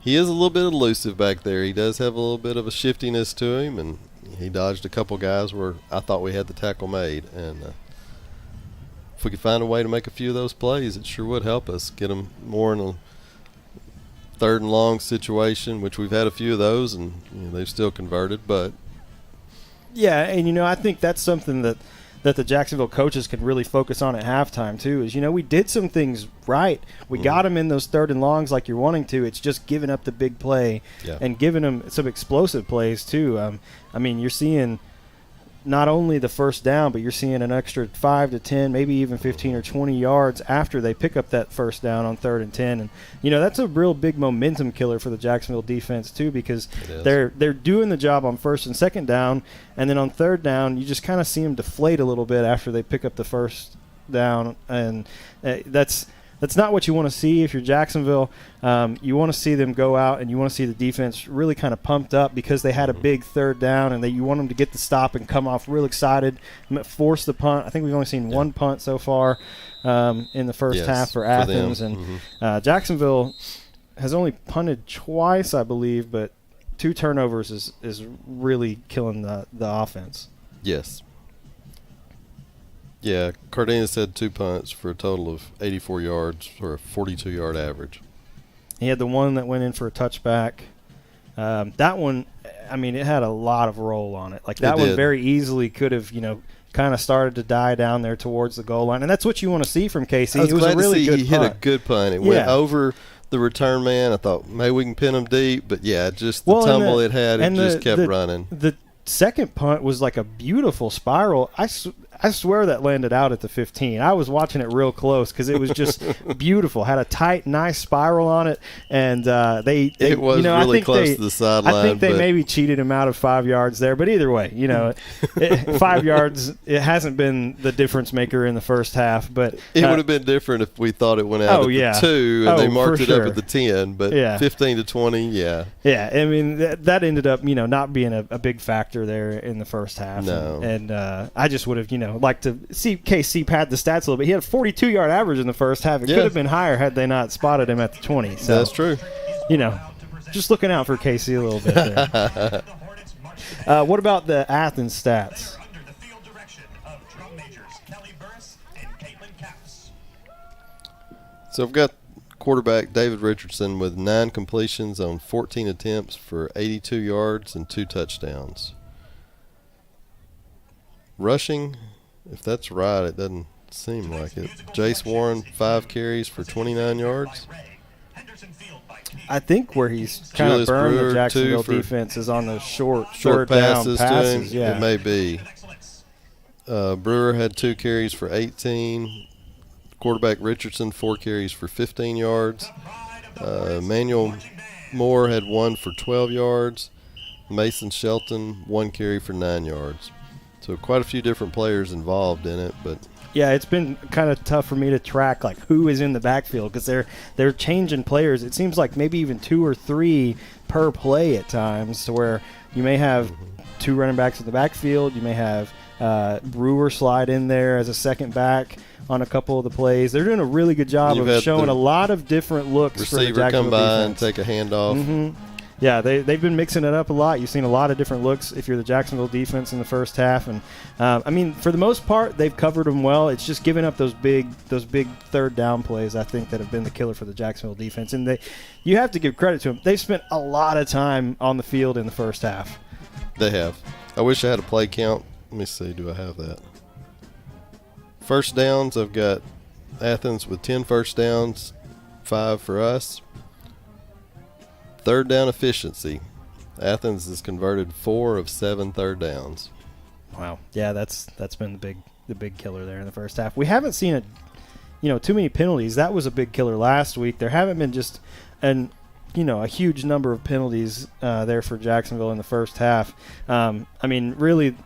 is a little bit elusive back there. He does have a little bit of a shiftiness to him, and he dodged a couple guys where I thought we had the tackle made. And if we could find a way to make a few of those plays, it sure would help us get them more in a 3rd and long situation, which we've had a few of those, and they've still converted. But yeah, and I think that's something that the Jacksonville coaches can really focus on at halftime too. Is we did some things right. We got them in those 3rd and longs like you're wanting to. It's just giving up the big play and giving them some explosive plays too. You're seeing not only the first down, but you're seeing an extra 5 to 10, maybe even 15 or 20 yards after they pick up that first down on 3rd and 10. And that's a real big momentum killer for the Jacksonville defense too, because they're doing the job on 1st and 2nd down, and then on 3rd down you just kind of see them deflate a little bit after they pick up the first down, and that's not what you want to see if you're Jacksonville. You want to see them go out, and you want to see the defense really kind of pumped up because they had a big 3rd down, and you want them to get the stop and come off real excited, force the punt. I think we've only seen 1 punt so far in the first half for Athens. And Jacksonville has only punted twice, I believe, but 2 turnovers is really killing the offense. Yes. Yeah, Cardenas had 2 punts for a total of 84 yards for a 42-yard average. He had the one that went in for a touchback. That one, it had a lot of roll on it. Like that one very easily could have, kind of started to die down there towards the goal line, and that's what you want to see from Casey. I was glad a really to see good he punt. hit a good punt. It went over the return man. I thought maybe we can pin him deep, but just the tumble it had, it just kept running. The second punt was like a beautiful spiral. I swear that landed out at the 15. I was watching it real close because it was just beautiful. Had a tight, nice spiral on it, and it was really close to the sideline. I think they maybe cheated him out of 5 yards there, but either way, 5 yards. It hasn't been the difference maker in the first half, but it would have been different if we thought it went out at the 2 and they marked it up at the 10. But 15 to 20, yeah. I mean that ended up not being a big factor there in the first half. No, and I just would have liked to see KC pad the stats a little bit. He had a 42-yard average in the first half. It could have been higher had they not spotted him at the 20. So that's true. Just looking out for KC a little bit there. What about the Athens stats? So I've got quarterback David Richardson with 9 completions on 14 attempts for 82 yards and 2 touchdowns. Rushing, if that's right, it doesn't seem like it. Jace Warren, 5 carries for 29 yards. I think where he's kind of burned the Jacksonville defense is on those short passes down passes. to him. Yeah. It may be. Brewer had 2 carries for 18. Quarterback Richardson, 4 carries for 15 yards. Manuel Moore had 1 for 12 yards. Mason Shelton, 1 carry for 9 yards. So quite a few different players involved in it, but yeah, it's been kind of tough for me to track who is in the backfield because they're changing players. It seems like maybe even 2 or 3 per play at times, to where you may have 2 running backs in the backfield. You may have Brewer slide in there as a second back on a couple of the plays. They're doing a really good job of showing a lot of different looks for the Jacksonville receiver come by defense. and take a handoff. Mm-hmm. Yeah, they've been mixing it up a lot. You've seen a lot of different looks if you're the Jacksonville defense in the first half, and I mean, for the most part, they've covered them well. It's just giving up those big third down plays, I think, that have been the killer for the Jacksonville defense. And you have to give credit to them. They've spent a lot of time on the field in the first half. They have. I wish I had a play count. Let me see. Do I have that? First downs, I've got Athens with 10 first downs, 5 for us. Third down efficiency. Athens has converted 4 of 7 third downs. Wow. Yeah, that's been the big killer there in the first half. We haven't seen too many penalties. That was a big killer last week. There haven't been just a huge number of penalties there for Jacksonville in the first half. I mean, really,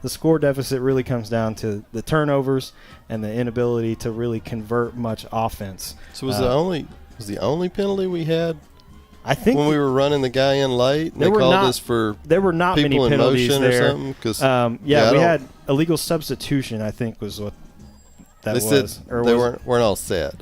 the score deficit really comes down to the turnovers and the inability to really convert much offense. So was the only penalty we had? I think when we were running the guy in late, and they called us for there were not many penalties in there. Or something. Cause, we had illegal substitution, I think, was what that was. Said they weren't all set.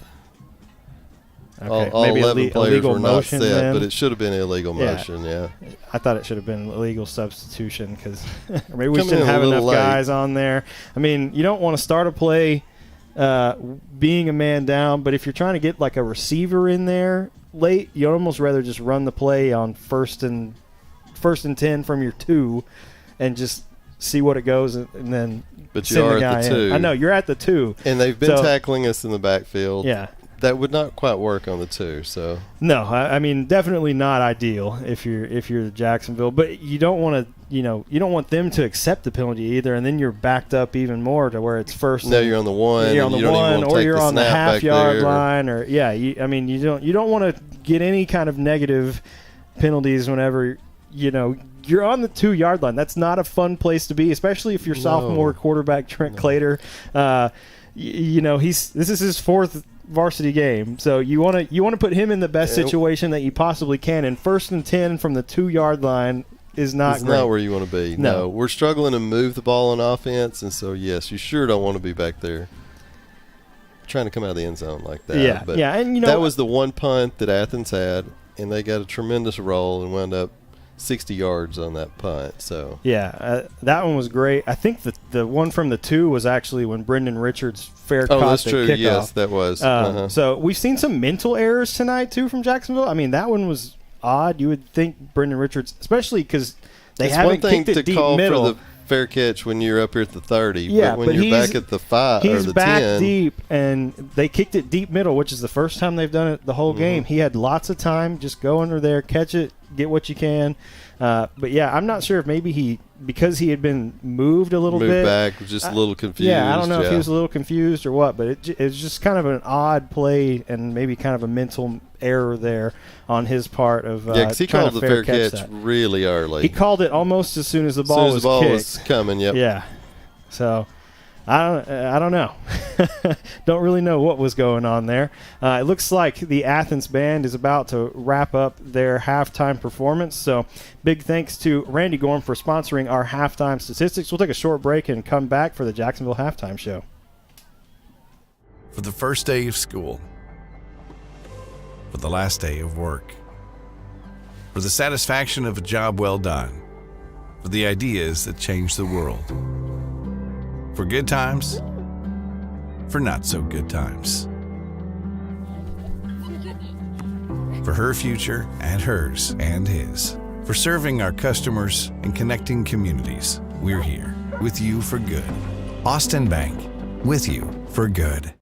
Okay. All maybe 11 players were not set, then. But it should have been illegal motion. Yeah, I thought it should have been illegal substitution because maybe we shouldn't have enough guys on there. I mean, you don't want to start a play being a man down, but if you're trying to get a receiver in there late, you'd almost rather just run the play on first and 10 from your 2 and just see what it goes and then but send you are the guy at the 2. in. I know you're at the 2, and they've been tackling us in the backfield. Yeah, that would not quite work on the 2. So no, I mean, definitely not ideal if you're Jacksonville, but you don't want to you don't want them to accept the penalty either, and then you're backed up even more to where it's first. No, you're on the 1. You're on the 1, or you're on the half-yard line, or you don't want to get any kind of negative penalties whenever you're on the 2-yard line. That's not a fun place to be, especially if you're sophomore quarterback Trent Clater. This is his 4th varsity game, so you want to put him in the best situation that you possibly can. And 1st and 10 from the 2-yard line is not great. Not where you want to be. No, we're struggling to move the ball on offense, and so yes, you sure don't want to be back there trying to come out of the end zone like that. Yeah, but and that was the one punt that Athens had, and they got a tremendous roll and wound up 60 yards on that punt. So that one was great. I think the one from the 2 was actually when Brendan Richards caught that's the true. kickoff. Yes, that was. So we've seen some mental errors tonight too from Jacksonville. I mean, that one was odd. You would think Brendan Richards, especially because they haven't kicked it deep middle. For the fair catch when you're up here at the 30, but when you're back at the 5 or the 10. He's back deep, and they kicked it deep middle, which is the first time they've done it the whole game. He had lots of time. Just go under there, catch it, get what you can. But I'm not sure if maybe he because he had been moved a little bit. Moved back, was just a little confused. Yeah, I don't know if he was a little confused or what, but it was just kind of an odd play and maybe kind of a mental error there on his part of because he trying called to the fair catch that. really early. He called it almost as soon as the ball was kicked. Was coming, yep. Yeah. So I don't know. Don't really know what was going on there. It looks like the Athens band is about to wrap up their halftime performance. So big thanks to Randy Gorm for sponsoring our halftime statistics. We'll take a short break and come back for the Jacksonville halftime show. For the first day of school, for the last day of work, for the satisfaction of a job well done, for the ideas that change the world. For good times, for not so good times. For her future and hers and his. For serving our customers and connecting communities. We're here with you for good. Austin Bank, with you for good.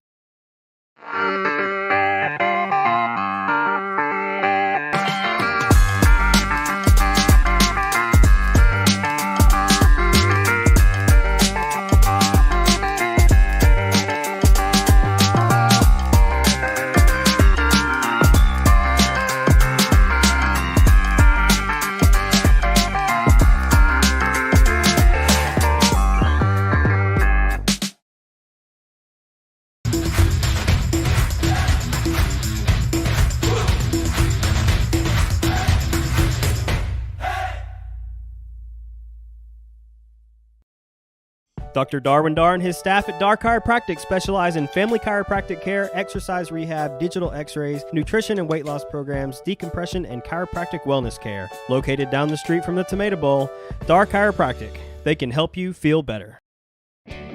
Dr. Darwin Dar and his staff at Dar Chiropractic specialize in family chiropractic care, exercise rehab, digital x-rays, nutrition and weight loss programs, decompression, and chiropractic wellness care. Located down the street from the Tomato Bowl, Dar Chiropractic. They can help you feel better.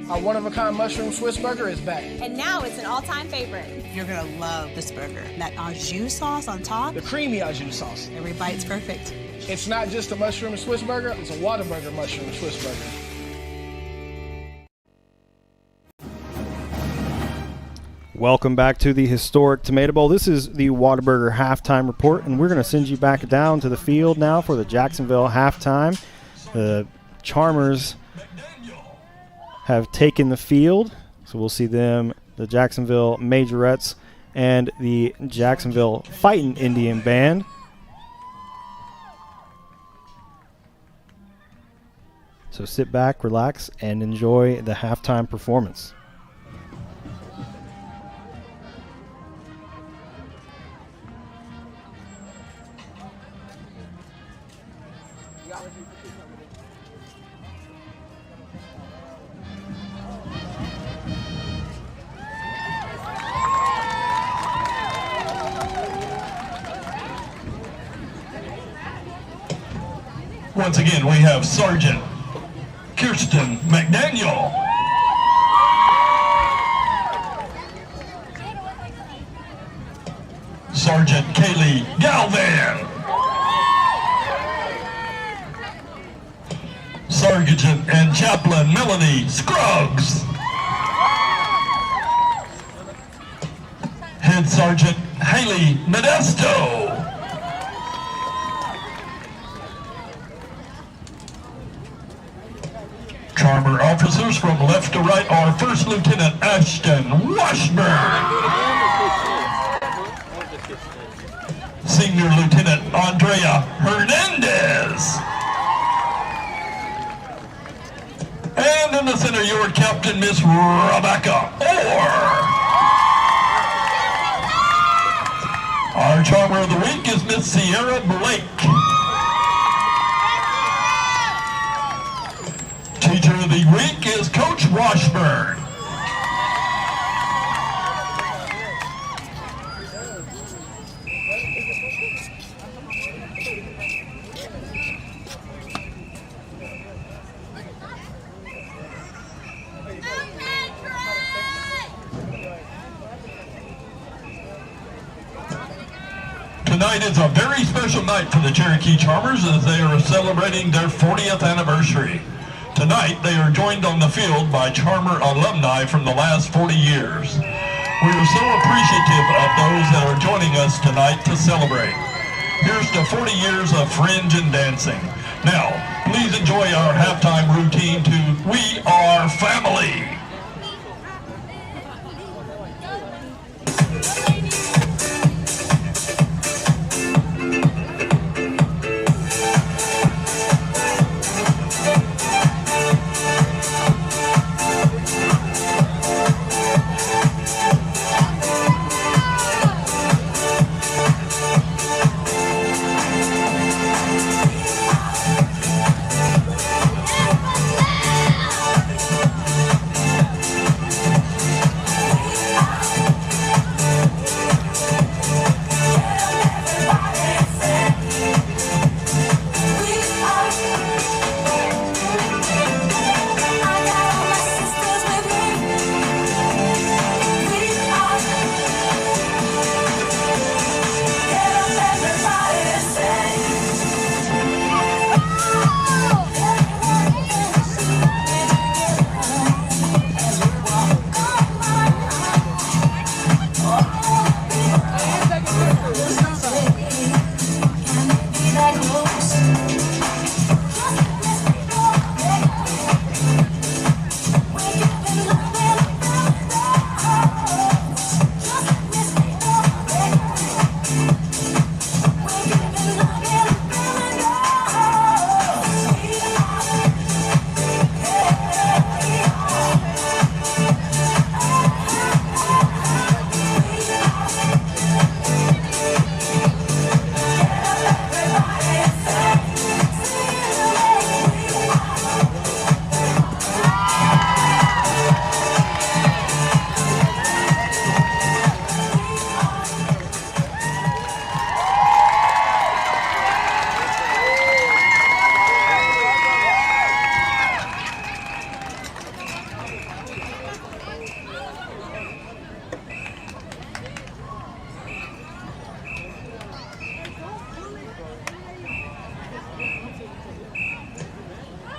Our one-of-a-kind mushroom Swiss burger is back. And now it's an all-time favorite. You're going to love this burger. That au jus sauce on top. The creamy au jus sauce. Every bite's perfect. It's not just a mushroom Swiss burger, it's a Whataburger mushroom Swiss burger. Welcome back to the historic Tomato Bowl. This is the Whataburger halftime report, and we're going to send you back down to the field now for the Jacksonville halftime. The Charmers have taken the field, so we'll see them, the Jacksonville Majorettes, and the Jacksonville Fightin' Indian Band. So sit back, relax, and enjoy the halftime performance. Once again, we have Sergeant Kirsten McDaniel. Sergeant Kaylee Galvan. Sergeant and Chaplain Melanie Scruggs. Head Sergeant Haley Modesto. Charmer officers from left to right are First Lieutenant Ashton Washburn, Senior Lieutenant Andrea Hernandez, and in the center yard Captain Miss Rebecca Orr. Our Charmer of the Week is Miss Sierra Blake. Teacher of the Week is Coach Washburn. Tonight is a very special night for the Cherokee Charmers as they are celebrating their 40th anniversary. Tonight, they are joined on the field by Charmer alumni from the last 40 years. We are so appreciative of those that are joining us tonight to celebrate. Here's to 40 years of fringe and dancing. Now, please enjoy our halftime routine to We Are Family.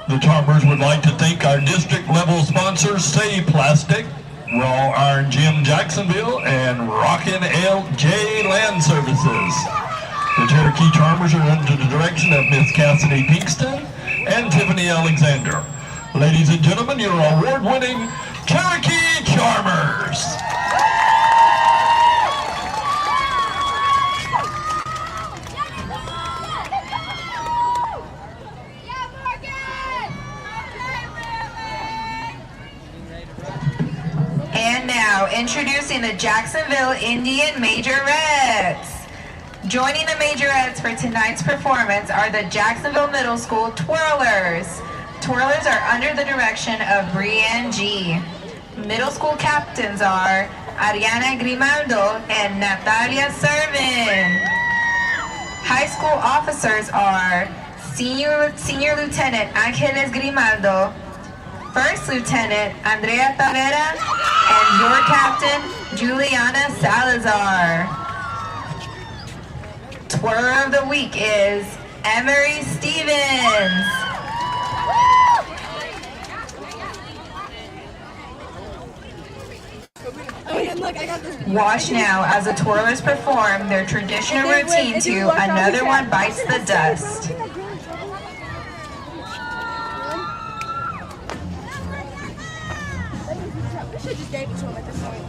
The Charmers would like to thank our district level sponsors, Say Plastic, Raw Iron Gym Jacksonville, and Rockin' LJ Land Services. The Cherokee Charmers are under the direction of Miss Cassidy Pinkston and Tiffany Alexander. Ladies and gentlemen, your award-winning Cherokee Charmers. And now, introducing the Jacksonville Indian Majorettes. Joining the Majorettes for tonight's performance are the Jacksonville Middle School Twirlers. Twirlers are under the direction of Brianne G. Middle school captains are Ariana Grimaldo and Natalia Servin. High school officers are Senior Lieutenant Angeles Grimaldo, First Lieutenant Andrea Tavera, and your captain, Juliana Salazar. Twirler of the week is Emery Stevens. Watch now as the twirlers perform their traditional routine to Another One Bites the Dust. Just gave it to him at this point.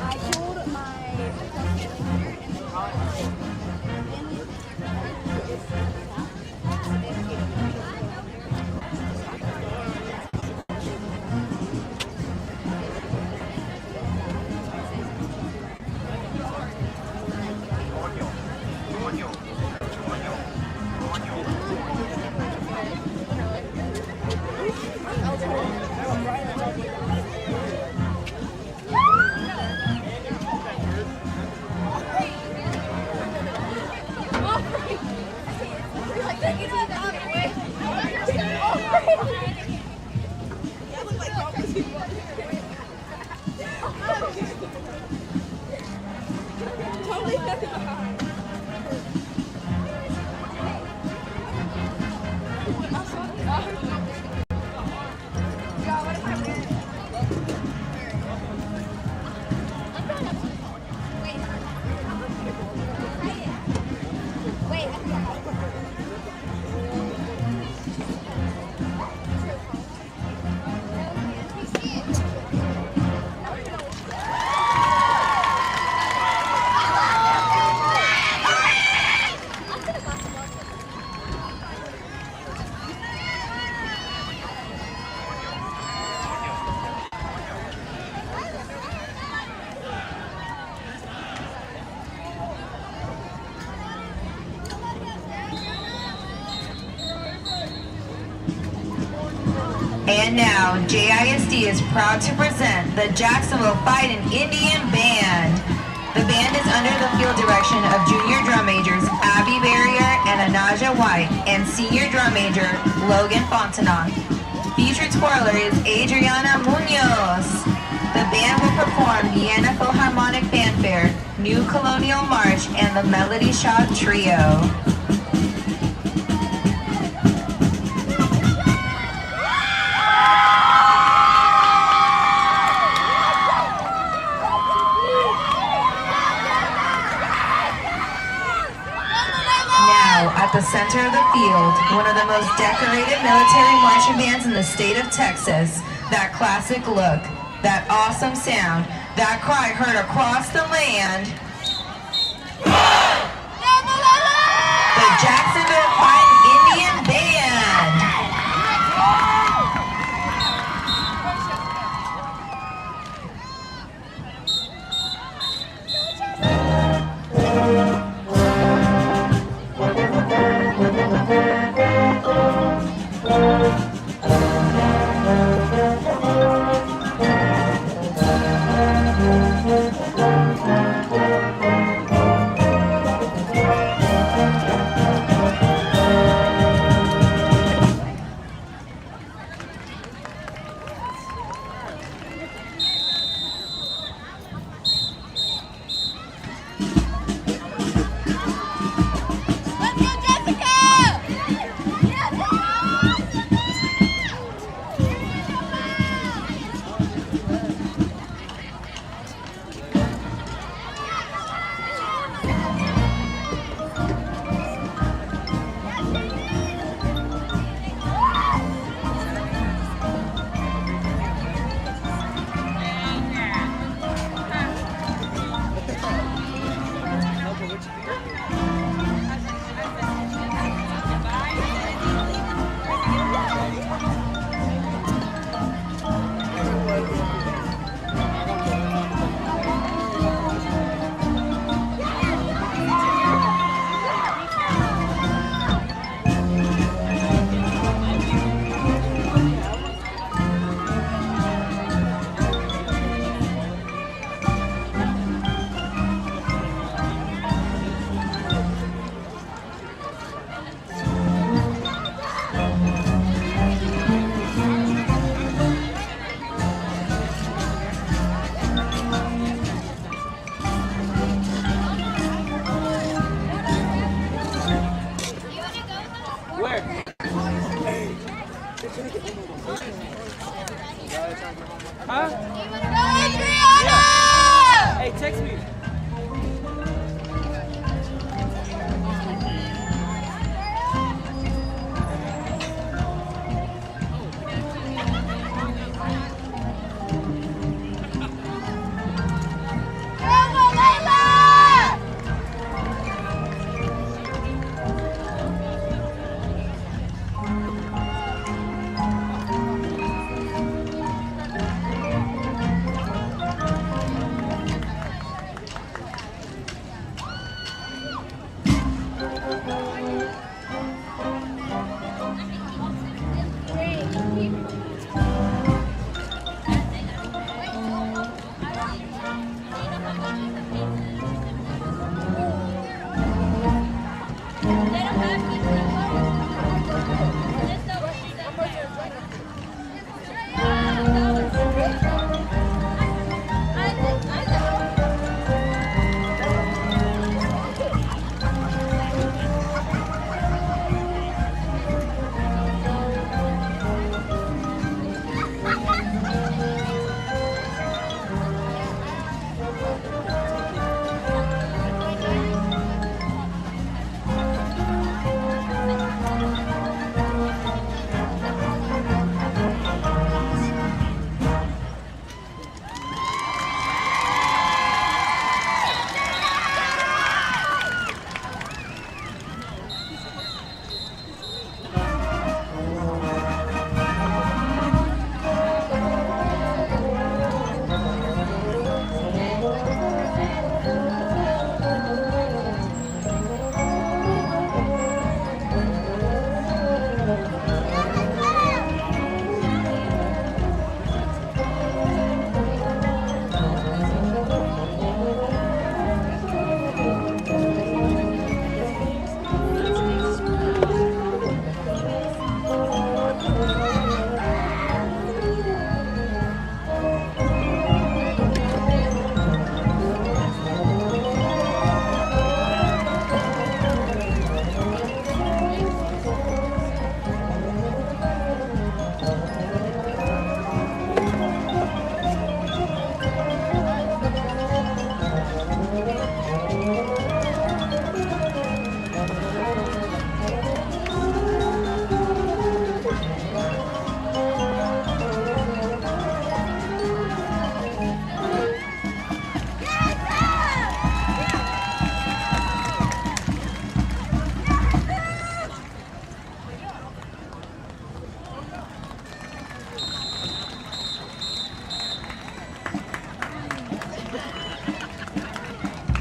I told my And now, JISD is proud to present the Jacksonville Fightin' Indian Band. The band is under the field direction of junior drum majors Abby Barrier and Anaja White and senior drum major Logan Fontenon. Featured twirler is Adriana Munoz. The band will perform Vienna Philharmonic Fanfare, New Colonial March, and the Melody Shot Trio. At the center of the field, one of the most decorated military marching bands in the state of Texas. That classic look, that awesome sound, that cry heard across the land. The Jacksonville Fightin' Indian Band.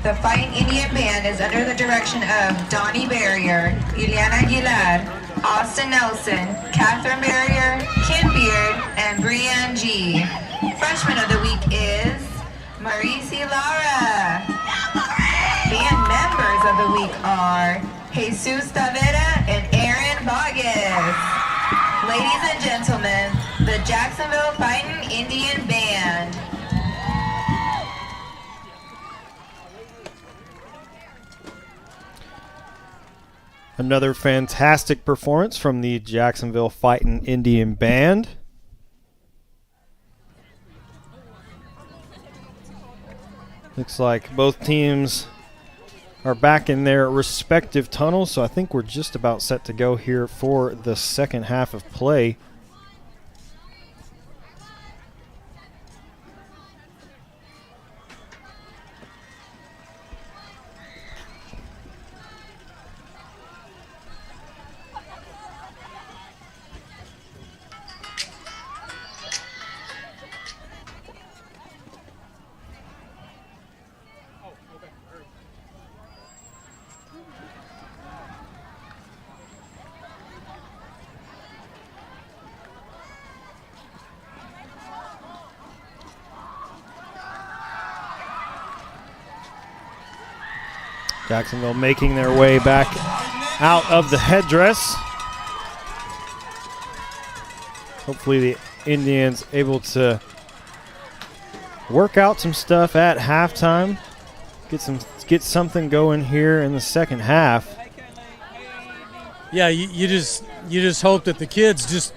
The Fighting Indian Band is under the direction of Donnie Barrier, Ileana Aguilar, Austin Nelson, Catherine Barrier, Kim Beard, and Brianne G. Freshman of the week is Marisi Lara. Band members of the week are Jesus Tavera and Aaron Vargas. Ladies and gentlemen, the Jacksonville Fighting Indian Band. Another fantastic performance from the Jacksonville Fighting Indian Band. Looks like both teams are back in their respective tunnels, so I think we're just about set to go here for the second half of play. Jacksonville making their way back out of the headdress. Hopefully the Indians able to work out some stuff at halftime. Get something going here in the second half. Yeah, you just hope that the kids just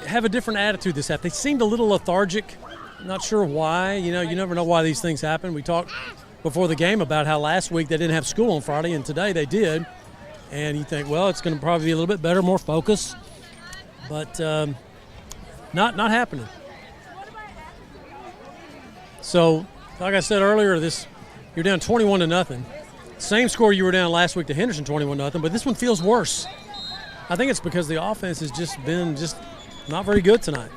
have a different attitude this half. They seemed a little lethargic. Not sure why. You never know why these things happen. We talked before the game about how last week they didn't have school on Friday, and today they did. And you think, well, it's going to probably be a little bit better, more focus. But not happening. So, like I said earlier, you're down 21-0. Same score you were down last week to Henderson, 21-0, but this one feels worse. I think it's because the offense has just been not very good tonight.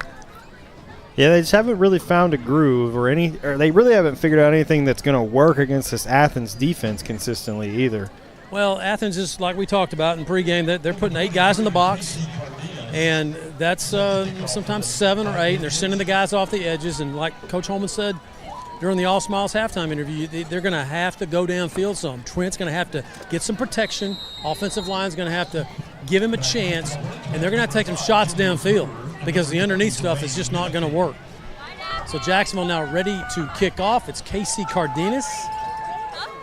Yeah, they just haven't really found a groove or they really haven't figured out anything that's going to work against this Athens defense consistently either. Well, Athens is, like we talked about in pregame, they're putting 8 guys in the box, and that's sometimes 7 or 8, and they're sending the guys off the edges. And like Coach Holman said during the All Smiles halftime interview, they're going to have to go downfield some. Trent's going to have to get some protection. Offensive line's going to have to give him a chance, and they're going to have to take some shots downfield because the underneath stuff is just not going to work. So Jacksonville now ready to kick off. It's Casey Cardenas.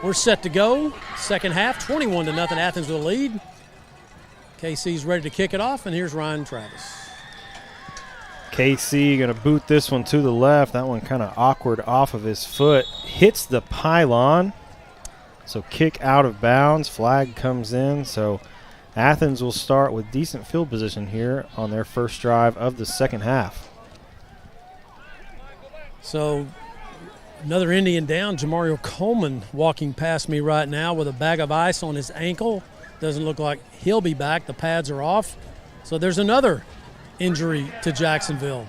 We're set to go. Second half, 21-0, Athens with the lead. KC's ready to kick it off, and here's Ryan Travis. KC going to boot this one to the left. That one kind of awkward off of his foot. Hits the pylon. So kick out of bounds. Flag comes in. So Athens will start with decent field position here on their first drive of the second half. So another Indian down. Jamario Coleman walking past me right now with a bag of ice on his ankle. Doesn't look like he'll be back. The pads are off. So there's another injury to Jacksonville.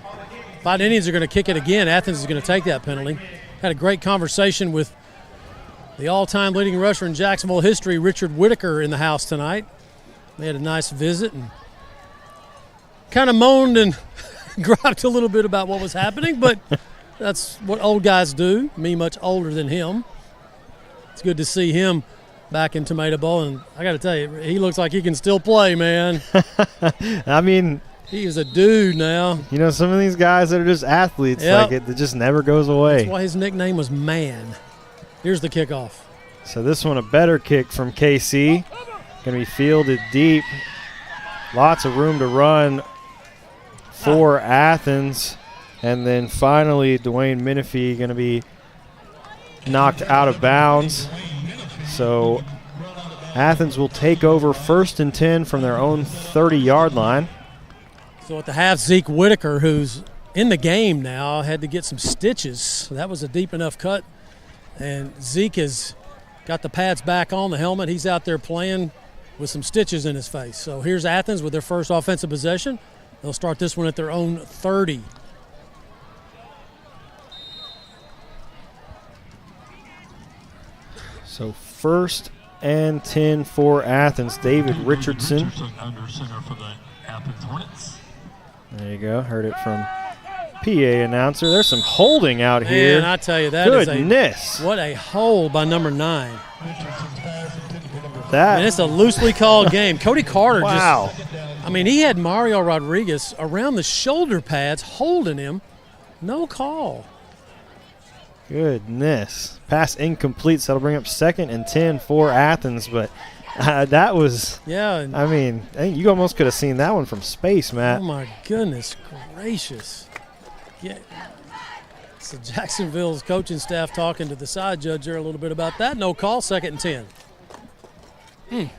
Fighting Indians are going to kick it again. Athens is going to take that penalty. Had a great conversation with the all-time leading rusher in Jacksonville history, Richard Whitaker, in the house tonight. They had a nice visit and kind of moaned and griped a little bit about what was happening, but that's what old guys do, me much older than him. It's good to see him back in Tomato Bowl, and I got to tell you, he looks like he can still play, man. I mean, he is a dude now. You know, some of these guys that are just athletes, like it just never goes away. That's why his nickname was Man. Here's the kickoff. So this one a better kick from KC. Going to be fielded deep. Lots of room to run for Athens. And then finally, Dwayne Menifee going to be knocked out of bounds. So Athens will take over 1st and 10 from their own 30-yard line. So at the half, Zeke Whitaker, who's in the game now, had to get some stitches. So that was a deep enough cut. And Zeke has got the pads back on, the helmet. He's out there playing with some stitches in his face. So here's Athens with their first offensive possession. They'll start this one at their own 30. So 1st and 10 for Athens. David Richardson. Under center for the Athens Hornets. There you go. Heard it from PA announcer. There's some holding out here. Man, I tell you, that Goodness. what a hold by number 9. That. And it's a loosely called game. Cody Carter wow. he had Mario Rodriguez around the shoulder pads holding him. No call. Goodness. Pass incomplete, so that'll bring up 2nd and 10 for Athens, but that was, yeah. I think you almost could have seen that one from space, Matt. Oh, my goodness gracious. Yeah. So Jacksonville's coaching staff talking to the side judge there a little bit about that. No call, 2nd and 10.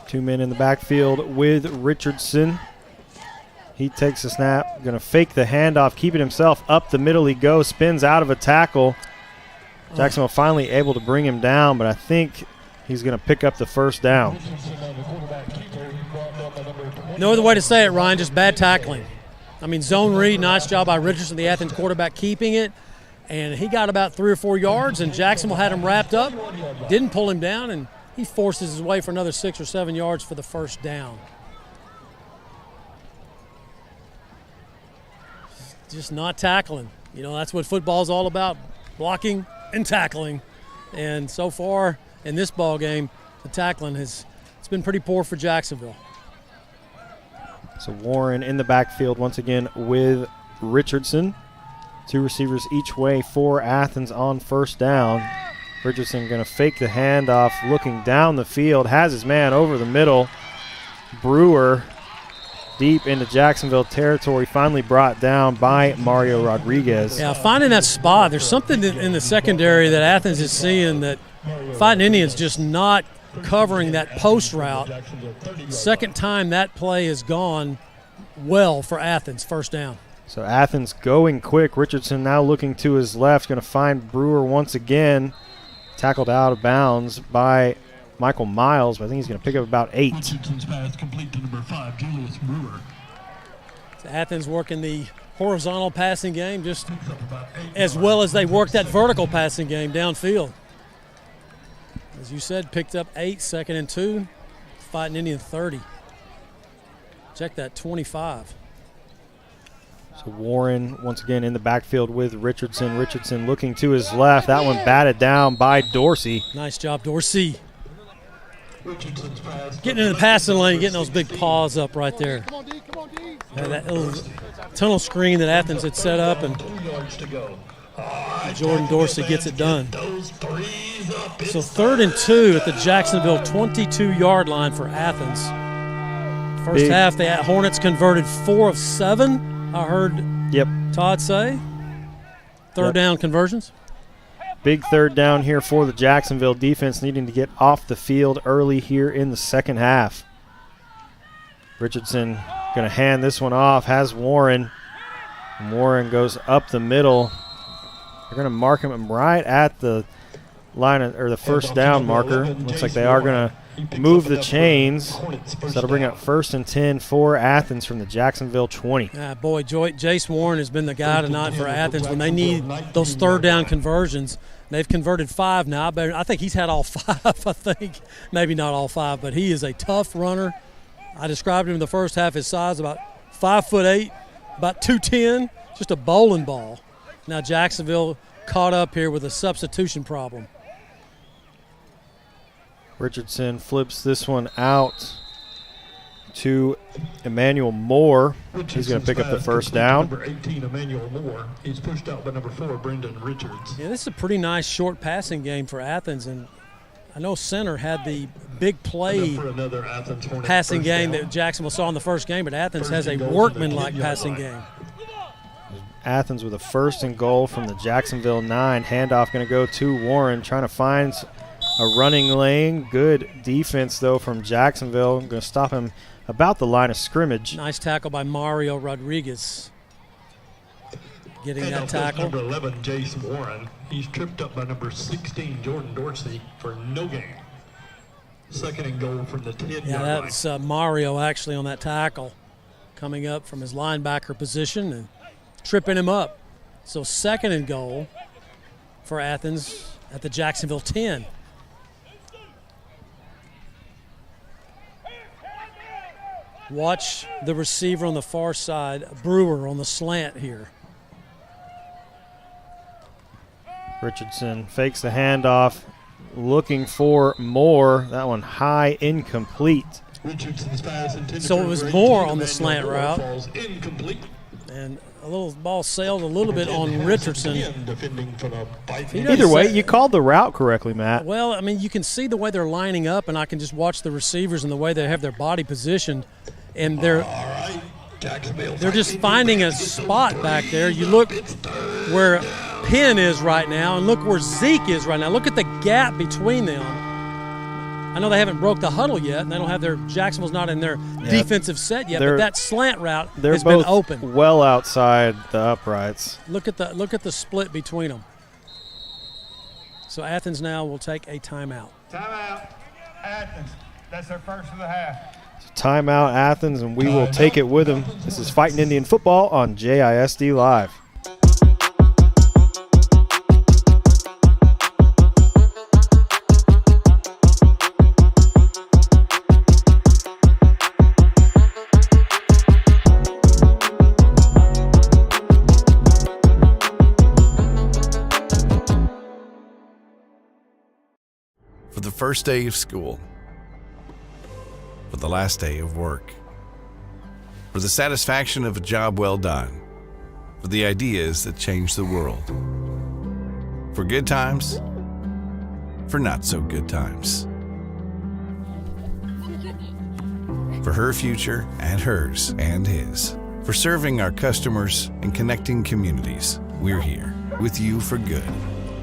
2 men in the backfield with Richardson. He takes a snap, going to fake the handoff, keep it himself. Up the middle he goes, spins out of a tackle. Jacksonville finally able to bring him down, but I think he's going to pick up the first down. No other way to say it, Ryan, just bad tackling. Zone read, nice job by Richardson, the Athens quarterback, keeping it. And he got about 3 or 4 yards, and Jacksonville had him wrapped up, didn't pull him down, and he forces his way for another 6 or 7 yards for the first down. Just not tackling. That's what football's all about, blocking and tackling. And so far in this ball game, the tackling it's been pretty poor for Jacksonville. So Warren in the backfield once again with Richardson. 2 receivers each way for Athens on first down. Richardson going to fake the handoff, looking down the field, has his man over the middle. Brewer deep into Jacksonville territory, finally brought down by Mario Rodriguez. Yeah, finding that spot. There's something in the secondary that Athens is seeing that Fighting Indians just not covering that post route. Second time that play has gone well for Athens, first down. So Athens going quick. Richardson now looking to his left, going to find Brewer once again. Tackled out of bounds by Michael Miles, but I think he's going to pick up about 8. Richardson's pass complete to number 5, Julius Brewer. So Athens working the horizontal passing game just as well as they worked that vertical passing game downfield. As you said, picked up 8, 2nd and 2. Fighting Indian 30. Check that, 25. So Warren once again in the backfield with Richardson. Richardson looking to his left. That one batted down by Dorsey. Nice job, Dorsey. Getting in the passing lane, getting those big paws up right there. That little tunnel screen that Athens had set up, and Jordan Dorsey gets it done. So 3rd and 2 at the Jacksonville 22-yard line for Athens. First half, the Hornets converted 4 of 7. I heard Todd say. Third down conversions. Big third down here for the Jacksonville defense, needing to get off the field early here in the second half. Richardson going to hand this one off, has Warren. And Warren goes up the middle. They're going to mark him right at the line or the first down marker. Looks like they are going to move the chains. So that'll bring up 1st and 10 for Athens from the Jacksonville 20. Boy, Jace Warren has been the guy tonight for Athens when they need those third down conversions. They've converted 5 now. I think he's had all 5, I think. Maybe not all 5, but he is a tough runner. I described him in the first half, his size about 5'8", about 210, just a bowling ball. Now Jacksonville caught up here with a substitution problem. Richardson flips this one out to Emmanuel Moore. He's going to pick up the first down. Number 18, Emmanuel Moore. He's pushed out by number 4, Brendan Richards. Yeah, this is a pretty nice short passing game for Athens, and I know Center had the big play passing game that Jacksonville saw in the first game, but Athens has a workmanlike passing game. Athens with a 1st and goal from the Jacksonville 9. Handoff going to go to Warren, trying to find a running lane. Good defense, though, from Jacksonville. Going to stop him about the line of scrimmage. Nice tackle by Mario Rodriguez. Getting that tackle. Number 11, Jace Warren. He's tripped up by number 16, Jordan Dorsey, for no gain. 2nd and goal from the 10-yard line. Yeah, that's Mario actually on that tackle, coming up from his linebacker position and tripping him up. So 2nd and goal for Athens at the Jacksonville 10. Watch the receiver on the far side, Brewer on the slant here. Richardson fakes the handoff, looking for Moore. That one high, incomplete. So it was Moore on the slant route. And a little ball sailed a little bit on Richardson. Either way, you called the route correctly, Matt. Well, I mean, you can see the way they're lining up, and I can just watch the receivers and the way they have their body positioned. And they're just finding a spot back there. You look where Penn is right now, and look where Zeke is right now. Look at the gap between them. I know they haven't broke the huddle yet, and they don't have Jacksonville's not in their defensive set yet, but that slant route has been open. Well outside the uprights. Look at the split between them. So Athens now will take a timeout. Timeout, Athens. That's their first of the half. Timeout, Athens, and we will take it with them. This is Fighting Indian Football on JISD Live. For the first day of school, for the last day of work, for the satisfaction of a job well done, for the ideas that change the world, for good times, for not so good times, for her future and hers and his, for serving our customers and connecting communities. We're here with you for good.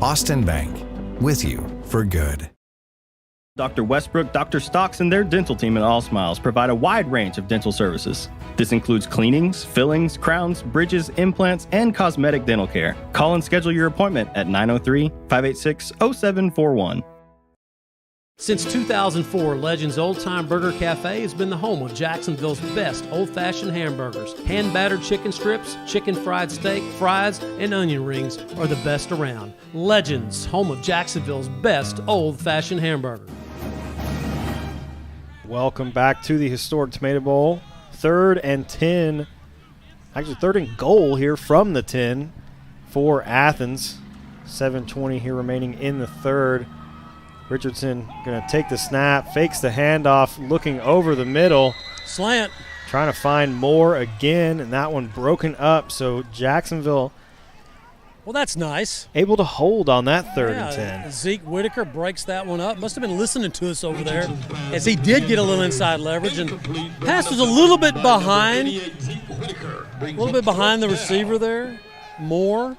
Austin Bank, with you for good. Dr. Westbrook, Dr. Stocks, and their dental team at All Smiles provide a wide range of dental services. This includes cleanings, fillings, crowns, bridges, implants, and cosmetic dental care. Call and schedule your appointment at 903-586-0741. Since 2004, Legends Old Time Burger Cafe has been the home of Jacksonville's best old-fashioned hamburgers. Hand-battered chicken strips, chicken fried steak, fries, and onion rings are the best around. Legends, home of Jacksonville's best old-fashioned hamburger. Welcome back to the historic Tomato Bowl. 3rd and 10. Actually, 3rd and goal here from the 10 for Athens. 7:20 here remaining in the 3rd. Richardson going to take the snap, fakes the handoff, looking over the middle. Slant. Trying to find Moore again, and that one broken up. So Jacksonville. Well, that's nice. Able to hold on that 3rd and 10. Zeke Whitaker breaks that one up. Must have been listening to us over there, as he did get a little inside leverage. And pass was a little bit behind. A little bit behind the receiver there, Moore.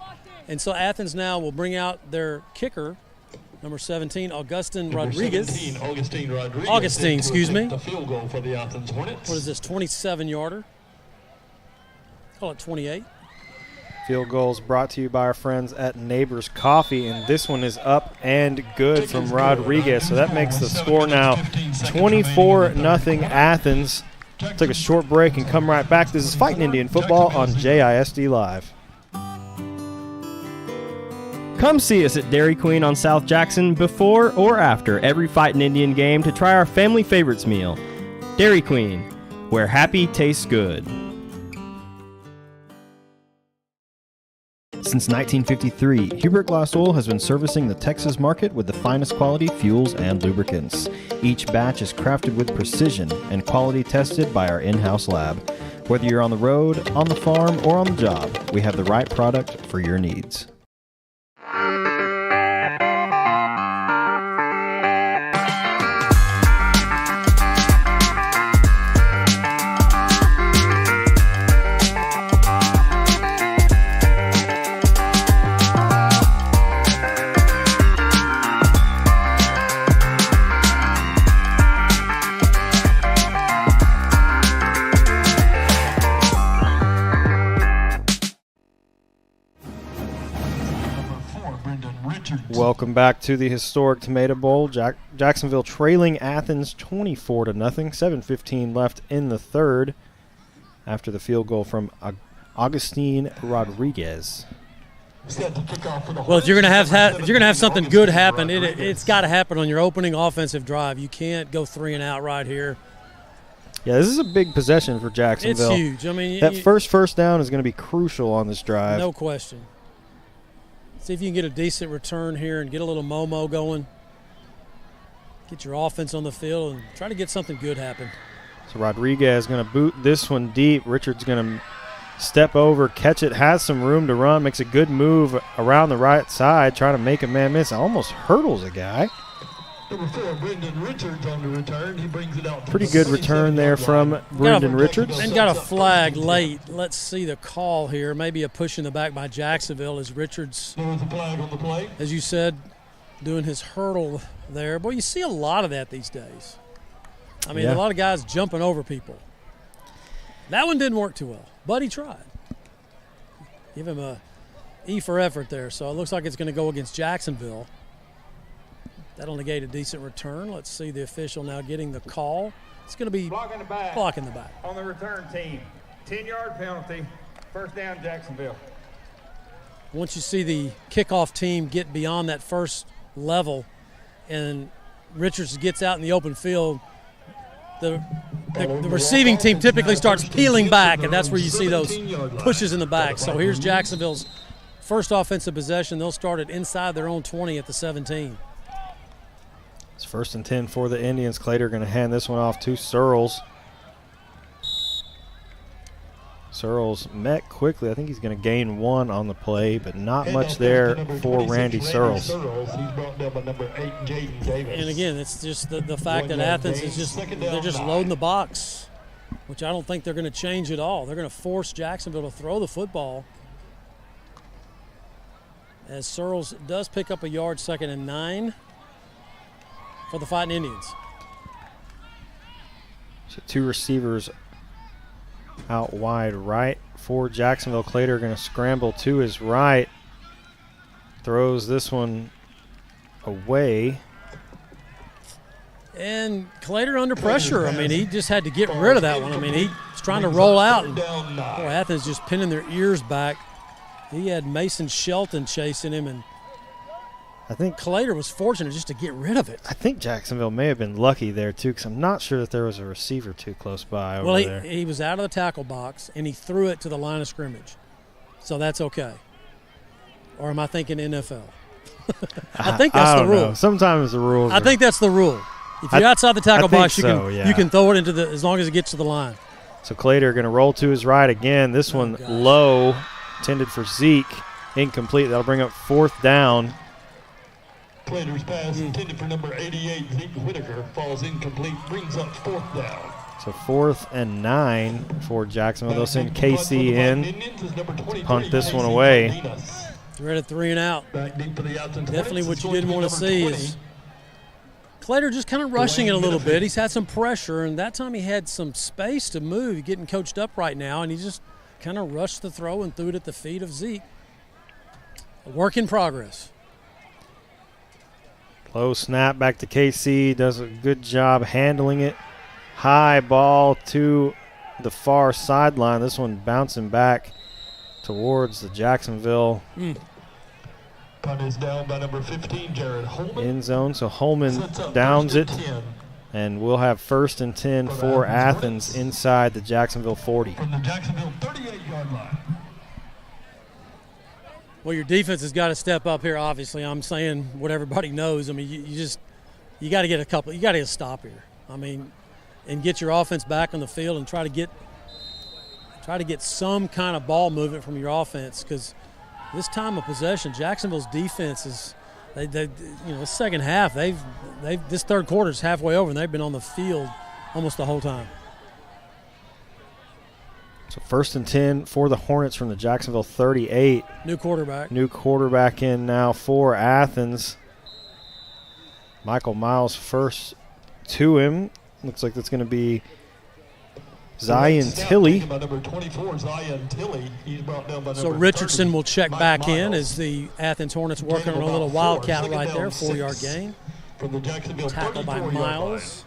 And so Athens now will bring out their kicker, number 17, Augustine Rodriguez. Augustine, excuse me. The field goal for the Athens Hornets. What is this, 27-yarder? Call it 28. Field goals brought to you by our friends at Neighbors Coffee, and this one is up and good from Rodriguez. So that makes the score now 24-0 Athens. Take a short break and come right back. This is Fighting Indian Football on JISD Live. Come see us at Dairy Queen on South Jackson before or after every Fightin' Indian game to try our family favorites meal. Dairy Queen, where happy tastes good. Since 1953, Hubert Glass Oil has been servicing the Texas market with the finest quality fuels and lubricants. Each batch is crafted with precision and quality tested by our in-house lab. Whether you're on the road, on the farm, or on the job, we have the right product for your needs. Welcome back to the historic Tomato Bowl. Jacksonville trailing Athens 24-0. 7:15 left in the 3rd after the field goal from Augustine Rodriguez. Set to kick off for the Well, if you're gonna have something good happen, it's got to happen on your opening offensive drive. You can't go 3 and out right here. Yeah, this is a big possession for Jacksonville. It's huge. I mean, that first down is going to be crucial on this drive. No question. See if you can get a decent return here and get a little Momo going. Get your offense on the field and try to get something good happen. So Rodriguez is going to boot this one deep. Richards going to step over, catch it, has some room to run, makes a good move around the right side, trying to make a man miss. Almost hurdles a guy. Number 4, Brendan Richards on the return. He brings it out. Pretty good return there from Brendan Richards. And got a flag late. Let's see the call here. Maybe a push in the back by Jacksonville as Richards, There was a flag on the play. as you said, doing his hurdle there. Boy, you see a lot of that these days. I mean, Yeah. a lot of guys jumping over people. That one didn't work too well, but he tried. Give him a E for effort there. So it looks like it's going to go against Jacksonville. That'll negate a decent return. Let's see the official now getting the call. It's going to be Blocking the back. blocking the back. On the return team. 10-yard penalty. First down, Jacksonville. Once you see the kickoff team get beyond that first level and Richards gets out in the open field, the receiving team typically starts peeling back, and that's where you see those pushes in the back. So here's Jacksonville's first offensive possession. They'll start it inside their own 20 at the 17. It's 1st and 10 for the Indians. Clater going to hand this one off to Searles. Searles met quickly. I think he's going to gain 1 on the play, but not much there for Randy Searles. He's brought down by number 8, Jaden Davis. And again, it's just the fact that Athens is they're just loading the box, which I don't think they're going to change at all. They're going to force Jacksonville to throw the football. As Searles does pick up a yard, 2nd and 9 for the Fighting Indians. So 2 receivers out wide right for Jacksonville. Clater going to scramble to his right. Throws this one away. And Clater under pressure. I mean, he just had to get rid of that one. I mean, he's trying to roll out. And boy, Athens just pinning their ears back. He had Mason Shelton chasing him, and I think Clater was fortunate just to get rid of it. I think Jacksonville may have been lucky there, too, because I'm not sure that there was a receiver too close by over there. He was out of the tackle box, and he threw it to the line of scrimmage. So that's okay. Or am I thinking NFL? I think that's the rule. Know. Sometimes the rules I think that's the rule. If you're outside the tackle box, you can throw it into the as long as it gets to the line. So Clater going to roll to his right again. This one low, intended for Zeke, incomplete. That'll bring up 4th down. Clater's pass intended for number 88, Zeke Whitaker, falls incomplete, brings up 4th down. So 4th and 9 for Jacksonville. They'll send KC in to punt this one away. They're at a 3 and out. Definitely what you didn't want to see is Clater just kind of rushing it a little bit. He's had some pressure, and that time he had some space to move. He's getting coached up right now, and he just kind of rushed the throw and threw it at the feet of Zeke. A work in progress. Low snap back to KC. Does a good job handling it. High ball to the far sideline. This one bouncing back towards the Jacksonville Punt is down by number 15, Jared Holman. end zone. So Holman downs it. And we'll have 1st and 10 for Athens inside the Jacksonville 40. From the Jacksonville 38-yard line. Well, your defense has got to step up here, obviously. I'm saying what everybody knows. I mean, you got to get you got to get a stop here. I mean, and get your offense back on the field and try to get some kind of ball movement from your offense, because this time of possession, Jacksonville's defense is the second half, this third quarter is halfway over and they've been on the field almost the whole time. So 1st and 10 for the Hornets from the Jacksonville 38. New quarterback in now for Athens. Michael Miles first to him. Looks like that's going to be Zion Tilley. Number 24, Zion Tilley. He's brought down by So Richardson will check back in as the Athens Hornets working on a little wildcat right there, 4-yard gain. From the Jacksonville tackle by Miles.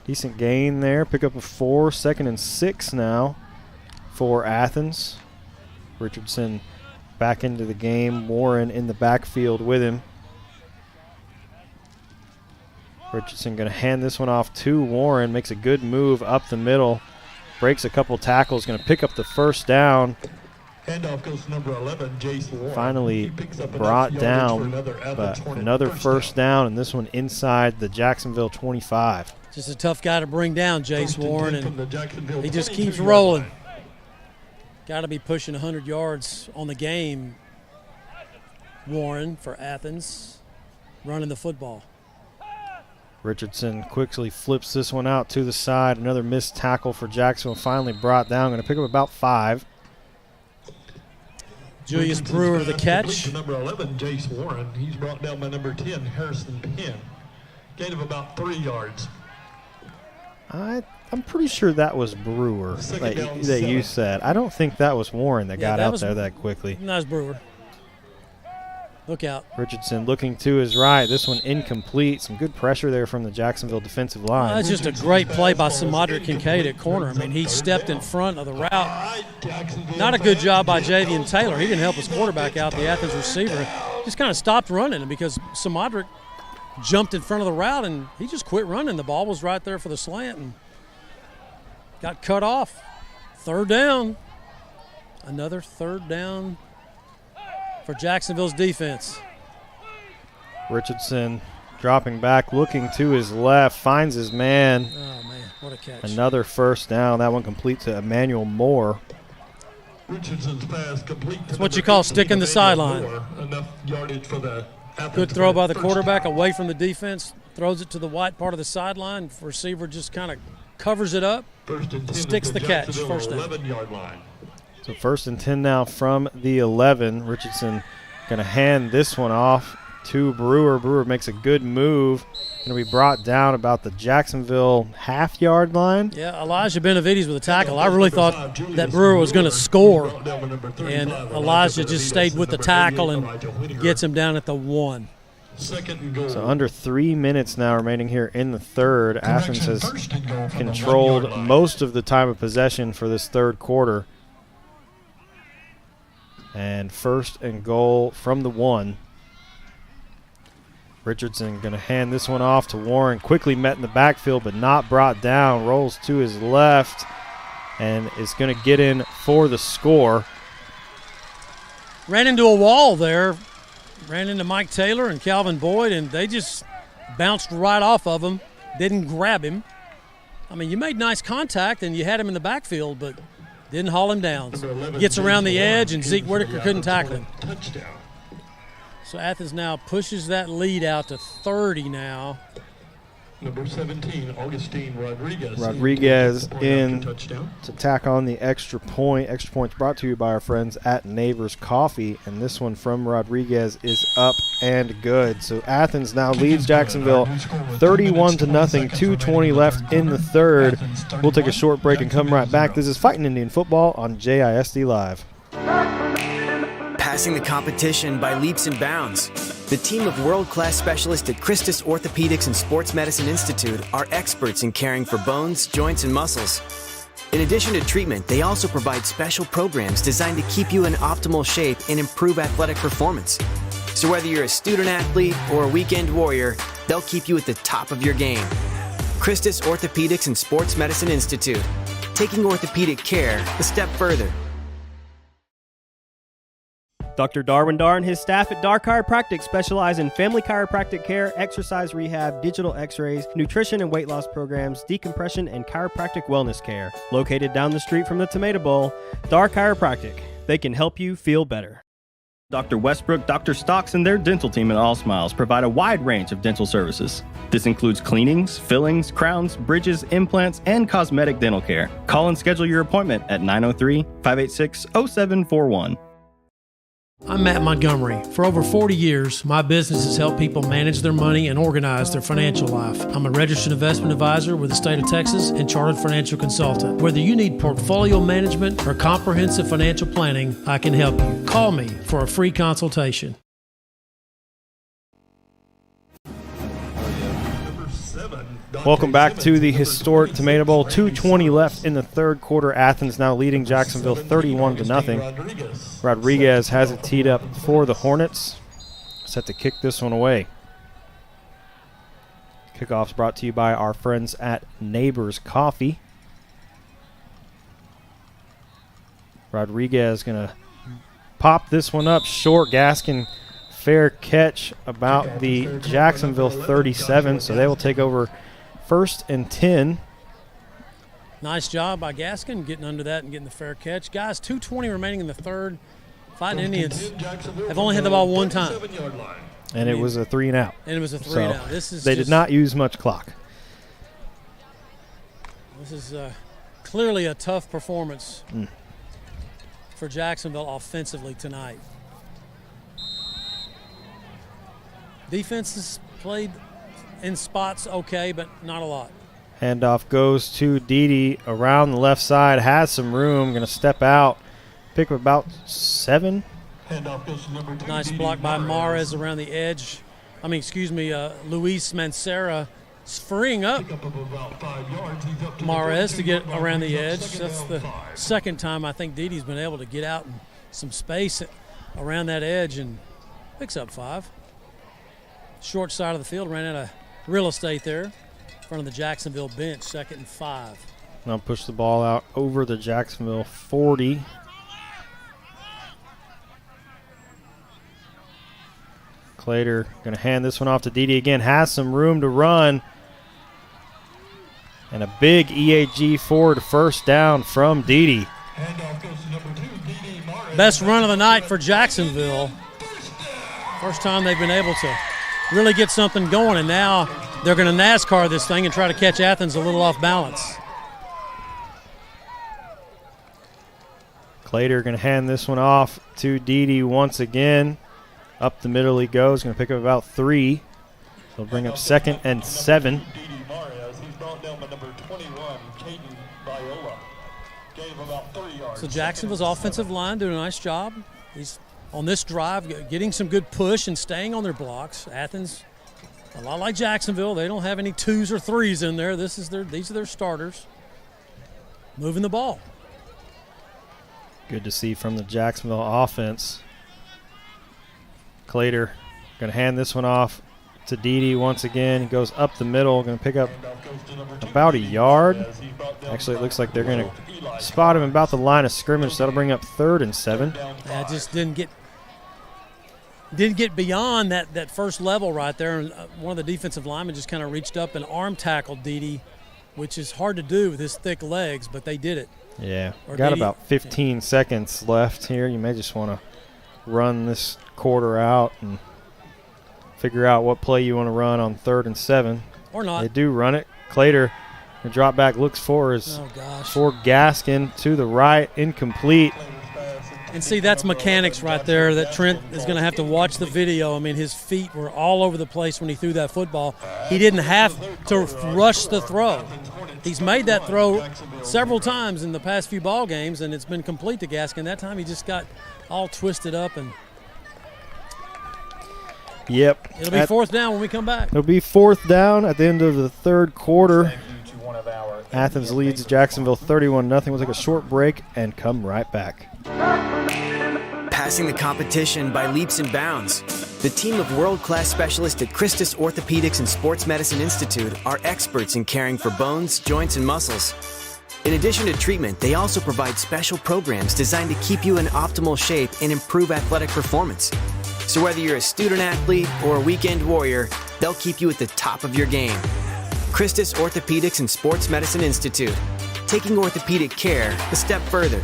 Decent gain there. Pick up a 4. 2nd and 6 now. for Athens. Richardson back into the game. Warren in the backfield with him. Richardson going to hand this one off to Warren. Makes a good move up the middle. Breaks a couple tackles. Going to pick up the first down. Handoff goes to number 11, Jace Warren. Finally brought down, but another first down, and this one inside the Jacksonville 25. Just a tough guy to bring down, Jace Warren, and he just keeps rolling. Got to be pushing 100 yards on the game, Warren, for Athens, running the football. Richardson quickly flips this one out to the side. Another missed tackle for Jacksonville, finally brought down. Going to pick up about 5. Julius Brewer the catch. Number 11, Jace Warren. He's brought down by number 10, Harrison Penn. Gain of about 3 yards. I'm pretty sure that was Brewer that you said. I don't think that was Warren that got out there that quickly. That was Brewer. Look out. Richardson looking to his right. This one incomplete. Some good pressure there from the Jacksonville defensive line. That's just a great play by Samadric Kincaid at corner. I mean, he stepped in front of the route. Not a good job by Javian Taylor. He didn't help his quarterback out, the Athens receiver. Just kind of stopped running because Samadric jumped in front of the route, and he just quit running. The ball was right there for the slant and got cut off. Third down. Another third down for Jacksonville's defense. Richardson dropping back, looking to his left, finds his man. Oh, man, what a catch. Another first down. That one complete to Emmanuel Moore. Richardson's pass complete. That's what you call sticking the sideline. Enough yardage for the Athens. Good throw by the quarterback away from the defense, throws it to the white part of the sideline. Receiver just kind of covers it up, sticks the catch. First down. 11-yard line. So 1st and 10 now from the 11. Richardson going to hand this one off to Brewer. Brewer makes a good move. Going to be brought down about the Jacksonville half-yard line. Yeah, Elijah Benavides with a tackle. I really thought that Brewer was going to score, and Elijah just stayed with the tackle and gets him down at the 1. So under 3 minutes now remaining here in the third. Athens has controlled most of the time of possession for this third quarter. And 1st and goal from the 1. Richardson going to hand this one off to Warren. Quickly met in the backfield, but not brought down. Rolls to his left and is going to get in for the score. Ran into a wall there. Ran into Mike Taylor and Calvin Boyd, and they just bounced right off of him. Didn't grab him. I mean, you made nice contact and you had him in the backfield, but didn't haul him down. Gets around the edge, and Zeke Whitaker couldn't tackle him. So Athens now pushes that lead out to 30 now. Number 17, Augustine Rodriguez. Rodriguez in to tack on the extra point. Extra points brought to you by our friends at Neighbors Coffee. And this one from Rodriguez is up and good. So Athens now leads Jacksonville 31-0. 2:20 left in the third. We'll take a short break and come right back. This is Fighting Indian Football on JISD Live. Passing the competition by leaps and bounds. The team of world-class specialists at Christus Orthopedics and Sports Medicine Institute are experts in caring for bones, joints, and muscles. In addition to treatment, they also provide special programs designed to keep you in optimal shape and improve athletic performance. So whether you're a student athlete or a weekend warrior, they'll keep you at the top of your game. Christus Orthopedics and Sports Medicine Institute, taking orthopedic care a step further. Dr. Darwin Dar and his staff at Dar Chiropractic specialize in family chiropractic care, exercise rehab, digital x-rays, nutrition and weight loss programs, decompression, and chiropractic wellness care. Located down the street from the Tomato Bowl, Dar Chiropractic. They can help you feel better. Dr. Westbrook, Dr. Stocks, and their dental team at All Smiles provide a wide range of dental services. This includes cleanings, fillings, crowns, bridges, implants, and cosmetic dental care. Call and schedule your appointment at 903-586-0741. I'm Matt Montgomery. For over 40 years, my business has helped people manage their money and organize their financial life. I'm a registered investment advisor with the state of Texas and chartered financial consultant. Whether you need portfolio management or comprehensive financial planning, I can help you. Call me for a free consultation. Number 7, Welcome back to the historic Tomato Bowl. 2:20 left in the third quarter. Athens now leading Jacksonville 31-0. Rodriguez has it teed up for the Hornets. Set to kick this one away. Kickoff's brought to you by our friends at Neighbors Coffee. Rodriguez going to pop this one up short. Gaskin fair catch about the Jacksonville 37, so they will take over 1st and 10. Nice job by Gaskin getting under that and getting the fair catch. Guys, 2:20 remaining in the third. Fighting Indians have only had the ball one time. And it was a 3-and-out. And it was a 3-and-out. They did not use much clock. This is clearly a tough performance for Jacksonville offensively tonight. Defense has played in spots okay, but not a lot. Handoff goes to Dede around the left side, has some room, going to step out, pick up about 7. Nice block by Mares around the edge. Luis Mancera freeing up Mares to get around the edge. That's the second time I think Dede's been able to get out in some space around that edge and picks up 5. Short side of the field, ran out of real estate there in front of the Jacksonville bench, 2nd and 5. Now push the ball out over the Jacksonville 40. Clater going to hand this one off to Dede again. Has some room to run. And a big EAG forward first down from Dede. Best run of the night for Jacksonville. First time they've been able to really get something going, and now they're going to NASCAR this thing and try to catch Athens a little off balance. Clater going to hand this one off to Dede once again. Up the middle he goes, going to pick up about 3. He'll bring up 2nd and 7. So Jacksonville's offensive line doing a nice job. He's on this drive getting some good push and staying on their blocks. Athens, a lot like Jacksonville, they don't have any 2s or 3s in there. These are their starters. Moving the ball. Good to see from the Jacksonville offense. Clater going to hand this one off to Dede once again. He goes up the middle, going to pick up about a yard. Actually, it looks like they're going to spot him about the line of scrimmage. So that'll bring up 3rd and 7. Yeah, just didn't get beyond that first level right there. And one of the defensive linemen just kind of reached up and arm tackled Dede, which is hard to do with his thick legs, but they did it. Yeah, got about 15 seconds left here. You may just want to run this quarter out and figure out what play you want to run on 3rd and 7. Or not. They do run it. Clater, the drop back looks for Gaskin to the right, incomplete. And see, that's mechanics right there that Trent is going to have to watch the video. I mean, his feet were all over the place when he threw that football. He didn't have to rush the throw. He's made that throw several times in the past few ball games, and it's been complete to Gaskin. That time he just got all twisted up. And yep. It'll be 4th down when we come back. It'll be 4th down at the end of the third quarter. Athens leads Jacksonville 31-0. We'll take a short break and come right back. Passing the competition by leaps and bounds. The team of world-class specialists at Christus Orthopedics and Sports Medicine Institute are experts in caring for bones, joints, and muscles. In addition to treatment, they also provide special programs designed to keep you in optimal shape and improve athletic performance. So whether you're a student athlete or a weekend warrior, they'll keep you at the top of your game. Christus Orthopedics and Sports Medicine Institute, taking orthopedic care a step further.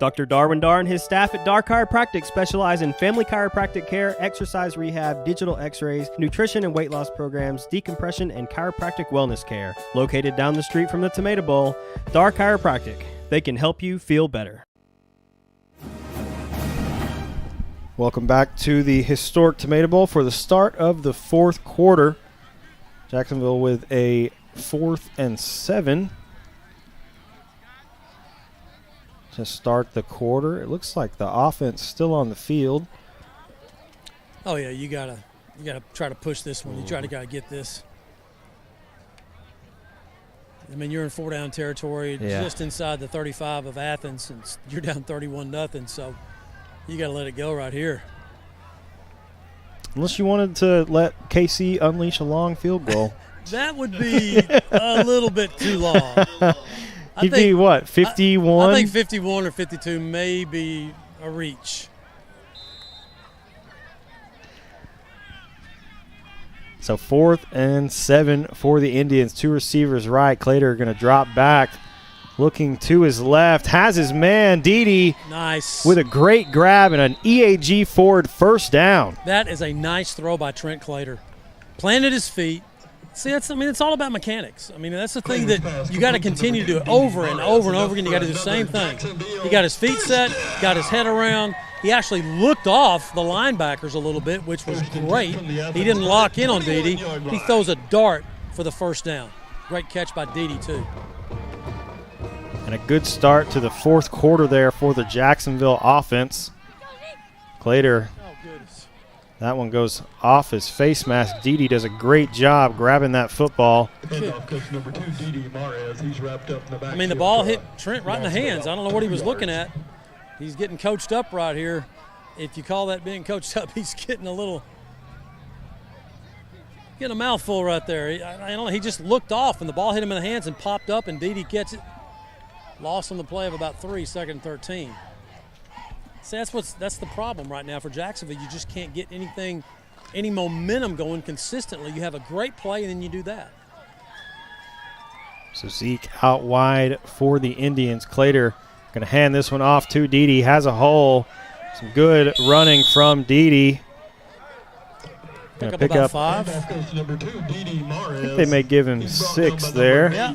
Dr. Darwin Dar and his staff at Dar Chiropractic specialize in family chiropractic care, exercise rehab, digital x-rays, nutrition and weight loss programs, decompression, and chiropractic wellness care. Located down the street from the Tomato Bowl, Dar Chiropractic. They can help you feel better. Welcome back to the historic Tomato Bowl for the start of the fourth quarter. Jacksonville with a 4th and 7 to start the quarter. It looks like the offense still on the field. Oh, yeah, you got You got to try to push this one. You got to get this. I mean, you're in 4-down territory, just inside the 35 of Athens, and you're down 31-0. So you got to let it go right here. Unless you wanted to let KC unleash a long field goal. That would be a little bit too long. He'd be what, 51? I think 51 or 52 may be a reach. So 4th and 7 for the Indians. 2 receivers right. Clater going to drop back. Looking to his left. Has his man, Dede. Nice. With a great grab and an EAG forward first down. That is a nice throw by Trent Clater. Planted his feet. See, it's all about mechanics. I mean, that's the thing that you got to continue to do it over and over and over again. You got to do the same thing. He got his feet set, got his head around. He actually looked off the linebackers a little bit, which was great. He didn't lock in on Dede. He throws a dart for the first down. Great catch by Dede, too. And a good start to the 4th quarter there for the Jacksonville offense. Clater. That one goes off his face mask. Dede does a great job grabbing that football. I mean, the ball hit Trent right in the hands. I don't know what he was looking at. He's getting coached up right here. If you call that being coached up, he's getting a mouthful right there. I don't know. He just looked off, and the ball hit him in the hands and popped up, and Dede gets it. Lost on the play of about 3, 2nd and 13. See, that's the problem right now for Jacksonville. You just can't get any momentum going consistently. You have a great play, and then you do that. So Zeke out wide for the Indians. Clater going to hand this one off to Dede. Has a hole. Some good running from Dede. Pick up 5. I think they may give him 6 there. Yeah.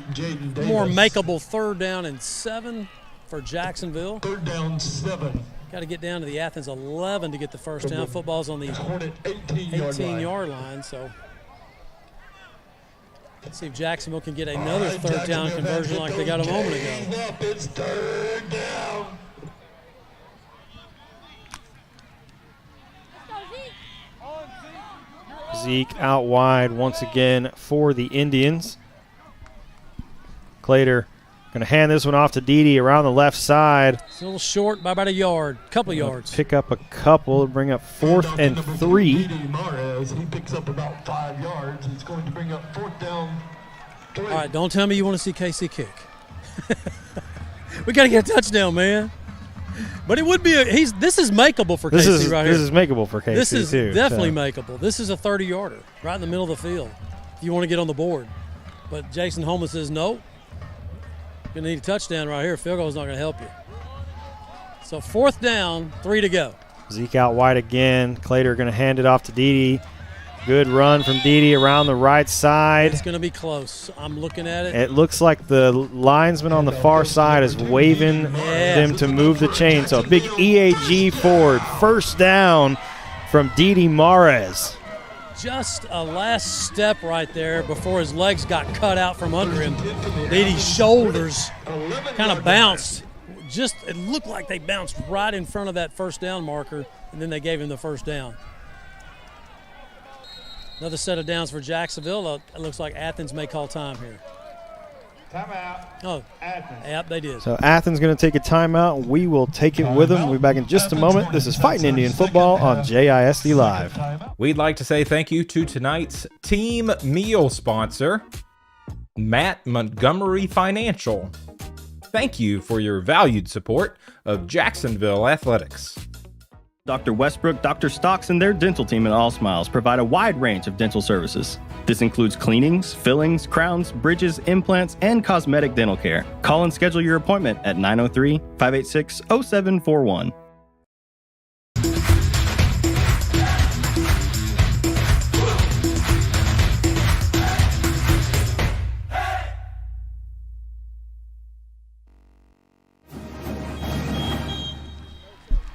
More makeable 3rd down and 7 for Jacksonville. 3rd down 7. Got to get down to the Athens 11 to get the first down. Football's on the 18-yard line. So let's see if Jacksonville can get another 3rd down conversion like they got a moment ago. It's 3rd down. Zeke out wide once again for the Indians. Clater going to hand this one off to Dede around the left side. It's a little short by about a yard, couple yards. Pick up a couple, bring up 4th and 3. He picks up about 5 yards. It's going to bring up 4th down 3. All right, don't tell me you want to see KC kick. We got to get a touchdown, man. But it would be this is makeable for KC right here. This is makeable for KC, This is too, definitely makeable. This is a 30-yarder right in the middle of the field if you want to get on the board. But Jason Holman says, no, you're going to need a touchdown right here. Field goal is not going to help you. So 4th down, 3 to go. Zeke out wide again. Clater going to hand it off to Dede. Good run from Dede around the right side. It's going to be close. I'm looking at it. It looks like the linesman on the far side is waving them to move the chain. So a big EAG forward. First down from Dede Mares. Just a last step right there before his legs got cut out from under him. Dede's shoulders kind of bounced. It looked like they bounced right in front of that first down marker, and then they gave him the first down. Another set of downs for Jacksonville. It looks like Athens may call time here. Timeout. Oh, Athens. Yep, they did. So Athens going to take a timeout. We will take it with them. We'll be back in just a moment. This is Fighting Indian Football on JISD Live. We'd like to say thank you to tonight's team meal sponsor, Matt Montgomery Financial. Thank you for your valued support of Jacksonville Athletics. Dr. Westbrook, Dr. Stocks, and their dental team at All Smiles provide a wide range of dental services. This includes cleanings, fillings, crowns, bridges, implants, and cosmetic dental care. Call and schedule your appointment at 903-586-0741.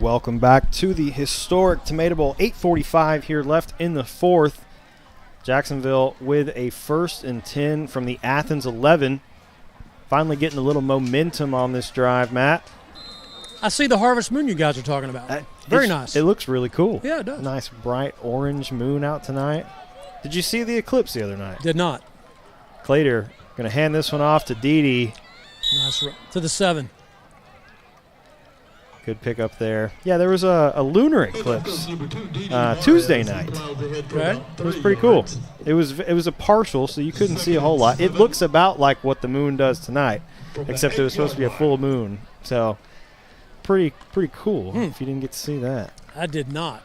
Welcome back to the historic Tomato Bowl. 8:45 here left in the 4th. Jacksonville with a 1st and 10 from the Athens 11. Finally getting a little momentum on this drive, Matt. I see the Harvest Moon you guys are talking about. Very nice. It looks really cool. Yeah, it does. Nice bright orange moon out tonight. Did you see the eclipse the other night? Did not. Clater going to hand this one off to Dede. Nice run. To the 7. Good pick up there. Yeah, there was a lunar eclipse Tuesday night. Okay. It was pretty cool. It was a partial, so you couldn't see a whole lot. It looks about like what the moon does tonight, except it was supposed to be a full moon. So pretty cool if you didn't get to see that. I did not.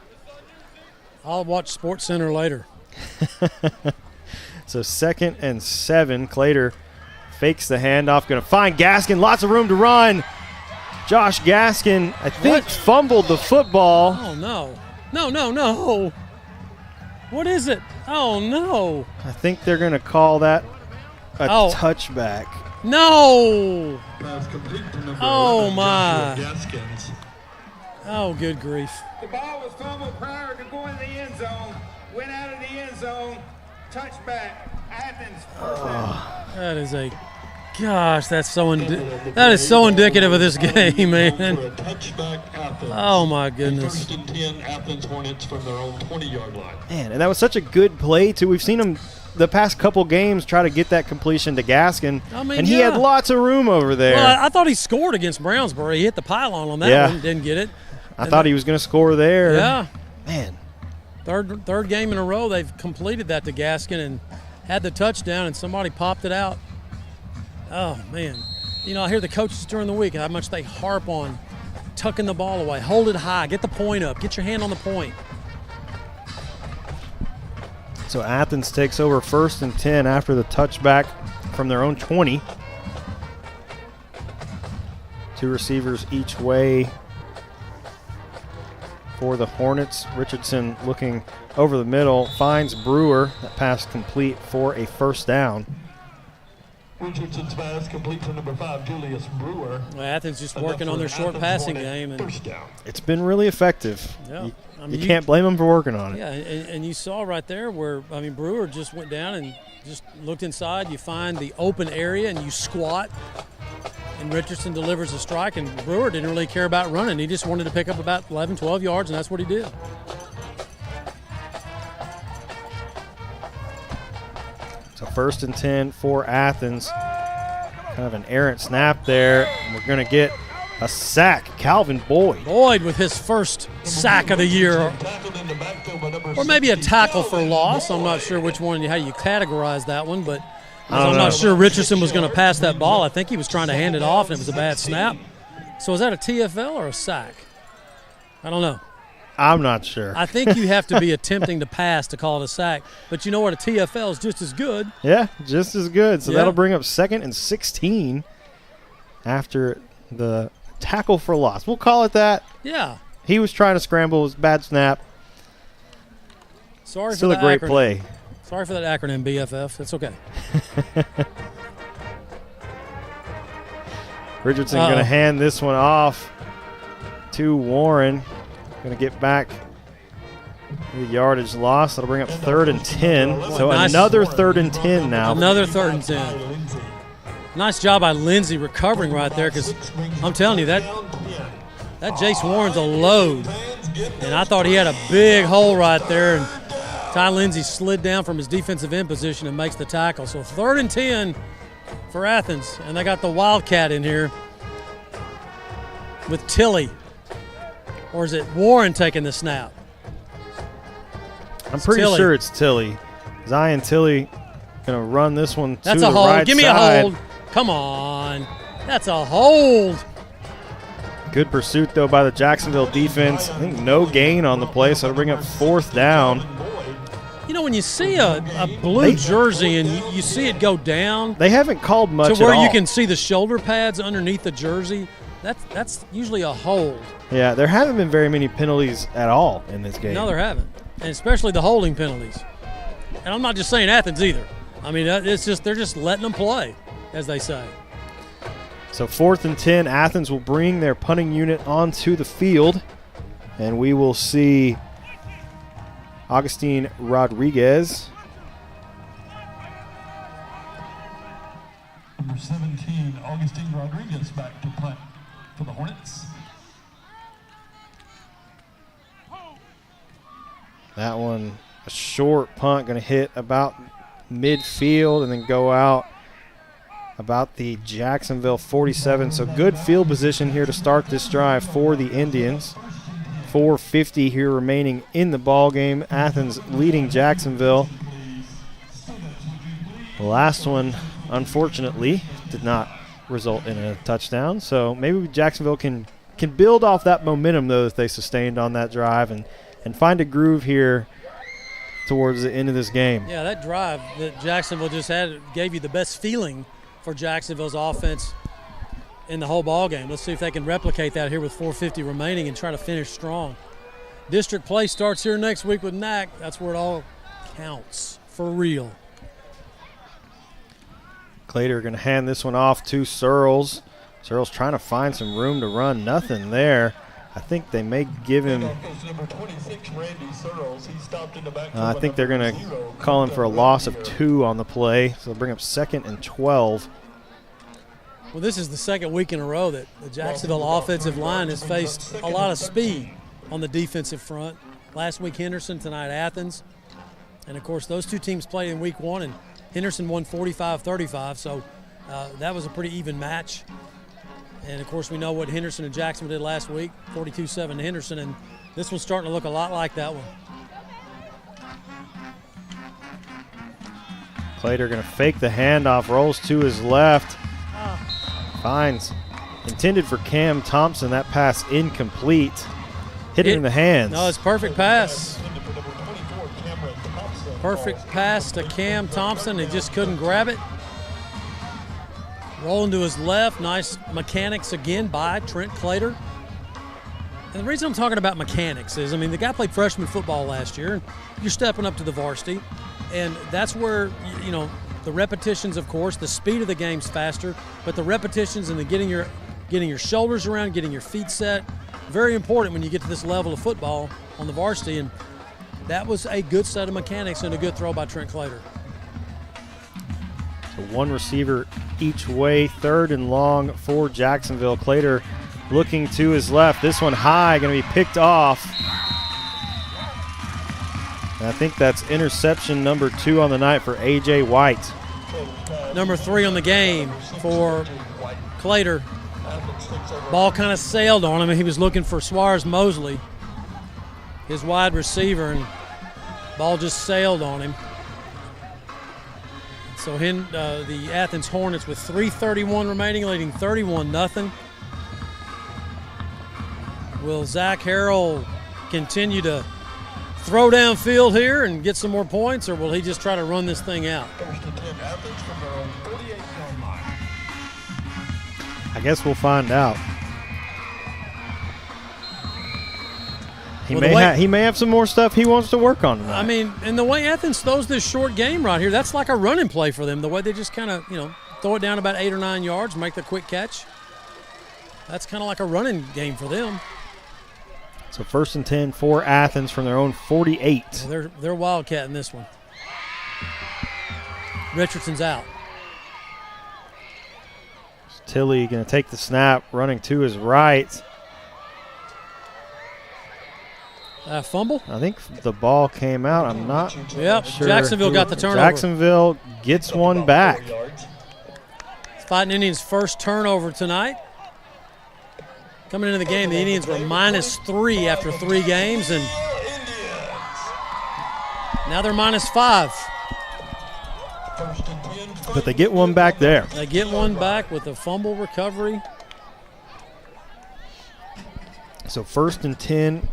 I'll watch Sports Center later. So 2nd and 7. Clater fakes the handoff. Going to find Gaskin. Lots of room to run. Josh Gaskin, I think, fumbled the football. Oh, no. No. What is it? Oh, no. I think they're going to call that a touchback. No. Oh, my. Oh, good grief. The ball was fumbled prior to going to the end zone. Went out of the end zone. Touchback. Athens. That is a gosh. That is so indicative of this game, man. Oh my goodness. First and 10, Athens Hornets from their own 20-yard line. Man, and that was such a good play too. We've seen them the past couple games try to get that completion to Gaskin, and he had lots of room over there. Well, I thought he scored against Brownsboro. He hit the pylon on that one, didn't get it. I thought he was going to score there. Yeah. Man. Third game in a row they've completed that to Gaskin and had the touchdown, and somebody popped it out. Oh, man. You know, I hear the coaches during the week how much they harp on tucking the ball away. Hold it high. Get the point up. Get your hand on the point. So Athens takes over 1st and 10 after the touchback from their own 20. 2 receivers each way for the Hornets. Richardson looking over the middle, finds Brewer. That pass complete for a first down. Richardson's pass complete to number 5, Julius Brewer. Well, Athens just working on their short passing game. And first down. It's been really effective. Yeah. You can't blame them for working on it. Yeah, and you saw right there where, Brewer just went down and just looked inside. You find the open area and you squat. And Richardson delivers a strike, and Brewer didn't really care about running. He just wanted to pick up about 11, 12 yards, and that's what he did. So 1st and 10 for Athens. Kind of an errant snap there. And we're going to get a sack. Calvin Boyd. Boyd with his first sack of the year. Or maybe a tackle for loss. I'm not sure which one, how you categorize that one, but I'm not sure Richardson was going to pass that ball. I think he was trying to hand it off, and it was a bad snap. So is that a TFL or a sack? I don't know. I'm not sure. I think you have to be attempting to pass to call it a sack. But you know what? A TFL is just as good. Yeah, just as good. So that'll bring up 2nd and 16 after the tackle for loss. We'll call it that. Yeah. He was trying to scramble. It was a bad snap. Sorry Still for that a great acronym. play. Sorry for that acronym, BFF. That's okay. Richardson going to hand this one off to Warren. Going to get back the yardage loss. That'll bring up 3rd and 10. So another 3rd and 10 now. Another 3rd and 10. Nice job by Lindsey recovering right there, because I'm telling you, that Jace Warren's a load. And I thought he had a big hole right there. And Ty Lindsey slid down from his defensive end position and makes the tackle. So 3rd and 10 for Athens. And they got the Wildcat in here with Tilley. Or is it Warren taking the snap? I'm pretty sure it's Tilley. Zion Tilley going to run this one to the right side. That's a hold. Give me a hold. Come on. That's a hold. Good pursuit, though, by the Jacksonville defense. I think no gain on the play, so it'll bring up 4th down. You know, when you see a blue jersey and you see it go down. They haven't called much to where at all. You can see the shoulder pads underneath the jersey. That's usually a hold. Yeah, there haven't been very many penalties at all in this game. No, there haven't, and especially the holding penalties. And I'm not just saying Athens either. I mean, it's just they're just letting them play, as they say. So 4th and 10, Athens will bring their punting unit onto the field, and we will see Augustine Rodriguez. Number 17, Augustine Rodriguez back to punt for the Hornets. That one, a short punt, going to hit about midfield and then go out about the Jacksonville 47. So good field position here to start this drive for the Indians. 4:50 here remaining in the ball game. Athens leading Jacksonville. The last one, unfortunately, did not result in a touchdown. So maybe Jacksonville can build off that momentum, though, that they sustained on that drive and find a groove here towards the end of this game. Yeah, that drive that Jacksonville just had gave you the best feeling for Jacksonville's offense in the whole ball game. Let's see if they can replicate that here with 4:50 remaining and try to finish strong. District play starts here next week with NAC. That's where it all counts for real. Clater going to hand this one off to Searles. Searles trying to find some room to run. Nothing there. I think they may give him. I think they're going to call him for a loss of 2 on the play. So they'll bring up 2nd and 12. Well, this is the second week in a row that the Jacksonville offensive line has faced a lot of speed on the defensive front. Last week, Henderson, tonight, Athens. And, of course, those two teams played in week 1, and Henderson won 45-35, so that was a pretty even match. And, of course, we know what Henderson and Jacksonville did last week, 42-7 to Henderson, and this one's starting to look a lot like that one. Clater going to fake the handoff, rolls to his left, finds intended for Cam Thompson. That pass incomplete. Hit it in the hands. No, it's perfect pass. Perfect pass to Cam Thompson. He just couldn't grab it. Rolling to his left. Nice mechanics again by Trent Clater. And the reason I'm talking about mechanics is, I mean, the guy played freshman football last year, and you're stepping up to the varsity. And that's where, you know, the repetitions, of course, the speed of the game's faster, but the repetitions and the getting your shoulders around, getting your feet set, very important when you get to this level of football on the varsity. And that was a good set of mechanics and a good throw by Trent Clater. So one receiver each way, 3rd and long for Jacksonville. Clater looking to his left. This one high, going to be picked off. And I think that's interception number 2 on the night for A.J. White. Number 3 on the game for Clater. Ball kind of sailed on him, and he was looking for Suarez Mosley, his wide receiver, and ball just sailed on him. So the Athens Hornets with 3:31 remaining, leading 31-0. Will Zach Harrell continue to throw downfield here and get some more points, or will he just try to run this thing out? I guess we'll find out. He may have some more stuff he wants to work on tonight. I mean, and the way Athens throws this short game right here, that's like a running play for them. The way they just kind of, throw it down about 8 or 9 yards, make the quick catch. That's kind of like a running game for them. So 1st and 10 for Athens from their own 48. Well, they're wildcatting this one. Richardson's out. Tilly going to take the snap, running to his right. Fumble? I think the ball came out. I'm not sure. Jacksonville got the turnover. Jacksonville gets one back. Fighting Indians' first turnover tonight. Coming into the game, the Indians were -3 after 3 games, and now they're -5. But they get one back there. They get one back with a fumble recovery. So 1st and 10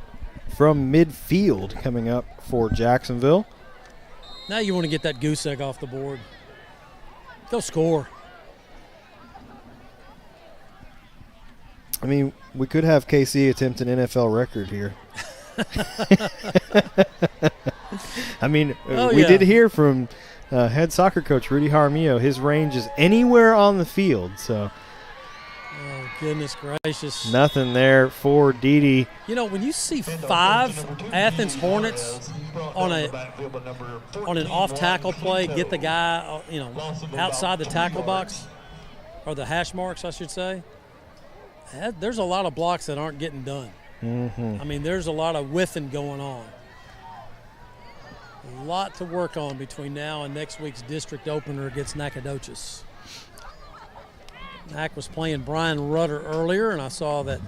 from midfield coming up for Jacksonville. Now you want to get that goose egg off the board. Go score. I mean, we could have KC attempt an NFL record here. I mean, we did hear from head soccer coach Rudy Jaramillo. His range is anywhere on the field. So, oh, goodness gracious. Nothing there for Dede. When you see 5 Athens Hornets on an off-tackle play, get the guy, outside the tackle box, or the hash marks, I should say, there's a lot of blocks that aren't getting done. Mm-hmm. I mean, there's a lot of whiffing going on. A lot to work on between now and next week's district opener against Nacogdoches. Nac was playing Brian Rudder earlier, and I saw that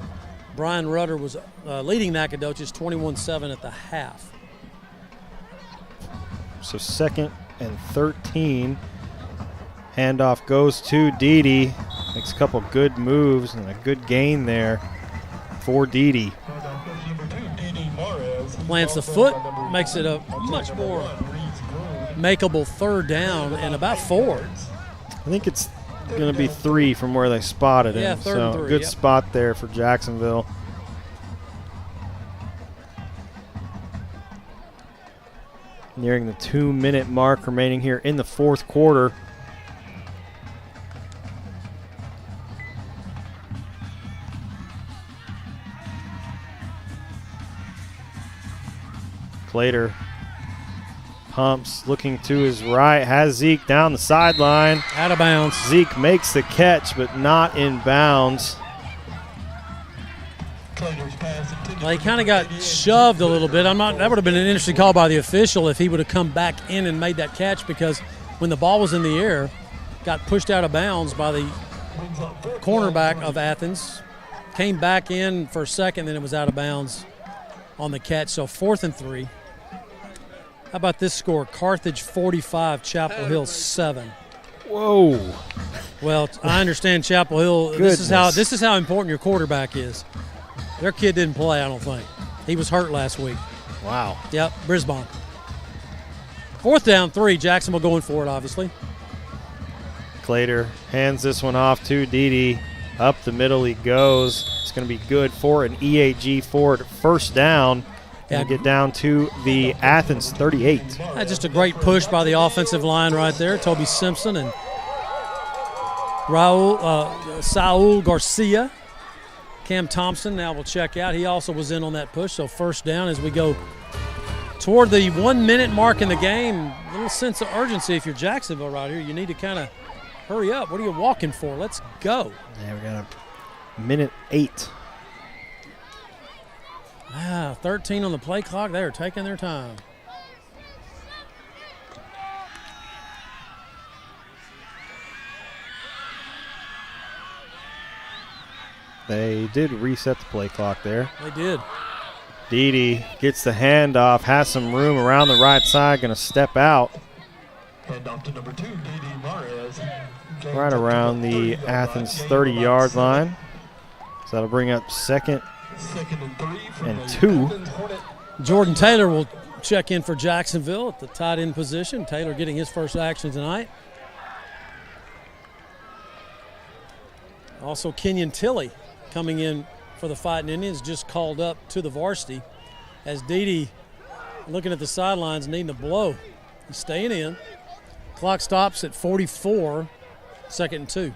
Brian Rudder was leading Nacogdoches 21-7 at the half. So 2nd and 13. Handoff goes to Dede. Makes a couple good moves and a good gain there for Dede. Plants the foot, makes it a much more makeable 3rd down and about 4. I think it's going to be 3 from where they spotted him. Yeah, 3rd so and 3. Good yep. spot there for Jacksonville. Nearing the 2-minute mark remaining here in the 4th quarter. Clater pumps, looking to his right, has Zeke down the sideline. Out of bounds. Zeke makes the catch, but not in bounds. Well, he kind of got shoved a little bit. That would have been an interesting call by the official if he would have come back in and made that catch, because when the ball was in the air, got pushed out of bounds by the cornerback of Athens, came back in for a second, then it was out of bounds on the catch. So 4th and 3. How about this score? Carthage 45, Chapel Hill 7. Whoa. Well, I understand Chapel Hill. This is how important your quarterback is. Their kid didn't play, I don't think. He was hurt last week. Wow. Yep, Brisbane. 4th down 3, Jacksonville going for it, obviously. Clater hands this one off to Dede. Up the middle he goes. It's going to be good for an EAG Ford 1st down. And get down to the Athens 38. Just a great push by the offensive line right there. Toby Simpson and Saul Garcia. Cam Thompson now will check out. He also was in on that push. So 1st down as we go toward the 1-minute mark in the game. A little sense of urgency if you're Jacksonville right here. You need to kind of hurry up. What are you walking for? Let's go. Yeah, we got a minute 8. 13 on the play clock. They are taking their time. They did reset the play clock there. They did. Dede gets the handoff, has some room around the right side, going to step out. Handoff to number 2, Dede Mares. Right around the Athens 30-yard line. So that'll bring up 2nd and 2. Jordan Taylor will check in for Jacksonville at the tight end position. Taylor getting his first action tonight. Also Kenyon Tilley coming in for the Fighting Indians, just called up to the varsity as Dede looking at the sidelines needing a blow. He's staying in. Clock stops at 44, 2nd and 2.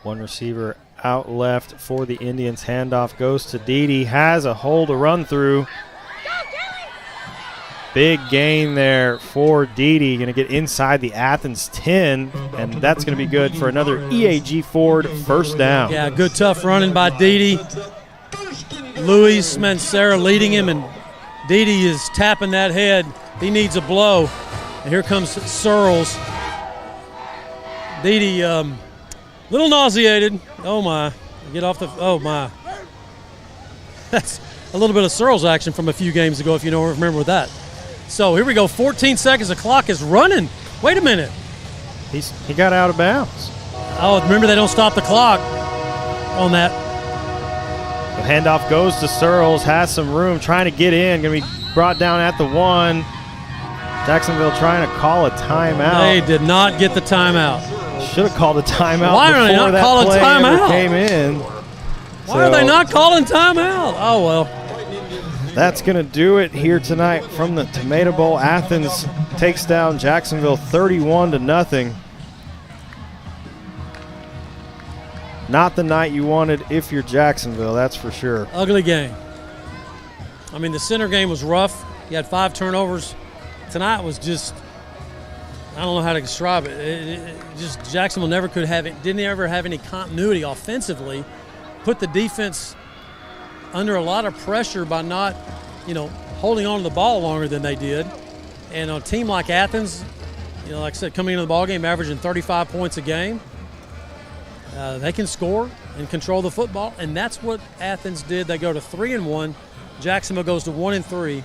One receiver out left for the Indians. Handoff goes to Dede. Has a hole to run through. Big gain there for Dede. Going to get inside the Athens 10, and that's going to be good for another EAG Ford 1st down. Yeah, good tough running by Dede. Luis Mancera leading him, and Dede is tapping that head. He needs a blow. And here comes Searles. Dede, little nauseated. Oh, my. Get off the – oh, my. That's a little bit of Searles action from a few games ago, if you don't remember that. So here we go. 14 seconds. The clock is running. Wait a minute. He got out of bounds. Oh, remember they don't stop the clock on that. The handoff goes to Searles. Has some room. Trying to get in. Going to be brought down at the 1. Jacksonville trying to call a timeout. They did not get the timeout. Should have called a timeout. Why are they not calling timeout? Came in. Why are they not calling timeout? Oh, well. That's going to do it here tonight from the Tomato Bowl. Athens takes down Jacksonville 31-0. Not the night you wanted if you're Jacksonville, that's for sure. Ugly game. I mean, the center game was rough. You had 5 turnovers. Tonight was just, I don't know how to describe it. Just Jacksonville never could have it, didn't ever have any continuity offensively. Put the defense under a lot of pressure by not holding on to the ball longer than they did. And on a team like Athens, like I said, coming into the ballgame averaging 35 points a game, they can score and control the football, and that's what Athens did. They go to 3-1. Jacksonville goes to 1-3.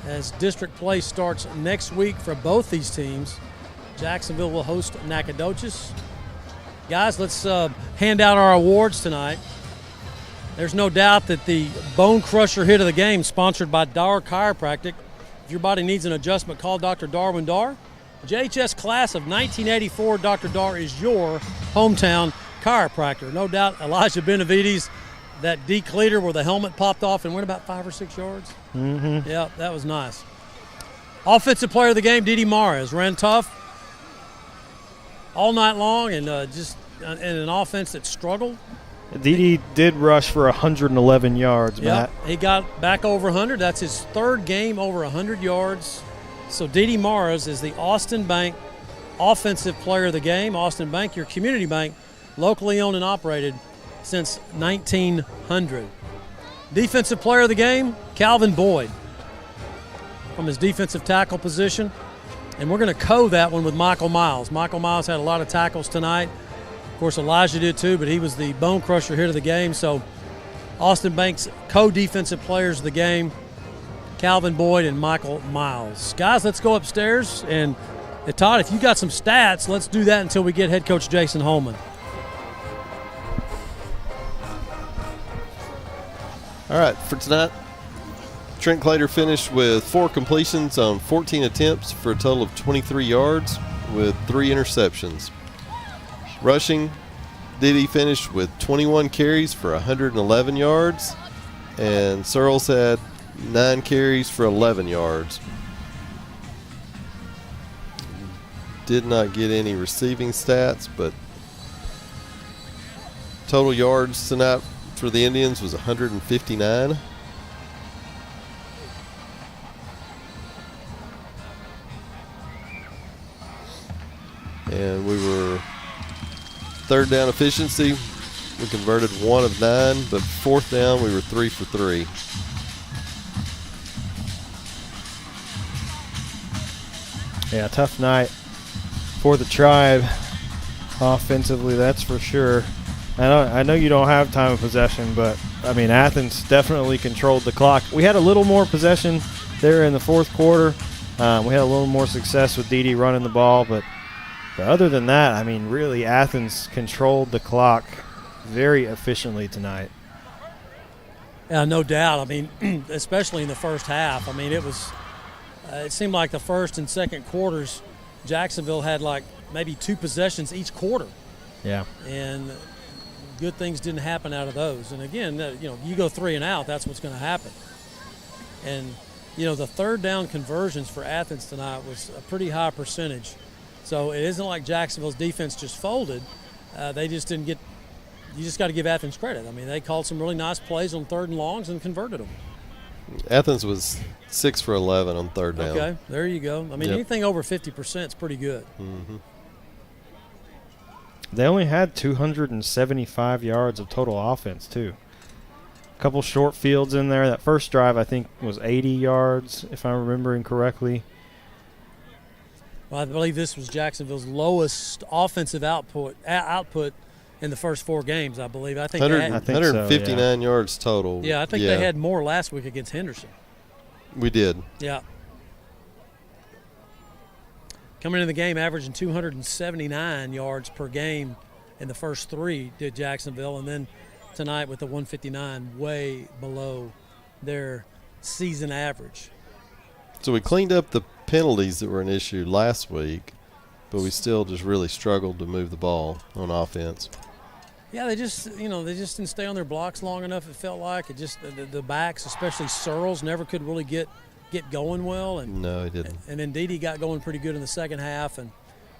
As district play starts next week for both these teams, Jacksonville will host Nacogdoches. Guys, let's hand out our awards tonight. There's no doubt that the Bone Crusher hit of the game, sponsored by Dar Chiropractic. If your body needs an adjustment, call Dr. Darwin Dar. JHS class of 1984, Dr. Dar is your hometown chiropractor. No doubt Elijah Benavides, that decleater where the helmet popped off and went about 5 or 6 yards. Mm-hmm. Yeah, that was nice. Offensive player of the game, Didi Mares, ran tough all night long and just in an offense that struggled. Didi did rush for 111 yards, Matt. Yep, he got back over 100. That's his third game over 100 yards. So Didi Mares is the Austin Bank Offensive Player of the Game. Austin Bank, your community bank, locally owned and operated since 1900. Defensive Player of the Game, Calvin Boyd, from his defensive tackle position. And we're going to that one with Michael Miles. Michael Miles had a lot of tackles tonight. Of course, Elijah did too, but he was the Bone Crusher hit of the game. So Austin Bank's co-defensive players of the game, Calvin Boyd and Michael Miles. Guys, let's go upstairs. And Todd, if you got some stats, let's do that until we get head coach Jason Holman. All right, for tonight, Trent Clater finished with 4 completions on 14 attempts for a total of 23 yards with 3 interceptions. Rushing, Didi finished with 21 carries for 111 yards, and Searles had 9 carries for 11 yards. Did not get any receiving stats, but total yards tonight for the Indians was 159. And we were third down efficiency. We converted 1 of 9, but fourth down we were 3 for 3. Yeah, tough night for the Tribe offensively, that's for sure. I know you don't have time of possession, but, I mean, Athens definitely controlled the clock. We had a little more possession there in the fourth quarter. We had a little more success with Didi running the ball, but other than that, I mean, really, Athens controlled the clock very efficiently tonight. Yeah, no doubt. I mean, especially in the first half. I mean, it was it seemed like the first and second quarters, Jacksonville had like maybe 2 possessions each quarter. Yeah. And good things didn't happen out of those. And again, you go 3 and out, that's what's going to happen. And, the third down conversions for Athens tonight was a pretty high percentage. So it isn't like Jacksonville's defense just folded. They just didn't get – you just got to give Athens credit. I mean, they called some really nice plays on third and longs and converted them. Athens was 6 for 11 on third down. Okay, there you go. I mean, anything over 50% is pretty good. Mm-hmm. They only had 275 yards of total offense, too. A couple short fields in there. That first drive, I think, was 80 yards, if I'm remembering correctly. Well, I believe this was Jacksonville's lowest offensive output in the first 4 games, I believe. I think 159 yards total. Yeah, I think they had more last week against Henderson. We did. Yeah. Coming into the game, averaging 279 yards per game in the first 3 did Jacksonville, and then tonight with the 159, way below their season average. So we cleaned up the penalties that were an issue last week, but we still just really struggled to move the ball on offense. Yeah, they just didn't stay on their blocks long enough. It felt like it just the backs, especially Searles, never could really get going well. And no, he didn't. And then Didi got going pretty good in the second half, and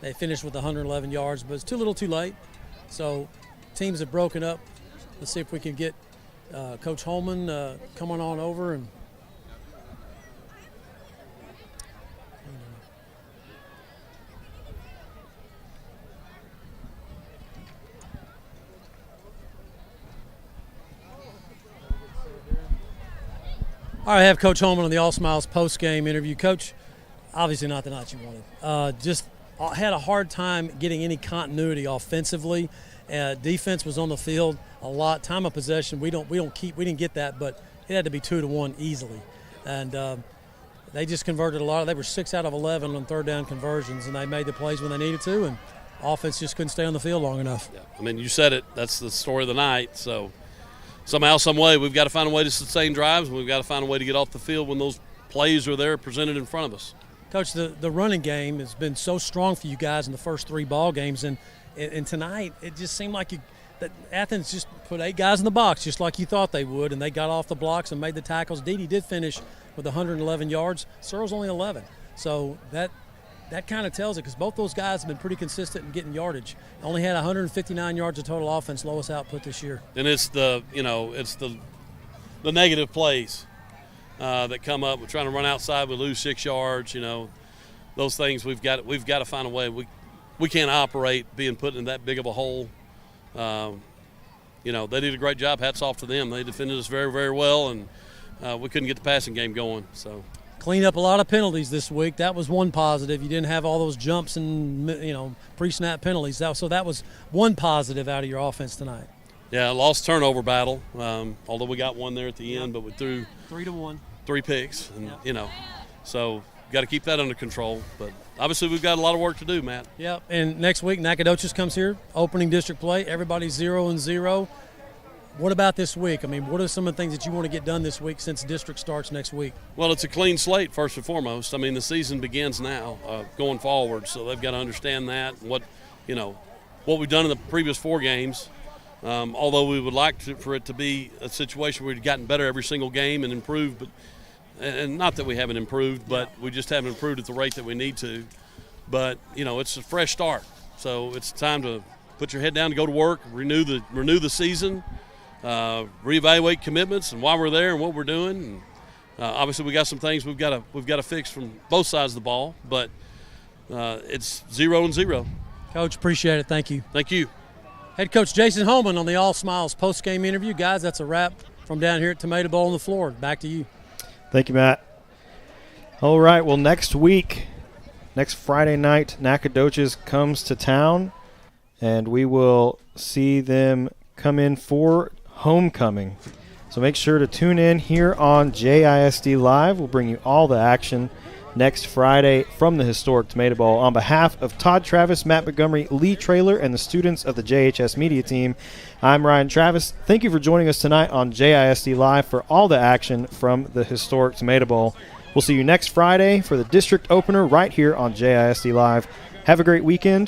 they finished with 111 yards, but it's too little, too late. So teams have broken up. Let's see if we can get Coach Holman coming on over and. All right, I have Coach Holman on the All Smiles post-game interview. Coach, obviously not the night you wanted. Just had a hard time getting any continuity offensively. Defense was on the field a lot. Time of possession, we didn't get that, but it had to be 2-1 easily. And they just converted a lot. They were 6 out of 11 on third down conversions, and they made the plays when they needed to, and offense just couldn't stay on the field long enough. Yeah. I mean, you said it. That's the story of the night. So somehow, some way, we've got to find a way to sustain drives, and we've got to find a way to get off the field when those plays are there presented in front of us. Coach, the running game has been so strong for you guys in the first 3 ball games, and tonight it just seemed like that Athens just put 8 guys in the box just like you thought they would, and they got off the blocks and made the tackles. Dede did finish with 111 yards. Searle's only 11. So that kind of tells it, because both those guys have been pretty consistent in getting yardage. Only had 159 yards of total offense, lowest output this year. And it's the negative plays that come up. We're trying to run outside, we lose 6 yards. Those things we've got to find a way. We can't operate being put in that big of a hole. They did a great job. Hats off to them. They defended us very, very well, and we couldn't get the passing game going. So cleaned up a lot of penalties this week. That was one positive. You didn't have all those jumps and pre-snap penalties. So that was one positive out of your offense tonight. Yeah, lost turnover battle. Although we got one there at the end, but we threw 3-1, 3 picks, and so got to keep that under control. But obviously we've got a lot of work to do, Matt. Yeah, and next week Nacogdoches comes here, opening district play. Everybody's 0-0. What about this week? I mean, what are some of the things that you want to get done this week since district starts next week? Well, it's a clean slate, first and foremost. I mean, the season begins now, going forward, so they've got to understand that. What we've done in the previous 4 games, although we would like for it to be a situation where we've gotten better every single game and improved, and not that we haven't improved, but we just haven't improved at the rate that we need to. But, it's a fresh start. So it's time to put your head down and go to work, renew the season, reevaluate commitments and why we're there and what we're doing. And, obviously, we got some things we've got to fix from both sides of the ball, but it's 0-0. Coach, appreciate it. Thank you. Thank you. Head coach Jason Holman on the All Smiles post-game interview. Guys, that's a wrap from down here at Tomato Bowl on the floor. Back to you. Thank you, Matt. All right, well, next Friday night, Nacogdoches comes to town, and we will see them come in for homecoming. So make sure to tune in here on JISD Live. We'll bring you all the action next Friday from the historic Tomato Bowl. On behalf of Todd Travis, Matt Montgomery, Lee Traylor, and the students of the JHS Media Team, I'm Ryan Travis. Thank you for joining us tonight on JISD Live for all the action from the historic Tomato Bowl. We'll see you next Friday for the district opener right here on JISD Live. Have a great weekend.